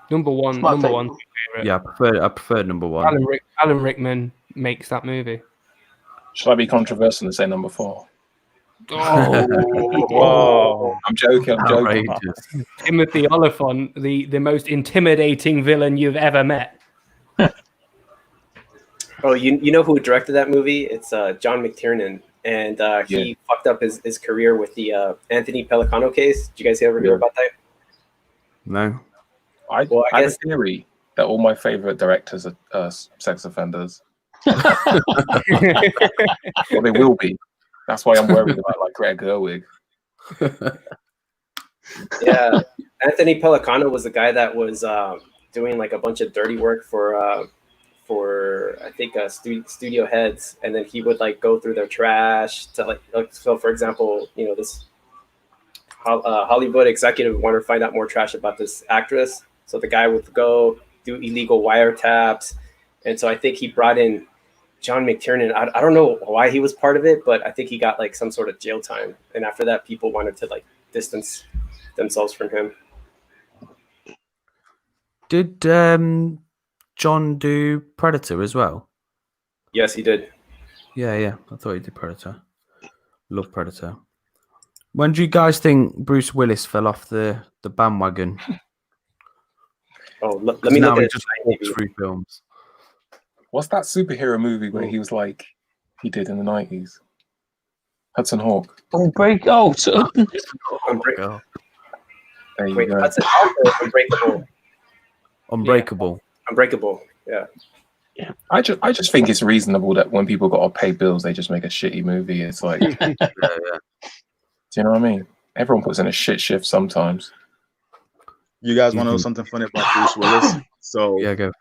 [SPEAKER 2] Number one.
[SPEAKER 3] my
[SPEAKER 2] Number
[SPEAKER 3] favourite.
[SPEAKER 2] one. Favorite.
[SPEAKER 1] Yeah, I prefer number one.
[SPEAKER 2] Alan Rickman makes that movie.
[SPEAKER 5] Should I be controversial and say number 4?
[SPEAKER 2] Oh,
[SPEAKER 6] Whoa.
[SPEAKER 5] I'm joking. I'm joking.
[SPEAKER 1] Outrageous.
[SPEAKER 2] Timothy Oliphant, the most intimidating villain you've ever met.
[SPEAKER 4] Oh, you know who directed that movie? It's John McTiernan, and he
[SPEAKER 5] Yeah.
[SPEAKER 4] fucked up his career with the Anthony Pelicano case. Did you guys ever hear
[SPEAKER 5] Yeah.
[SPEAKER 4] about that?
[SPEAKER 1] No.
[SPEAKER 5] I
[SPEAKER 4] Well, I
[SPEAKER 5] have a
[SPEAKER 4] guess-
[SPEAKER 5] theory that all my favorite directors are sex offenders. Well, they will be. That's why I'm worried about like Greta Gerwig.
[SPEAKER 4] Yeah, Anthony Pelicano was the guy that was doing like a bunch of dirty work for I think studio heads, and then he would like go through their trash to like so for example, you know, this Hollywood executive wanted to find out more trash about this actress, so the guy would go do illegal wiretaps, and so I think he brought in John McTiernan. I don't know why he was part of it, but I think he got like some sort of jail time, and after that people wanted to like distance themselves from him.
[SPEAKER 1] Did John do Predator as well?
[SPEAKER 4] Yes, he did.
[SPEAKER 1] Yeah. I thought he did Predator. Love Predator. When do you guys think Bruce Willis fell off the bandwagon?
[SPEAKER 4] Oh, let me
[SPEAKER 1] now
[SPEAKER 4] look
[SPEAKER 1] he
[SPEAKER 4] at
[SPEAKER 1] just
[SPEAKER 4] it.
[SPEAKER 1] walks through films.
[SPEAKER 5] What's that superhero movie where he was like he did in the 90s? Hudson Hawk.
[SPEAKER 3] Oh, so
[SPEAKER 1] Girl.
[SPEAKER 5] There you
[SPEAKER 4] Wait,
[SPEAKER 5] go.
[SPEAKER 4] that's Unbreakable.
[SPEAKER 1] Unbreakable.
[SPEAKER 4] Unbreakable. Yeah.
[SPEAKER 5] I just think it's reasonable that when people got to pay bills, they just make a shitty movie. It's like, do
[SPEAKER 1] Yeah.
[SPEAKER 5] you know what I mean? Everyone puts in a shit shift sometimes.
[SPEAKER 6] You guys want to know
[SPEAKER 1] Mhm.
[SPEAKER 6] something funny about Bruce Willis? So,
[SPEAKER 1] Yeah, go.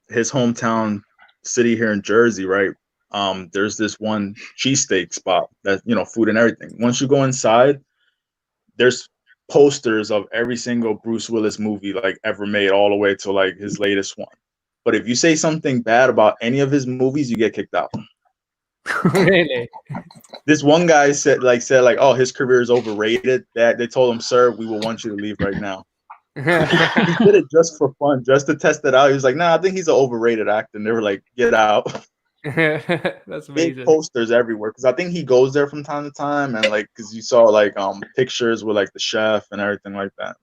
[SPEAKER 6] his hometown city here in Jersey, right? There's this one cheesesteak spot that, you know, food and everything. Once you go inside, there's posters of every single Bruce Willis movie like ever made, all the way to like his latest one. But if you say something bad about any of his movies, you get kicked out.
[SPEAKER 2] Really?
[SPEAKER 6] This one guy said, oh, his career is overrated. That they told him, sir, we will want you to leave right now. He did it just for fun, just to test it out. He was like, nah, I think he's an overrated actor. And they were like, get out.
[SPEAKER 2] That's
[SPEAKER 6] Big
[SPEAKER 2] amazing.
[SPEAKER 6] posters everywhere, because I think he goes there from time to time, and like, because you saw like pictures with like the chef and everything like that.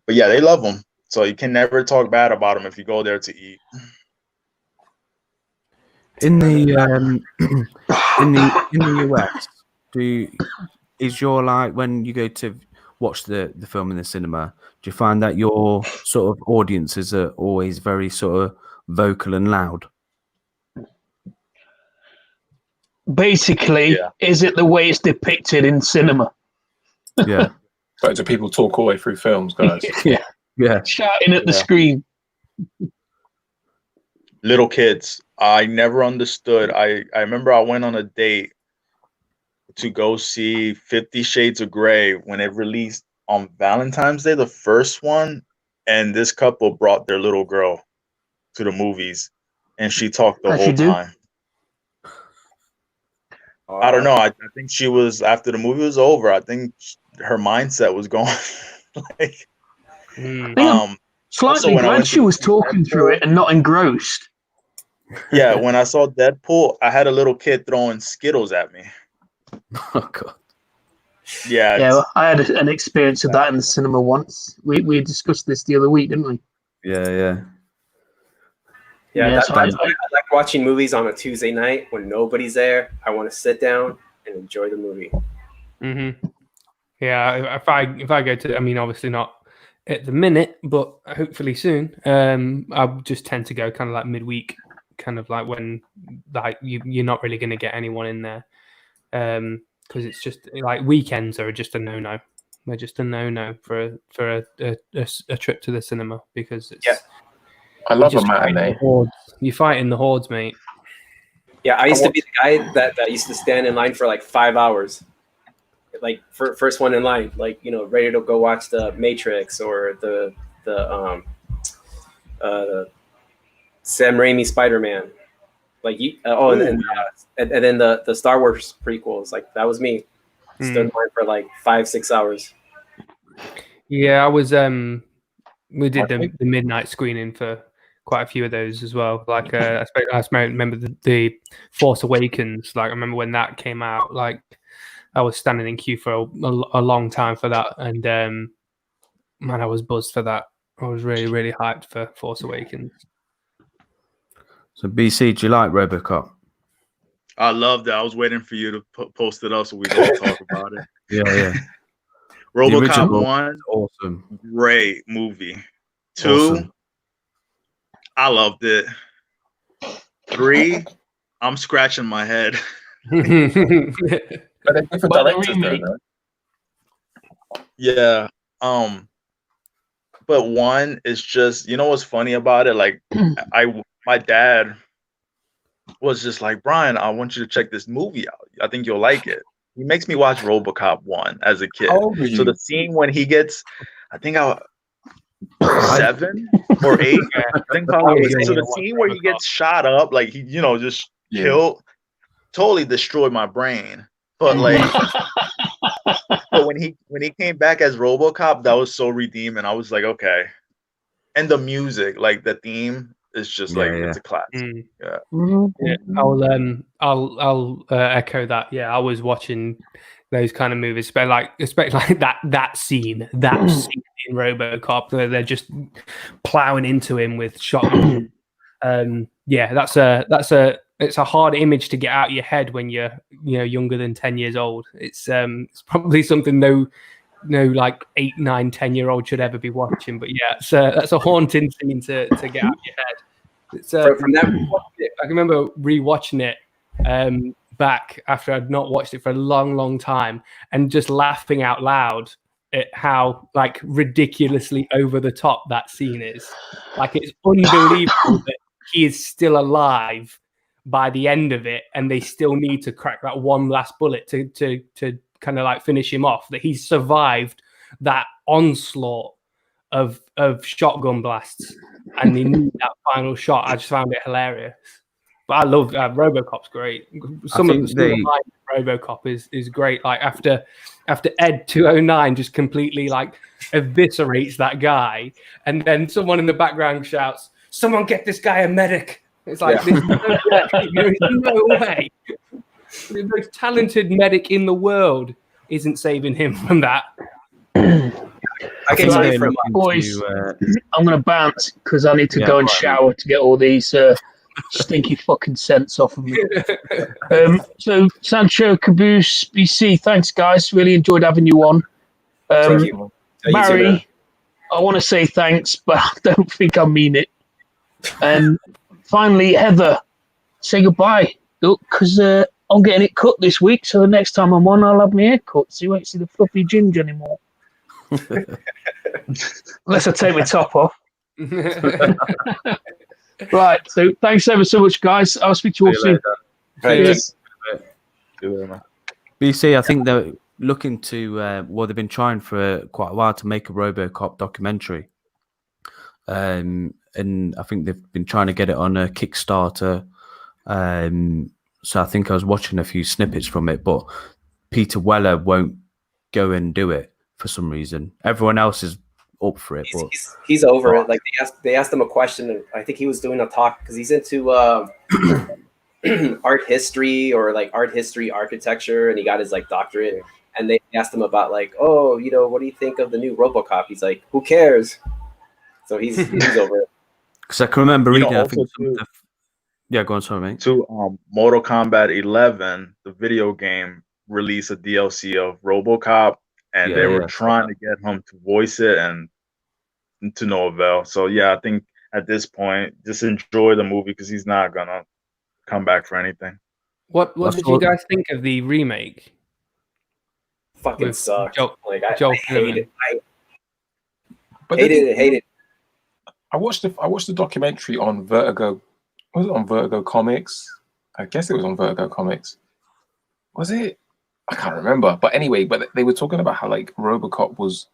[SPEAKER 6] But yeah, they love him, so you can never talk bad about him if you go there to eat.
[SPEAKER 1] In the in the US, is your like when you go to watch the film in the cinema, do you find that your sort of audiences are always very sort of vocal and loud?
[SPEAKER 3] basically,
[SPEAKER 6] Yeah.
[SPEAKER 3] is it the way it's depicted in cinema?
[SPEAKER 1] Yeah.
[SPEAKER 5] But do people talk all the way through films, guys?
[SPEAKER 1] Yeah.
[SPEAKER 3] Shouting at the
[SPEAKER 6] Yeah.
[SPEAKER 3] screen.
[SPEAKER 6] Little kids, I never understood. I remember I went on a date to go see 50 Shades of Grey when it released on Valentine's Day, the first one, and this couple brought their little girl to the movies, and she talked the
[SPEAKER 3] How'd
[SPEAKER 6] whole
[SPEAKER 3] she do?
[SPEAKER 6] time. I don't know. I think she was, after the movie was over, I think her mindset was going like
[SPEAKER 2] Mm.
[SPEAKER 3] Yeah. Slightly
[SPEAKER 6] when I
[SPEAKER 3] glad
[SPEAKER 6] went
[SPEAKER 3] she
[SPEAKER 6] to
[SPEAKER 3] was
[SPEAKER 6] see
[SPEAKER 3] talking through it and not engrossed.
[SPEAKER 6] yeah, when I saw Deadpool, I had a little kid throwing Skittles at me.
[SPEAKER 1] Oh god.
[SPEAKER 6] Yeah,
[SPEAKER 3] Yeah, well, I had an experience of that in the cinema once. We discussed this the other week, didn't we?
[SPEAKER 1] Yeah.
[SPEAKER 4] Yeah,
[SPEAKER 3] so
[SPEAKER 4] that's why I like watching movies on a Tuesday night when nobody's there. I want to sit down and enjoy the movie.
[SPEAKER 2] Mm-hmm. Yeah, if I go to, I mean, obviously not at the minute, but hopefully soon. I just tend to go kind of like midweek, kind of like when like you're not really going to get anyone in there, because it's just like weekends are just a no. They're just a no for a trip to the cinema because it's
[SPEAKER 4] Yeah.
[SPEAKER 5] I love a
[SPEAKER 2] just fighting
[SPEAKER 5] matinee.
[SPEAKER 2] the hordes. You're fighting the hordes, mate.
[SPEAKER 4] Yeah, I used to be the guy that used to stand in line for like 5 hours. Like first one in line, like, you know, ready to go watch the Matrix or the Sam Raimi Spider-Man. Like and then the Star Wars prequels. Like that was me. Stood in line for like 5-6 hours.
[SPEAKER 2] Yeah, I was. We did the midnight screening for quite a few of those as well. Like I remember the Force Awakens. Like I remember when that came out. Like I was standing in queue for a long time for that, and man, I was buzzed for that. I was really, really hyped for Force Awakens.
[SPEAKER 1] So BC, do you like RoboCop?
[SPEAKER 6] I loved it. I was waiting for you to post it up so we can talk about it.
[SPEAKER 1] Yeah.
[SPEAKER 6] RoboCop 1,
[SPEAKER 1] awesome,
[SPEAKER 6] great movie. 2,
[SPEAKER 1] awesome.
[SPEAKER 6] I loved it. 3, I'm scratching my head.
[SPEAKER 5] But they're different directors, though.
[SPEAKER 6] Yeah. But 1 is just, you know what's funny about it? Like, my dad was just like, Brian, I want you to check this movie out. I think you'll like it. He makes me watch RoboCop 1 as a kid. So the scene when he gets, I think 7 or 8. I think probably. So the scene where he gets shot up, like he, just killed, totally destroyed my brain. But like, but when he came back as RoboCop, that was so redeeming. I was like, okay. And the music, like the theme, is just it's a classic. Yeah.
[SPEAKER 2] I'll echo that. Yeah, I was watching those kind of movies, but especially like that scene in RoboCop where they're just plowing into him with shotgun. It's a hard image to get out of your head when you're younger than 10 years old. It's probably something no like 8, 9, 10-year-old should ever be watching. But yeah, that's a haunting scene to get out of your head. It's,
[SPEAKER 4] From that,
[SPEAKER 2] I can remember rewatching it back after I'd not watched it for a long, long time, and just laughing out loud at how like ridiculously over the top that scene is. Like it's unbelievable that he is still alive by the end of it, and they still need to crack that one last bullet to kind of like finish him off. That he's survived that onslaught of shotgun blasts, and he needed that final shot. I just found it hilarious. But I love RoboCop's great. Some of the RoboCop is great. Like after Ed 209 just completely like eviscerates that guy, and then someone in the background shouts, "Someone get this guy a medic!" It's like there's no way. The most talented medic in the world isn't saving him from that.
[SPEAKER 4] I can tell you from
[SPEAKER 3] boys, I'm going to bounce because I need to go and shower to get all these stinky fucking scents off of me. So Sancho, Caboose, BC, thanks guys. Really enjoyed having you on.
[SPEAKER 4] Thank you.
[SPEAKER 3] Barry, I want to say thanks, but I don't think I mean it. And finally, Heather, say goodbye. Because I'm getting it cut this week, so the next time I'm on, I'll have my hair cut, so you won't see the fluffy ginger anymore. Unless I take my top off. Right, so thanks ever so much, guys. I'll speak to you all soon.
[SPEAKER 6] Thanks.
[SPEAKER 1] BC, I think they're looking to, they've been trying for quite a while to make a RoboCop documentary. And I think they've been trying to get it on a Kickstarter. So I think I was watching a few snippets from it, but Peter Weller won't go and do it for some reason. Everyone else is up for it.
[SPEAKER 4] He's over it. Like they asked him a question, and I think he was doing a talk because he's into art history or like art history architecture, and he got his like doctorate. And they asked him about like, what do you think of the new RoboCop? He's like, who cares? So he's over it.
[SPEAKER 1] Because I can remember reading. I think yeah, go on, sorry, mate.
[SPEAKER 6] To Mortal Kombat 11, the video game, released a DLC of RoboCop, and they were trying to get him to voice it, and to no avail. So yeah, I think at this point, just enjoy the movie because he's not gonna come back for anything.
[SPEAKER 2] What did you guys think of the remake?
[SPEAKER 4] Fucking sucked.
[SPEAKER 2] I
[SPEAKER 4] hate it. Hate it.
[SPEAKER 5] I watched the documentary on Vertigo. Was it on Vertigo Comics? I guess it was on Vertigo Comics. Was it? I can't remember. But anyway, they were talking about how like RoboCop was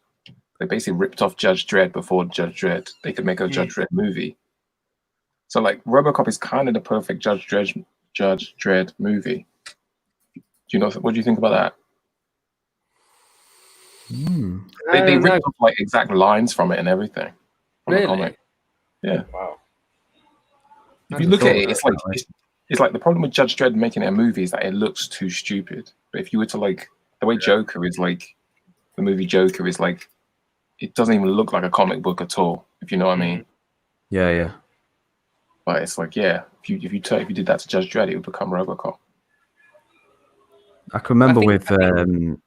[SPEAKER 5] they basically ripped off Judge Dredd before Judge Dredd. They could make a Judge Dredd movie. So like RoboCop is kind of the perfect Judge Dredd movie. Do you know what do you think about that? They ripped off like exact lines from it and everything. From the comic. Yeah.
[SPEAKER 4] Wow.
[SPEAKER 5] If you look at it, it's like the problem with Judge Dredd making it a movie is that it looks too stupid. But if you were to like the way Joker is like the movie Joker is like it doesn't even look like a comic book at all, if you know what I mean.
[SPEAKER 1] Yeah.
[SPEAKER 5] But it's like, if you did that to Judge Dredd, it would become RoboCop.
[SPEAKER 1] I can remember
[SPEAKER 2] I think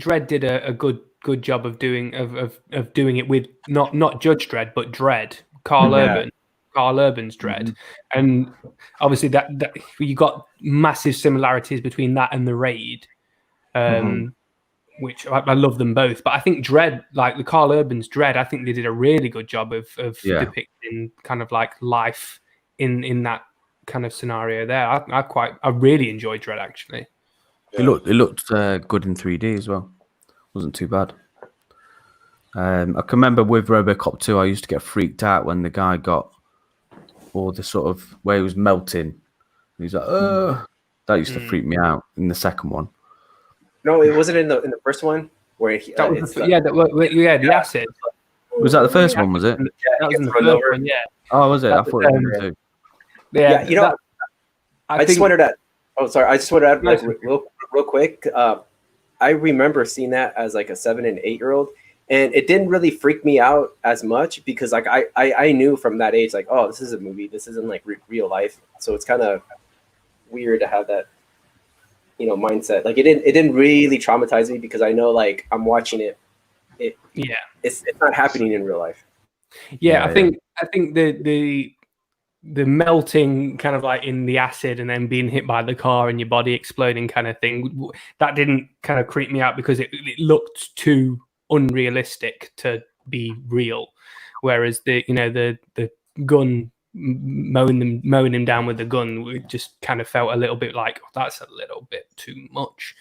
[SPEAKER 2] Dredd did a good job of doing it with not Judge Dredd but Dredd, Carl Urban's Dredd, and obviously that you got massive similarities between that and the Raid, which I love them both. But I think Dredd, like the Carl Urban's Dredd, I think they did a really good job of depicting kind of like life in that kind of scenario there. I really enjoyed Dredd actually.
[SPEAKER 1] It looked good in 3D as well. Wasn't too bad. I can remember with RoboCop 2, I used to get freaked out when the guy got all the sort of where he was melting. He's like, that used to freak me out in the second one.
[SPEAKER 4] No, it wasn't in the first one where he,
[SPEAKER 2] the acid.
[SPEAKER 1] Was that the first one? Was it?
[SPEAKER 2] That was in the first one. Yeah.
[SPEAKER 1] Oh, was it? I thought it was too.
[SPEAKER 2] Yeah,
[SPEAKER 4] you know, I just wanted to. Oh, sorry. I just wanted to add like real quick. I remember seeing that as like a 7 and 8 year old, and it didn't really freak me out as much because like I knew from that age like, oh, this is a movie. This isn't like real life. So it's kind of weird to have that, mindset. Like it didn't really traumatize me because I know like I'm watching it. It's not happening in real life.
[SPEAKER 2] I think the melting kind of like in the acid and then being hit by the car and your body exploding kind of thing, that didn't kind of creep me out because it looked too unrealistic to be real. Whereas the gun mowing him down with the gun, we just kind of felt a little bit like, oh, that's a little bit too much.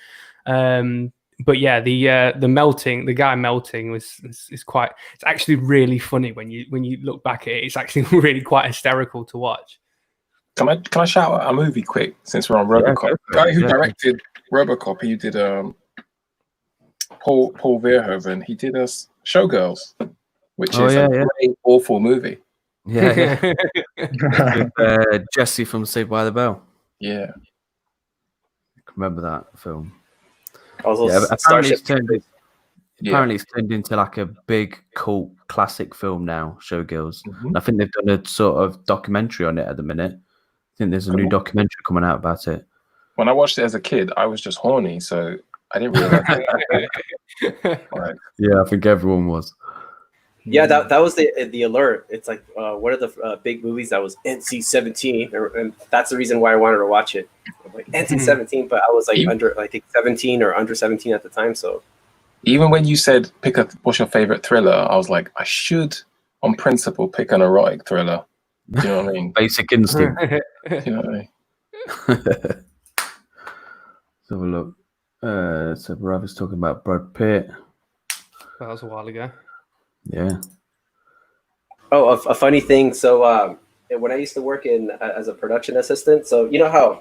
[SPEAKER 2] But yeah, the melting, the guy melting is quite. It's actually really funny when you look back at it. It's actually really quite hysterical to watch.
[SPEAKER 5] Can I shout out a movie quick since we're on RoboCop? The guy who directed RoboCop, he did Paul Verhoeven. He did Showgirls, which is a great, awful movie.
[SPEAKER 1] Yeah. Jesse from Saved by the Bell.
[SPEAKER 5] Yeah,
[SPEAKER 1] I can remember that film.
[SPEAKER 4] Apparently
[SPEAKER 1] it's turned into like a big cult classic film now, Showgirls. I think they've done a sort of documentary on it at the minute. I think there's a new documentary coming out about it.
[SPEAKER 5] When I watched it as a kid, I was just horny, so I didn't realize that.
[SPEAKER 1] Yeah, I think everyone was.
[SPEAKER 4] Yeah, that was the alert. It's like one of the big movies that was NC-17, and that's the reason why I wanted to watch it. Like NC-17, but I was like under, I think 17 or under 17 at the time. So
[SPEAKER 5] even when you said what's your favorite thriller, I was like, I should, on principle, pick an erotic thriller. Do you know what I mean?
[SPEAKER 1] Basic Instinct.
[SPEAKER 5] Do you know what I mean?
[SPEAKER 1] Let's have a look. So Rav is talking about Brad Pitt.
[SPEAKER 2] That was a while ago.
[SPEAKER 1] Yeah.
[SPEAKER 4] Oh, a funny thing. So when I used to work as a production assistant, so you know how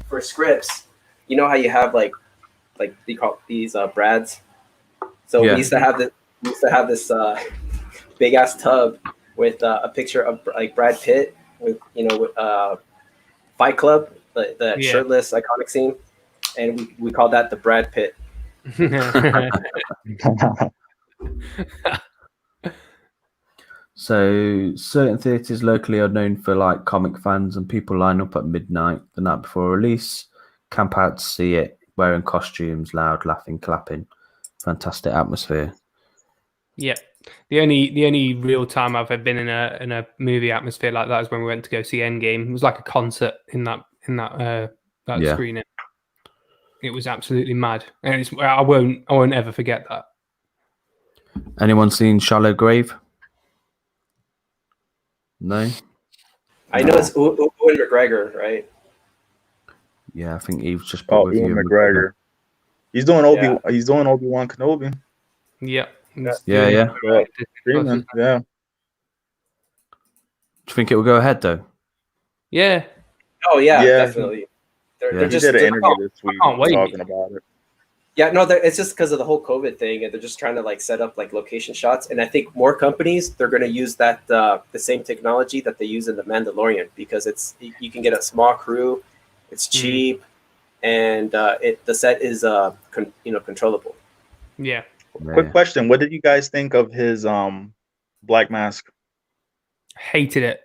[SPEAKER 4] for scripts, you know how you have like they call these Brads. So we used to have this big ass tub with a picture of like Brad Pitt with Fight Club, the shirtless iconic scene, and we called that the Brad Pitt.
[SPEAKER 1] So certain theatres locally are known for like comic fans, and people line up at midnight the night before release, camp out to see it, wearing costumes, loud, laughing, clapping. Fantastic atmosphere.
[SPEAKER 2] Yeah, the only real time I've ever been in a movie atmosphere like that is when we went to go see Endgame. It was like a concert in that screening. It was absolutely mad, and I won't ever forget that.
[SPEAKER 1] Anyone seen Shallow Grave? No.
[SPEAKER 4] I know it's Ewan McGregor, right?
[SPEAKER 1] Yeah, I think he was just.
[SPEAKER 6] Ewan McGregor. He's doing Obi-Wan Kenobi.
[SPEAKER 2] Yeah.
[SPEAKER 1] Yeah.
[SPEAKER 6] Streaming, yeah.
[SPEAKER 1] Do you think it will go ahead though?
[SPEAKER 2] Yeah.
[SPEAKER 4] Oh yeah,
[SPEAKER 6] Yeah.
[SPEAKER 4] definitely.
[SPEAKER 1] Yeah.
[SPEAKER 4] They're
[SPEAKER 6] He
[SPEAKER 4] just
[SPEAKER 6] did an
[SPEAKER 4] they're-
[SPEAKER 6] interview this week
[SPEAKER 2] can't wait.
[SPEAKER 6] talking about it.
[SPEAKER 4] yeah, no, it's just because of the whole COVID thing, and they're just trying to like set up like location shots. And I think more companies they're going to use that the same technology that they use in the Mandalorian because you can get a small crew, it's cheap, and the set is controllable.
[SPEAKER 2] Yeah.
[SPEAKER 6] Quick question: what did you guys think of his Black Mask?
[SPEAKER 2] Hated it.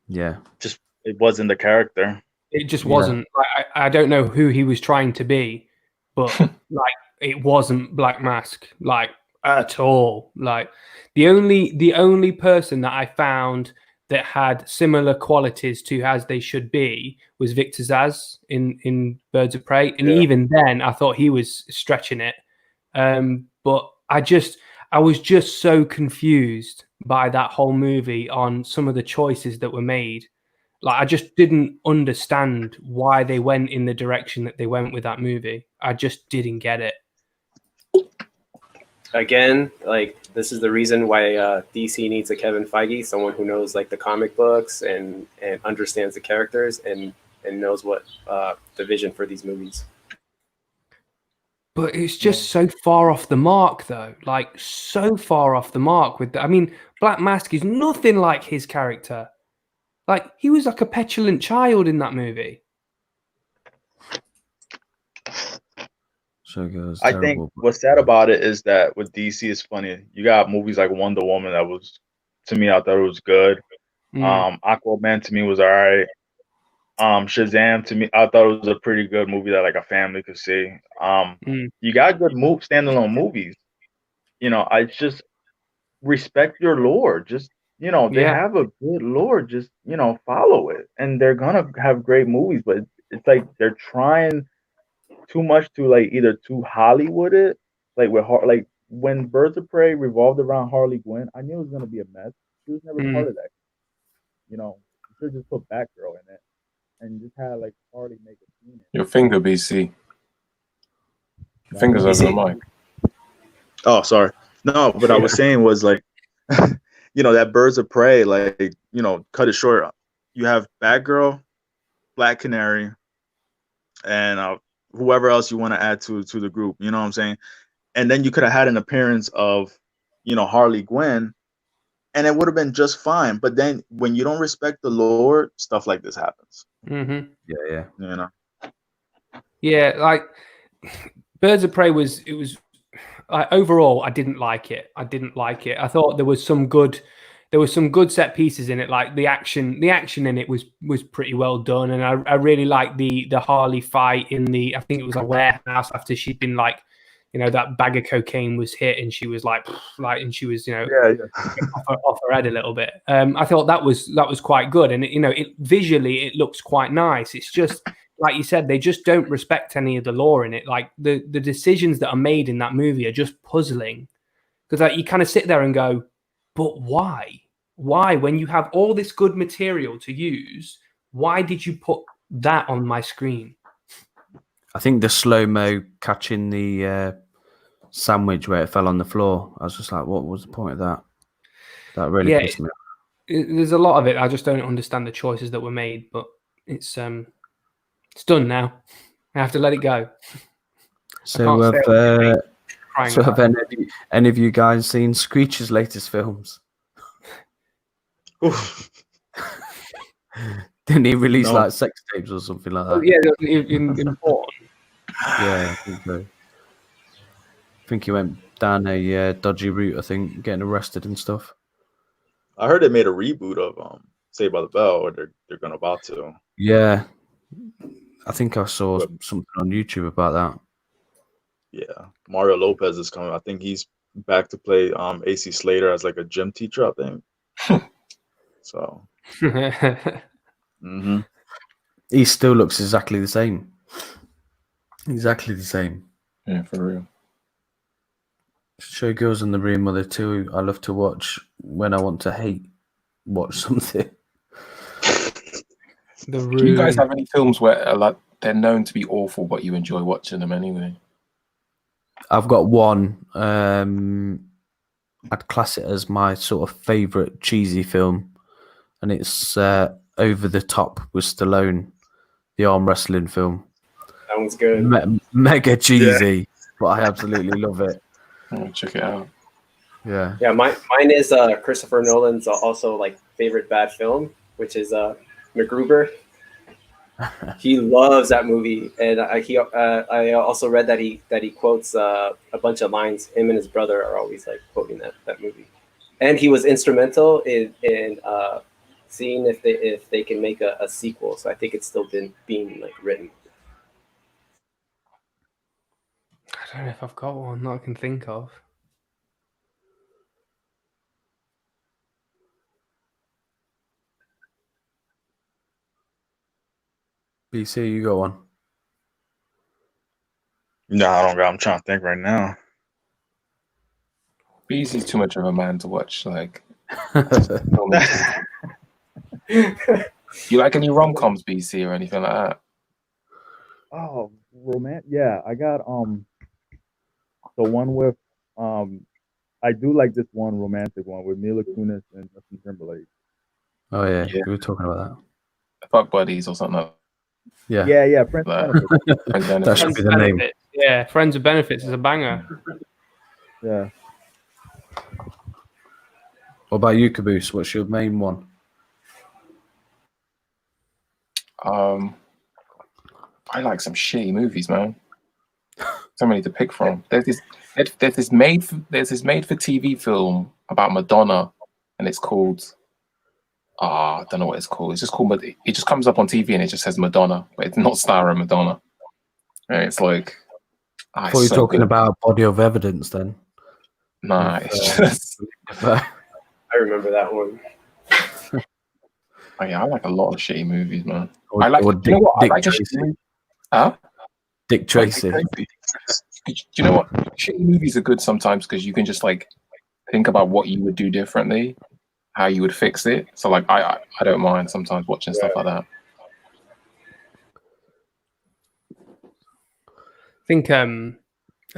[SPEAKER 1] Yeah.
[SPEAKER 6] Just it wasn't the character.
[SPEAKER 2] It just
[SPEAKER 1] Yeah.
[SPEAKER 2] wasn't. I don't know who he was trying to be, but like it wasn't Black Mask like at all. Like the only person that I found that had similar qualities to as they should be was Victor Zaz in Birds of Prey, and
[SPEAKER 6] Yeah.
[SPEAKER 2] even then I thought he was stretching it. But I was just so confused by that whole movie on some of the choices that were made. Like I just didn't understand why they went in the direction that they went with that movie. I just didn't get it.
[SPEAKER 4] Again, like this is the reason why DC needs a Kevin Feige, someone who knows like the comic books and understands the characters and knows what the vision for these movies.
[SPEAKER 2] But it's just so far off the mark, though. Like so far off the mark. I mean, Black Mask is nothing like his character. Like he was like a petulant child in that movie.
[SPEAKER 1] So goes.
[SPEAKER 6] I think what's sad about it is that with DC is funny. You got movies like Wonder Woman that was, to me, I thought it was good. Aquaman to me was alright. Shazam to me, I thought it was a pretty good movie that like a family could see. You got good standalone movies. You know, I just respect your lore. Just they have a good lore. Just follow it, and they're gonna have great movies. But it's like they're trying too much to like either too Hollywood it, like like when Birds of Prey revolved around Harley Quinn, I knew it was gonna be a mess. She was never part of that. You should just put Batgirl in it and just have like Harley make a scene.
[SPEAKER 5] Your finger, BC. Your fingers over the mic.
[SPEAKER 6] Oh, sorry. No, what I was saying was like, that Birds of Prey, like, cut it short. You have Batgirl, Black Canary, and whoever else you want to add to the group. You know what I'm saying? And then you could have had an appearance of, Harley Quinn, and it would have been just fine. But then when you don't respect the lore, stuff like this happens.
[SPEAKER 2] Mm-hmm.
[SPEAKER 1] Yeah.
[SPEAKER 2] Yeah, like Birds of Prey was overall I didn't like it. I thought there was some good set pieces in it. Like the action in it was pretty well done, and I really liked the Harley fight in I think it was a warehouse after she'd been like, that bag of cocaine was hit and she was like and she was off her head a little bit. I thought that was quite good, and it visually it looks quite nice. It's just like you said, they just don't respect any of the lore in it. Like the decisions that are made in that movie are just puzzling, because like you kind of sit there and go, but why? Why, when you have all this good material to use, why did you put that on my screen?
[SPEAKER 1] I think the slow-mo catching the sandwich where it fell on the floor, I was just like, what was the point of that? That really pissed me off.
[SPEAKER 2] There's a lot of it. I just don't understand the choices that were made, but it's done now. I have to let it go.
[SPEAKER 1] So have any of you guys seen Screech's latest films? Didn't he release like sex tapes or something like that?
[SPEAKER 2] In porn.
[SPEAKER 1] Yeah, I think so. I think he went down a dodgy route, I think, getting arrested and stuff.
[SPEAKER 6] I heard they made a reboot of Saved by the Bell, or they're gonna about to.
[SPEAKER 1] Yeah. I think I saw something on YouTube about that.
[SPEAKER 6] Yeah. Mario Lopez is coming. I think he's back to play AC Slater as like a gym teacher, I think. So
[SPEAKER 1] he still looks exactly the same. Exactly the same.
[SPEAKER 5] Yeah, for real.
[SPEAKER 1] Showgirls and the Real Mother 2 I love to watch when I want to watch something.
[SPEAKER 5] Do you guys have any films where like they're known to be awful but you enjoy watching them anyway?
[SPEAKER 1] I've got one. I'd class it as my sort of favorite cheesy film, and it's Over the Top with Stallone, the arm wrestling film.
[SPEAKER 4] That one's good.
[SPEAKER 1] Mega cheesy, but I absolutely love it.
[SPEAKER 5] Oh, check it out.
[SPEAKER 1] Yeah.
[SPEAKER 4] Yeah, mine is Christopher Nolan's also like favorite bad film, which is MacGruber. He loves that movie, and I also read that he quotes a bunch of lines. Him and his brother are always like quoting that movie, and he was instrumental in seeing if they can make a sequel. So I think it's still being like written.
[SPEAKER 2] I don't know if I've got one that I can think of.
[SPEAKER 1] BC, you got one.
[SPEAKER 6] No, I don't got. I'm trying to think right now.
[SPEAKER 5] BC's too much of a man to watch. Like, you like any rom-coms, BC, or anything like that?
[SPEAKER 7] Oh, romantic. Yeah, I got the one with I do like this one romantic one with Mila Kunis and Justin Timberlake.
[SPEAKER 1] Oh yeah,
[SPEAKER 5] Yeah.
[SPEAKER 1] we were talking about
[SPEAKER 5] Fuck buddies or something like
[SPEAKER 1] that. Yeah.
[SPEAKER 7] Yeah, Friends
[SPEAKER 5] Like-
[SPEAKER 7] Benefits.
[SPEAKER 5] that.
[SPEAKER 1] That should be the name.
[SPEAKER 2] Benefits. Yeah, Friends with Benefits is a banger.
[SPEAKER 7] Yeah.
[SPEAKER 1] What about you, Caboose? What's your main one?
[SPEAKER 5] I like some shitty movies, man. So many to pick from. There's this made for TV film about Madonna, and it's called I don't know what it's called. It's just called. It just comes up on TV and it just says Madonna, but it's not starring Madonna. And it's like,
[SPEAKER 1] I thought you were talking about Body of Evidence then.
[SPEAKER 5] Nah, it's just.
[SPEAKER 4] I remember that one.
[SPEAKER 5] Oh, yeah, I like a lot of shitty movies, man.
[SPEAKER 1] Or,
[SPEAKER 5] I like.
[SPEAKER 1] or
[SPEAKER 5] You
[SPEAKER 1] Dick,
[SPEAKER 5] know what? I
[SPEAKER 1] Dick
[SPEAKER 5] like a
[SPEAKER 1] Tracy.
[SPEAKER 5] shitty movie. Huh?
[SPEAKER 1] Dick Tracy.
[SPEAKER 5] Do you know what? Shitty movies are good sometimes because you can just like think about what you would do differently, how you would fix it. So like I don't mind sometimes watching stuff like that.
[SPEAKER 2] I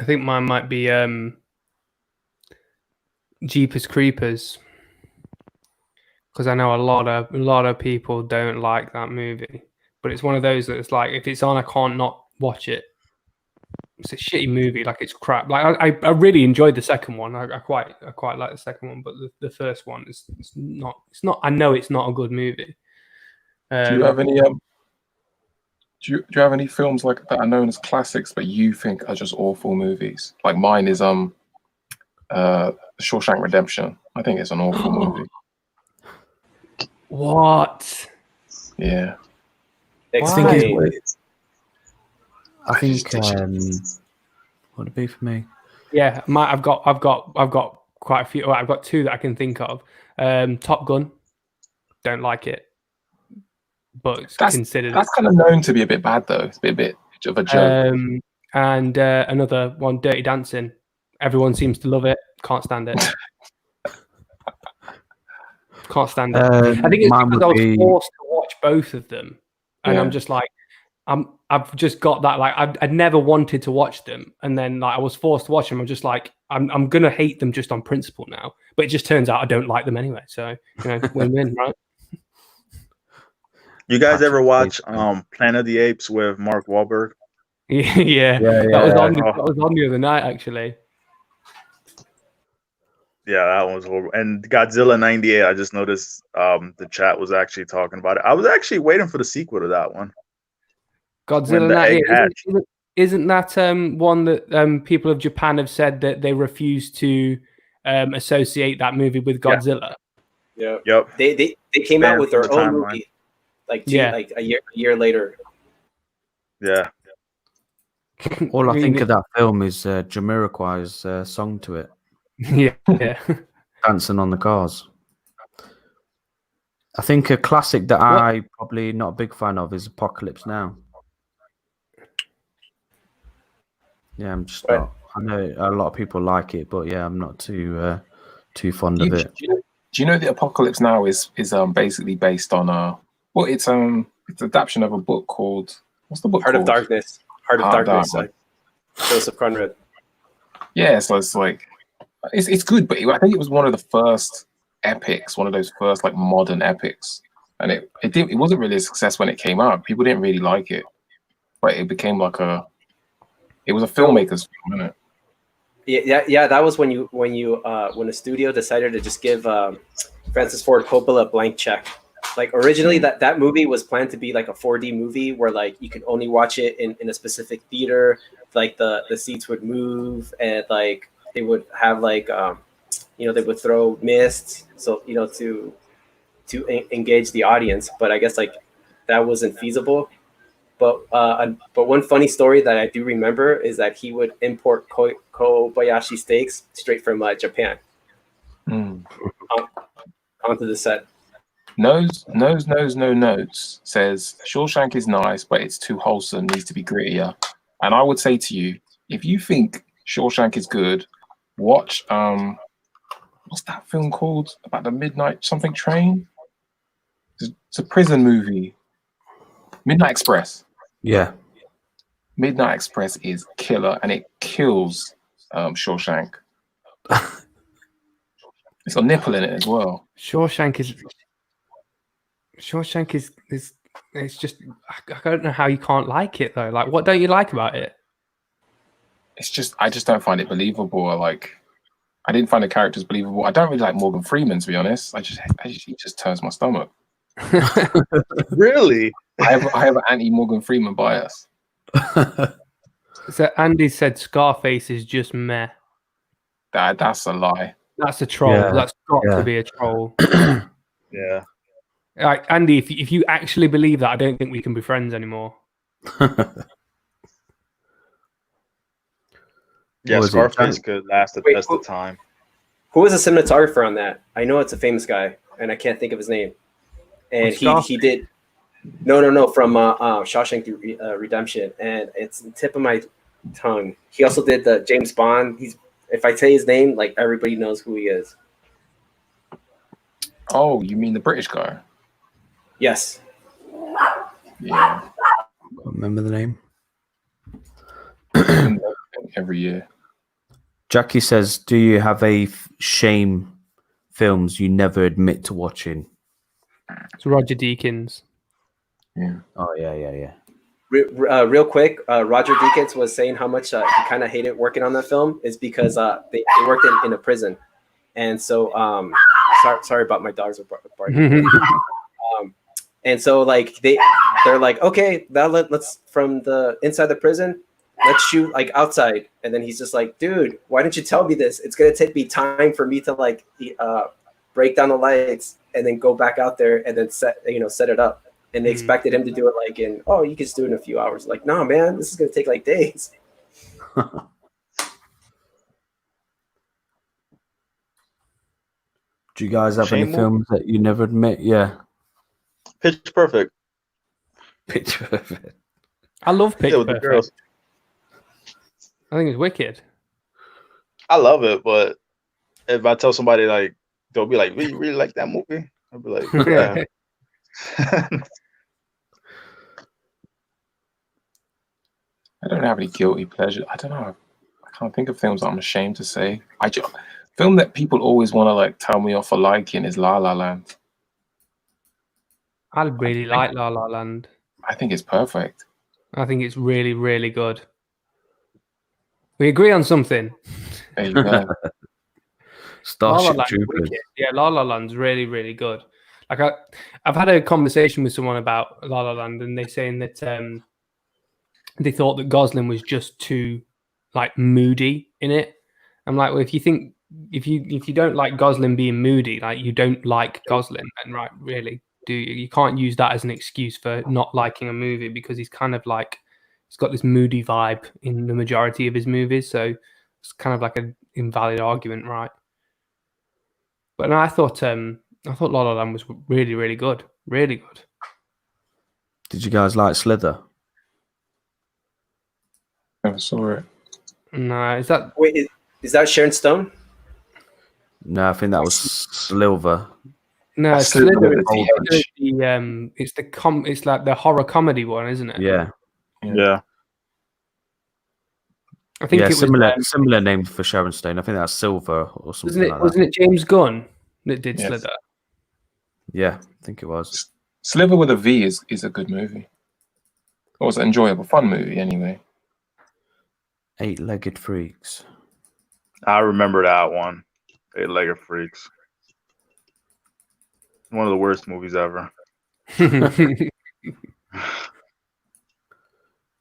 [SPEAKER 2] think mine might be Jeepers Creepers, because I know a lot of people don't like that movie, but it's one of those that it's like if it's on, I can't not watch it. It's a shitty movie, like it's crap. Like I really enjoyed the second one. I quite like the second one, but the first one is not. It's not. I know it's not a good movie.
[SPEAKER 5] Do you have any do you have any films like that are known as classics but you think are just awful movies? Like mine is Shawshank Redemption. I think it's an awful movie.
[SPEAKER 2] What?
[SPEAKER 5] Yeah.
[SPEAKER 4] Explain.
[SPEAKER 1] I think what would it be for me?
[SPEAKER 2] Yeah, I've got quite a few. Well, I've got two that I can think of. Top Gun, don't like it, but it's considered.
[SPEAKER 5] That's kind of known to be a bit bad though. It's a bit of a joke.
[SPEAKER 2] And another one, Dirty Dancing. Everyone seems to love it. Can't stand it. Can't stand it. I think it's because I was forced to watch both of them, and I'm just like, I've just got that. Like, I'd never wanted to watch them, and then like I was forced to watch them. I'm just like, I'm gonna hate them just on principle now. But it just turns out I don't like them anyway. So win-win, right?
[SPEAKER 6] You guys ever watch Planet of the Apes with Mark Wahlberg?
[SPEAKER 2] Yeah. That was on the other night actually.
[SPEAKER 6] Yeah, that one was horrible. And Godzilla 98, I just noticed the chat was actually talking about it. I was actually waiting for the sequel to that one.
[SPEAKER 2] Godzilla 98. Isn't that one that people of Japan have said that they refuse to associate that movie with Godzilla?
[SPEAKER 4] Yeah.
[SPEAKER 6] Yep.
[SPEAKER 4] They came out with their own movie, like a year later.
[SPEAKER 6] Yeah.
[SPEAKER 1] All I think of that film is Jamiroquai's song to it.
[SPEAKER 2] Yeah.
[SPEAKER 1] Dancing on the Cars. I think a classic that I probably not a big fan of is Apocalypse Now. Yeah, I'm just not. I know a lot of people like it, but yeah, I'm not too fond of it.
[SPEAKER 5] Do you know the Apocalypse Now is basically based on it's adaptation of a book called, what's the book
[SPEAKER 4] Heart
[SPEAKER 5] called?
[SPEAKER 4] of Darkness. Heart of Darkness. Joseph Conrad.
[SPEAKER 5] Yeah, so it's like it's good, but I think it was one of the first epics, one of those first like modern epics, and it wasn't really a success when it came out. People didn't really like it, but it became like it was a filmmaker's film, wasn't it?
[SPEAKER 4] Yeah. That was when a studio decided to just give Francis Ford Coppola a blank check. Like originally, that movie was planned to be like a 4D movie where like you could only watch it in a specific theater. Like the seats would move, and like they would have like they would throw mist, so to engage the audience. But I guess like that wasn't feasible. But one funny story that I do remember is that he would import Kobayashi steaks straight from Japan onto the set.
[SPEAKER 5] No notes says Shawshank is nice, but it's too wholesome, needs to be grittier. And I would say to you, if you think Shawshank is good, watch what's that film called about the midnight something train? It's a prison movie. Midnight Express.
[SPEAKER 1] Yeah.
[SPEAKER 5] Midnight Express is killer, and it kills Shawshank. It's got nipple in it as well.
[SPEAKER 2] Shawshank is it's just I don't know how you can't like it though. Like, what don't you like about it?
[SPEAKER 5] It's just I just don't find it believable. Or like I didn't find the characters believable. I don't really like Morgan Freeman, to be honest. He just turns my stomach.
[SPEAKER 6] Really?
[SPEAKER 5] I have an anti-Morgan Freeman bias.
[SPEAKER 2] So Andy said Scarface is just meh.
[SPEAKER 5] That's a lie.
[SPEAKER 2] That's a troll.
[SPEAKER 1] Yeah,
[SPEAKER 2] That's got to be a troll.
[SPEAKER 6] Yeah.
[SPEAKER 2] Like, Andy, if you actually believe that, I don't think we can be friends anymore.
[SPEAKER 6] Yeah,
[SPEAKER 1] Was it
[SPEAKER 6] Scarface
[SPEAKER 1] Dan?
[SPEAKER 6] could last the
[SPEAKER 4] Wait,
[SPEAKER 6] test of time.
[SPEAKER 4] Who was the cinematographer on that? I know it's a famous guy, and I can't think of his name. And he did no from Shawshank Redemption, and it's the tip of my tongue. He also did the James Bond. If I say his name, like everybody knows who he is.
[SPEAKER 5] Oh, you mean the British guy?
[SPEAKER 4] Yes.
[SPEAKER 5] Yeah.
[SPEAKER 1] Remember the name?
[SPEAKER 5] Every year.
[SPEAKER 1] Jackie says, "Do you have a shame films you never admit to watching?"
[SPEAKER 2] It's Roger Deakins.
[SPEAKER 5] Yeah.
[SPEAKER 1] Oh yeah.
[SPEAKER 4] Real quick, Roger Deakins was saying how much he kind of hated working on that film is because they worked in a prison, and so sorry about my dogs barking. And so like they're like, okay, now let's from the inside the prison, let's shoot like outside. And then he's just like, dude, why didn't you tell me this? It's gonna take me time for me to like break down the lights and then go back out there and then set it up. And they expected him to do it like you can just do it in a few hours. Like, no, man, this is gonna take like days.
[SPEAKER 1] Do you guys have any
[SPEAKER 6] Shame
[SPEAKER 1] films that you never admit? Yeah.
[SPEAKER 6] Pitch Perfect.
[SPEAKER 1] Pitch Perfect.
[SPEAKER 2] I love Pitch
[SPEAKER 6] Yeah, with the
[SPEAKER 2] Perfect.
[SPEAKER 6] girls.
[SPEAKER 2] I think it's wicked.
[SPEAKER 6] I love it, but if I tell somebody like they'll be like, "You really like that movie?" I'll be like, "Yeah."
[SPEAKER 5] I don't have any guilty pleasure. I don't know. I can't think of films I'm ashamed to say. Film that people always want to like tell me off for liking is La La Land.
[SPEAKER 2] I really like La La Land.
[SPEAKER 5] I think it's perfect.
[SPEAKER 2] I think it's really, really good. We agree on something.
[SPEAKER 5] There you go.
[SPEAKER 1] Starship
[SPEAKER 2] Land's
[SPEAKER 1] Troopers.
[SPEAKER 2] wicked. Yeah, La La Land's really, really good. Like I've had a conversation with someone about La La Land, and they're saying that they thought that Gosling was just too like moody in it. I'm like, well, if you don't like Gosling being moody, like you don't like Gosling, then right, really, do you? You can't use that as an excuse for not liking a movie because he's kind of like he's got this moody vibe in the majority of his movies, so it's kind of like an invalid argument, right? But no, I thought La La Land was really, really good, really good.
[SPEAKER 1] Did you guys like Slither?
[SPEAKER 5] Never saw it.
[SPEAKER 2] No, is that
[SPEAKER 4] Wait, is that Sharon Stone?
[SPEAKER 1] No, I think that was Silver.
[SPEAKER 2] no?
[SPEAKER 5] I still
[SPEAKER 2] Slither
[SPEAKER 5] remember
[SPEAKER 2] is
[SPEAKER 5] the
[SPEAKER 2] it's like the horror comedy one, isn't it?
[SPEAKER 1] Yeah.
[SPEAKER 6] Yeah.
[SPEAKER 2] I think
[SPEAKER 1] Yeah,
[SPEAKER 2] it was
[SPEAKER 1] similar name for Sharon Stone. I think that's Silver or something like that.
[SPEAKER 2] wasn't it James Gunn that did
[SPEAKER 5] Yes.
[SPEAKER 2] Slither?
[SPEAKER 1] Yeah, I think it was.
[SPEAKER 5] Sliver with a V is a good movie. It was an enjoyable, fun movie anyway.
[SPEAKER 1] Eight-Legged Freaks.
[SPEAKER 6] I remember that one. Eight-Legged Freaks. One of the worst movies ever.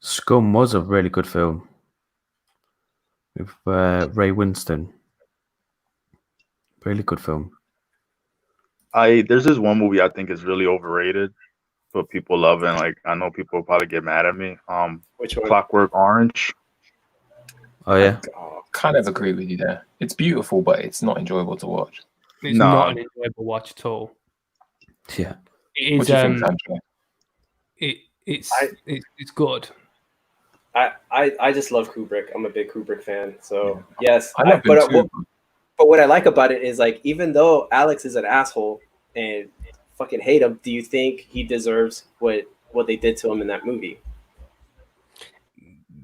[SPEAKER 1] Scum was a really good film with Ray Winston. Really good film.
[SPEAKER 6] There's this one movie I think is really overrated, but people love it. And, like, I know people will probably get mad at me.
[SPEAKER 4] Which one?
[SPEAKER 6] Clockwork Orange.
[SPEAKER 1] Oh yeah,
[SPEAKER 5] Kind of agree with you there. It's beautiful, but it's not enjoyable to watch.
[SPEAKER 2] It's
[SPEAKER 6] No.
[SPEAKER 2] not an enjoyable watch at all.
[SPEAKER 1] yeah.
[SPEAKER 2] It
[SPEAKER 5] What
[SPEAKER 2] is.
[SPEAKER 5] do you think, Sancho?
[SPEAKER 2] It's good.
[SPEAKER 4] I just love Kubrick. I'm a big Kubrick fan. So yes,
[SPEAKER 5] I love him too.
[SPEAKER 4] But what I like about it is, like, even though Alex is an asshole and fucking hate him, do you think he deserves what they did to him in that movie?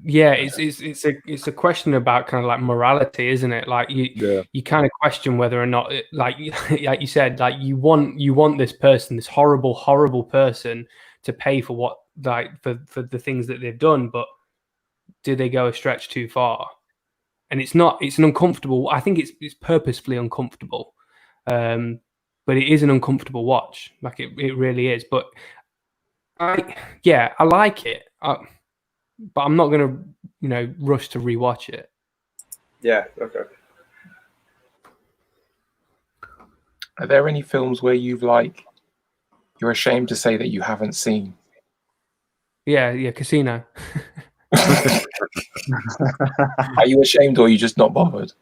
[SPEAKER 2] Yeah, it's a question about kind of like morality, isn't it? Like you kind of question whether or not, like you said, like you want this person, this horrible person, to pay for what, like for the things that they've done, but do they go a stretch too far? And it's an uncomfortable. I think it's purposefully uncomfortable, but it is an uncomfortable watch. Like it really is. But I like it. But I'm not going to, rush to rewatch it.
[SPEAKER 4] Yeah. Okay.
[SPEAKER 5] Are there any films where you're ashamed to say that you haven't seen?
[SPEAKER 2] Yeah, Casino.
[SPEAKER 5] Are you ashamed, or are you just not bothered?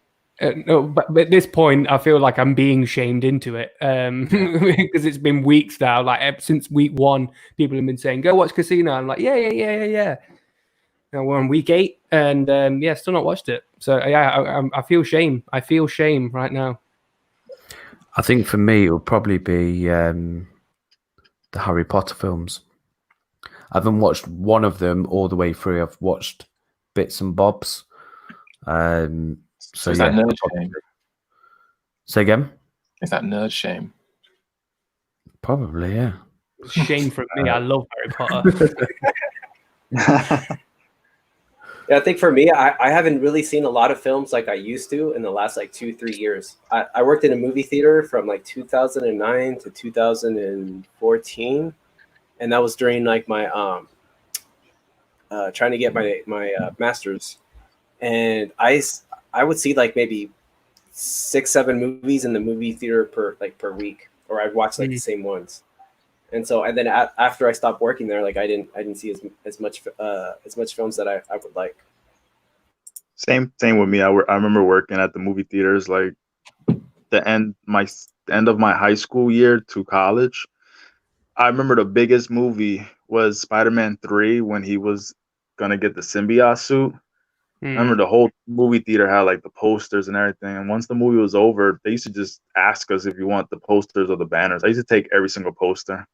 [SPEAKER 2] No, but at this point, I feel like I'm being shamed into it because it's been weeks now. Like since week 1, people have been saying, "Go watch Casino." I'm like, yeah. Now we're on week 8, and still not watched it. So I feel shame. I feel shame right now.
[SPEAKER 1] I think for me, it would probably be the Harry Potter films. I haven't watched one of them all the way through. I've watched bits and bobs. So
[SPEAKER 5] is
[SPEAKER 1] yeah.
[SPEAKER 5] that nerd shame?
[SPEAKER 1] Say again?
[SPEAKER 5] Is that nerd shame?
[SPEAKER 1] Probably, yeah.
[SPEAKER 2] Shame from me. I love Harry Potter.
[SPEAKER 4] Yeah, I think for me, I haven't really seen a lot of films like I used to in the last 2-3 years. I worked in a movie theater from 2009 to 2014, and that was during my trying to get my master's, and I would see maybe 6-7 movies in the movie theater per week, or I'd watch the same ones. And so, and then after I stopped working there, I didn't see as much films that I would like.
[SPEAKER 6] Same thing with me. I remember working at the movie theaters, the end of my high school year to college. I remember the biggest movie was Spider-Man 3 when he was gonna get the symbiote suit. I remember the whole movie theater had the posters and everything. And once the movie was over, they used to just ask us if you want the posters or the banners. I used to take every single poster.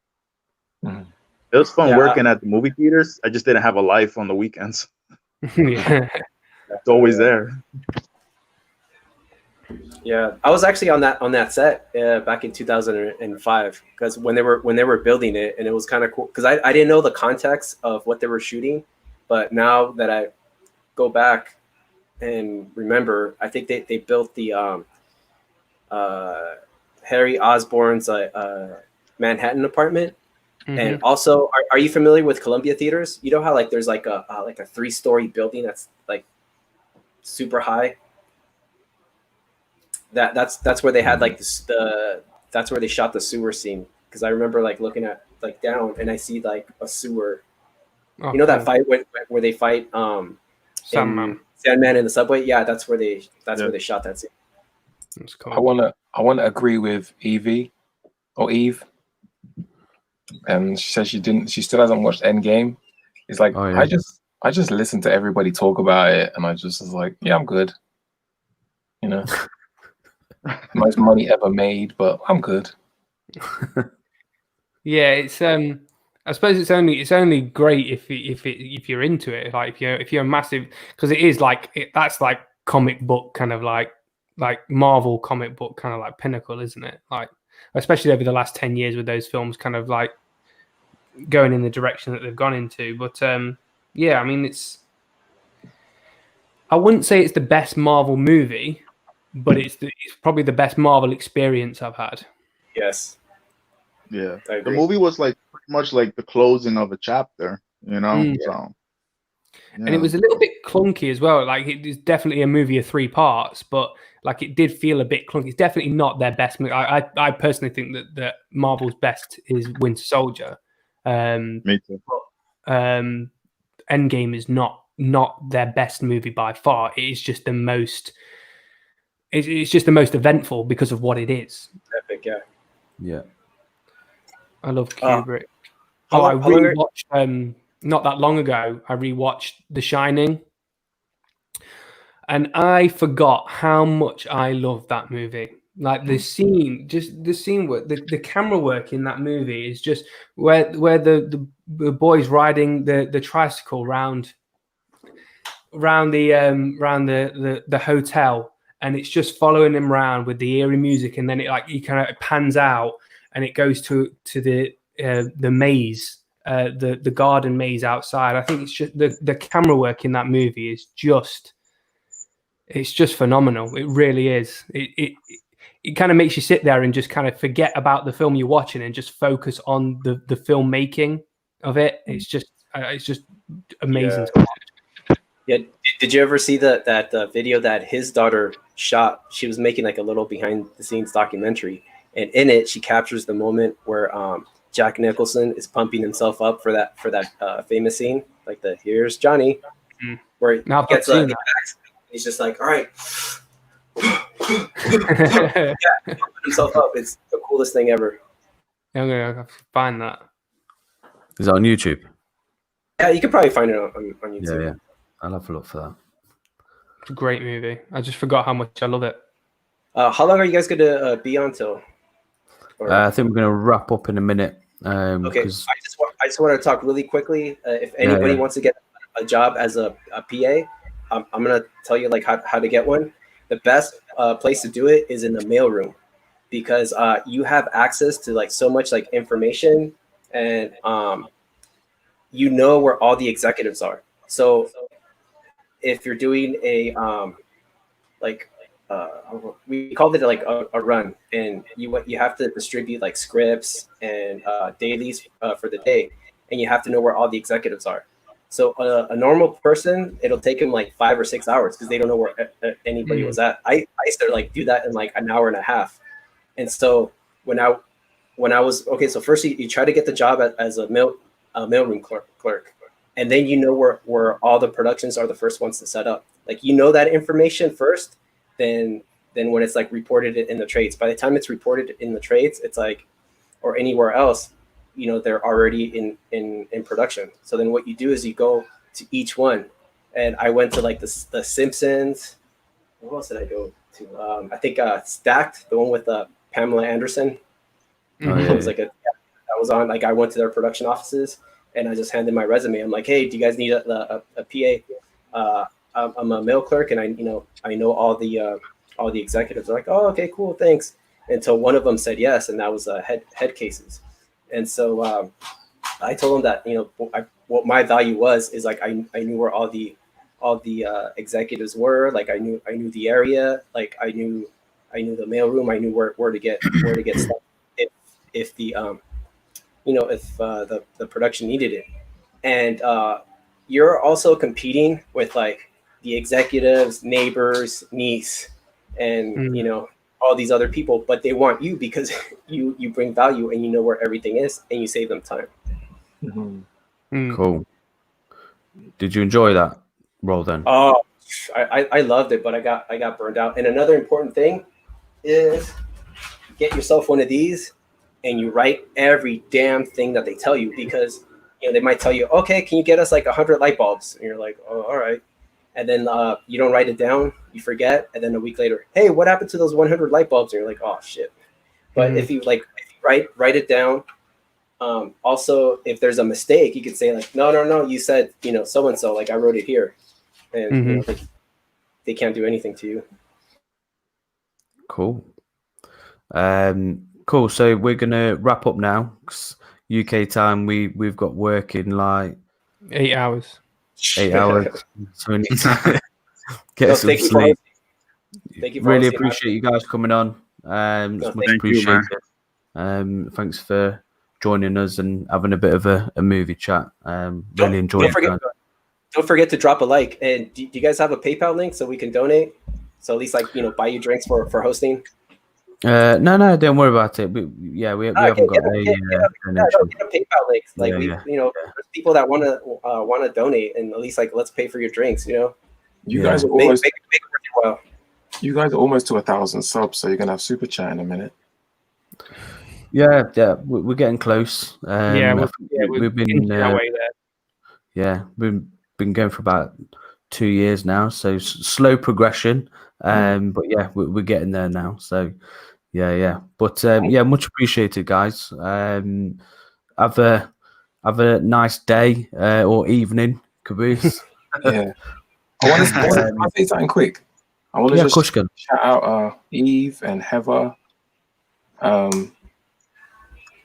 [SPEAKER 5] Mm.
[SPEAKER 6] It was fun working at the movie theaters. I just didn't have a life on the weekends.
[SPEAKER 2] Yeah.
[SPEAKER 6] It's always there.
[SPEAKER 4] Yeah, I was actually on that set back in 2005 because when they were building it, and it was kind of cool because I didn't know the context of what they were shooting, but now that I go back and remember, I think they built the Harry Osborn's Manhattan apartment.
[SPEAKER 2] Mm-hmm.
[SPEAKER 4] And also, are you familiar with Columbia Theaters? You know how there's a 3-story building that's super high. That's where they had that's where they shot the sewer scene, because I remember looking at down and I see a sewer.
[SPEAKER 2] Oh,
[SPEAKER 4] you know that fight where they fight
[SPEAKER 2] Sandman
[SPEAKER 4] in the subway? Yeah, that's where they shot that scene.
[SPEAKER 2] That's cool.
[SPEAKER 5] I wanna agree with Eve. And she says she still hasn't watched Endgame. It's I just listened to everybody talk about it, and I just was like, yeah, I'm good. Most money ever made, but I'm good.
[SPEAKER 2] Yeah, it's I suppose it's only great if you're into it. Like if you're a massive, because it is like that's like comic book kind of like Marvel comic book kind of like pinnacle, isn't it? Like especially over the last 10 years with those films kind of like going in the direction that they've gone into. But yeah, I mean I wouldn't say it's the best Marvel movie, but it's probably the best Marvel experience I've had.
[SPEAKER 4] Yes.
[SPEAKER 8] Yeah,
[SPEAKER 4] I
[SPEAKER 8] the
[SPEAKER 4] agree.
[SPEAKER 8] movie was like pretty much like the closing of a chapter, you know.
[SPEAKER 2] Mm.
[SPEAKER 8] So,
[SPEAKER 2] And it was a little bit clunky as well. Like it is definitely a movie of 3 parts, but like it did feel a bit clunky. It's definitely not their best movie. I personally think that Marvel's best is Winter Soldier.
[SPEAKER 8] Me too.
[SPEAKER 2] Endgame is not their best movie by far. It is just the most. It's just the most eventful because of what it is.
[SPEAKER 4] Epic, yeah.
[SPEAKER 1] Yeah.
[SPEAKER 2] I love Kubrick.
[SPEAKER 4] how
[SPEAKER 2] I
[SPEAKER 4] long- how long are-
[SPEAKER 2] rewatched not that long ago. I rewatched The Shining, and I forgot how much I loved that movie. Like the scene where the camera work in that movie is just where the boys riding the tricycle round the hotel, and it's just following him around with the eerie music, and then it like he kind of pans out and it goes to the maze, the garden maze outside. I think it's just the camera work in that movie is just phenomenal. It really is. It kind of makes you sit there and just kind of forget about the film you're watching and just focus on the filmmaking of it. It's just amazing.
[SPEAKER 4] Yeah.
[SPEAKER 2] To watch.
[SPEAKER 4] Yeah. Did you ever see that video that his daughter shot? She was making like a little behind the scenes documentary, and in it she captures the moment where Jack Nicholson is pumping himself up for that famous scene, like the "Here's Johnny," where he
[SPEAKER 2] Now I've
[SPEAKER 4] gets
[SPEAKER 2] seen
[SPEAKER 4] he's just like, all right,
[SPEAKER 2] that.
[SPEAKER 4] pumping himself up. It's the coolest thing ever.
[SPEAKER 2] I'm gonna find that.
[SPEAKER 1] Is that on YouTube?
[SPEAKER 4] Yeah, you could probably find it on YouTube.
[SPEAKER 1] Yeah. I'll have a look for that.
[SPEAKER 2] It's a great movie. I just forgot how much I love it.
[SPEAKER 4] How long are you guys going to be on till? Or-
[SPEAKER 1] I think we're going to wrap up in a minute.
[SPEAKER 4] okay,
[SPEAKER 1] 'cause-
[SPEAKER 4] I just want to talk really quickly. If anybody wants to get a job as a PA, I'm going to tell you like how to get one. The best place to do it is in the mailroom, because you have access to like so much like information, and you know where all the executives are. So if you're doing a we called it like a run, and you have to distribute like scripts and dailies for the day, and you have to know where all the executives are. So a normal person, it'll take him like 5 or 6 hours because they don't know where anybody was at. I used to like do that in like an hour and a half. And so when I was okay, so first you try to get the job as a mailroom clerk, and then you know where all the productions are the first ones to set up. Like you know that information first, then when it's like reported in the trades. By the time it's reported in the trades, it's like, or anywhere else, you know, they're already in production. So then what you do is you go to each one. And I went to like the Simpsons. What else did I go to? I think Stacked, the one with Pamela Anderson. It was like that was on. Like I went to their production offices and I just handed my resume. I'm like, hey, do you guys need a PA? I'm a mail clerk, and I know all the executives. They're like, oh, okay, cool, thanks. Until one of them said yes, and that was head cases. And so I told them that what my value was is like I knew where all the executives were. Like I knew the area. Like I knew the mailroom. I knew where to get stuff if the the production needed it. And you're also competing with like the executives, neighbors, niece, and all these other people, but they want you because you bring value and you know where everything is and you save them time.
[SPEAKER 1] Cool. Did you enjoy that role then?
[SPEAKER 4] Oh, I loved it, but I got burned out. And another important thing is get yourself one of these and you write every damn thing that they tell you, because they might tell you, okay, can you get us like 100 light bulbs? And you're like, oh, all right. And then you don't write it down, you forget, and then a week later, hey, what happened to those 100 light bulbs? And you're like, oh shit. But if you write it down, Also, if there's a mistake, you could say like, no, you said, so and so, like I wrote it here, and they can't do anything to you.
[SPEAKER 1] Cool. Cool. So we're gonna wrap up now. 'Cause UK time, we've got work in like
[SPEAKER 2] 8 hours.
[SPEAKER 1] 8 hours. So we need to get
[SPEAKER 4] No,
[SPEAKER 1] some
[SPEAKER 4] thank you for
[SPEAKER 1] sleep.
[SPEAKER 4] Thank you for
[SPEAKER 1] Really
[SPEAKER 4] hosting.
[SPEAKER 1] appreciate you guys coming on. It's much
[SPEAKER 8] thank you, man.
[SPEAKER 1] appreciated. Thanks for joining us and having a bit of a movie chat. Really enjoyed it.
[SPEAKER 4] Don't forget to drop a like. And do you guys have a PayPal link so we can donate? So at least buy you drinks for hosting.
[SPEAKER 1] No, don't worry about it. We haven't got
[SPEAKER 4] get a PayPal link. Like there's people that want to donate, and at least let's pay for your drinks.
[SPEAKER 5] You guys are almost. Make it worth your while. You guys are almost to 1,000 subs, so you're gonna have super chat in a minute.
[SPEAKER 1] Yeah, we're getting close.
[SPEAKER 2] We've been our way there.
[SPEAKER 1] Yeah, we've been going for about 2 years now, so slow progression. But yeah, we're getting there now. So yeah. But much appreciated, guys. Have a nice day or evening, Caboose.
[SPEAKER 5] Yeah. I want to say something quick. I want to just
[SPEAKER 1] Kushkin.
[SPEAKER 5] shout out Eve and Heather. I think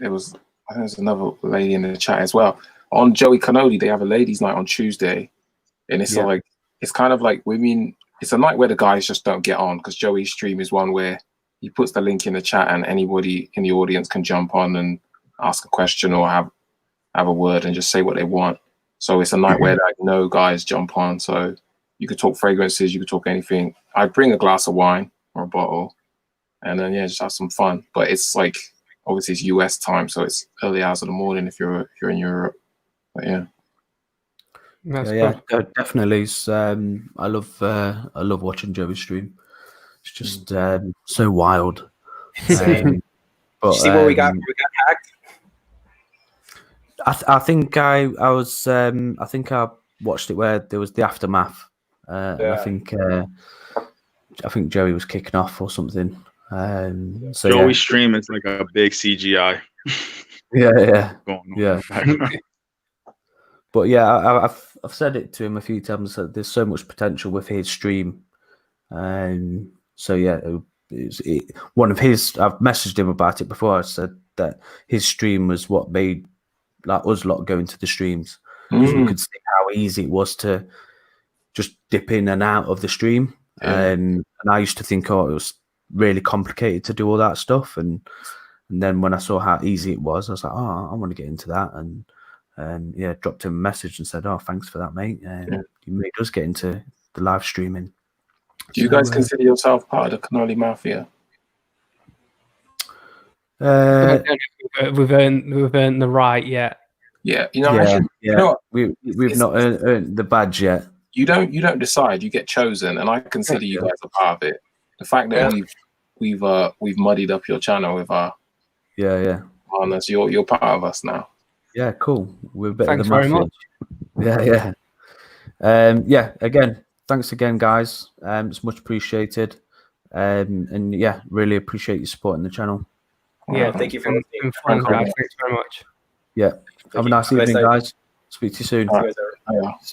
[SPEAKER 5] there's another lady in the chat as well. On Joey Canoli, they have a ladies' night on Tuesday, and it's it's kind of like women. It's a night where the guys just don't get on because Joey's stream is one where he puts the link in the chat and anybody in the audience can jump on and ask a question or have a word and just say what they want. So it's a night where no guys jump on. So you could talk fragrances, you could talk anything. I bring a glass of wine or a bottle, and then just have some fun. But it's obviously it's US time, so it's early hours of the morning if you're in Europe. But yeah.
[SPEAKER 1] Definitely. I love watching Joey stream. It's just so wild.
[SPEAKER 4] But see where we got hacked.
[SPEAKER 1] I think I was. I think I watched it where there was the aftermath. I think Joey was kicking off or something. So
[SPEAKER 6] Joey's stream is like a big CGI.
[SPEAKER 1] Yeah.
[SPEAKER 6] Going on.
[SPEAKER 1] But yeah, I've said it to him a few times that there's so much potential with his stream. So yeah, one of his. I've messaged him about it before. I said that his stream was what made us lot go into the streams. So we could see how easy it was to just dip in and out of the stream. And I used to think, it was really complicated to do all that stuff. And then when I saw how easy it was, I was like, I want to get into that. And dropped him a message and said, thanks for that, mate. You made us get into the live streaming.
[SPEAKER 5] Do you guys consider yourself part of the Cannoli Mafia?
[SPEAKER 2] We've earned the right yet.
[SPEAKER 5] Yeah,
[SPEAKER 1] we've not earned the badge yet.
[SPEAKER 5] You don't decide. You get chosen, and I consider you guys a part of it. The fact that we've muddied up your channel with our partners, you're part of us now.
[SPEAKER 1] Yeah, cool. We're a bit
[SPEAKER 2] Thanks
[SPEAKER 1] of the
[SPEAKER 2] very
[SPEAKER 1] mafia. Yeah. Again, thanks again, guys. It's much appreciated. And really appreciate you supporting the channel.
[SPEAKER 4] Yeah, thank you for listening.
[SPEAKER 2] Thanks very much.
[SPEAKER 1] Yeah. Have a nice evening, guys. Speak to you soon.
[SPEAKER 5] All right.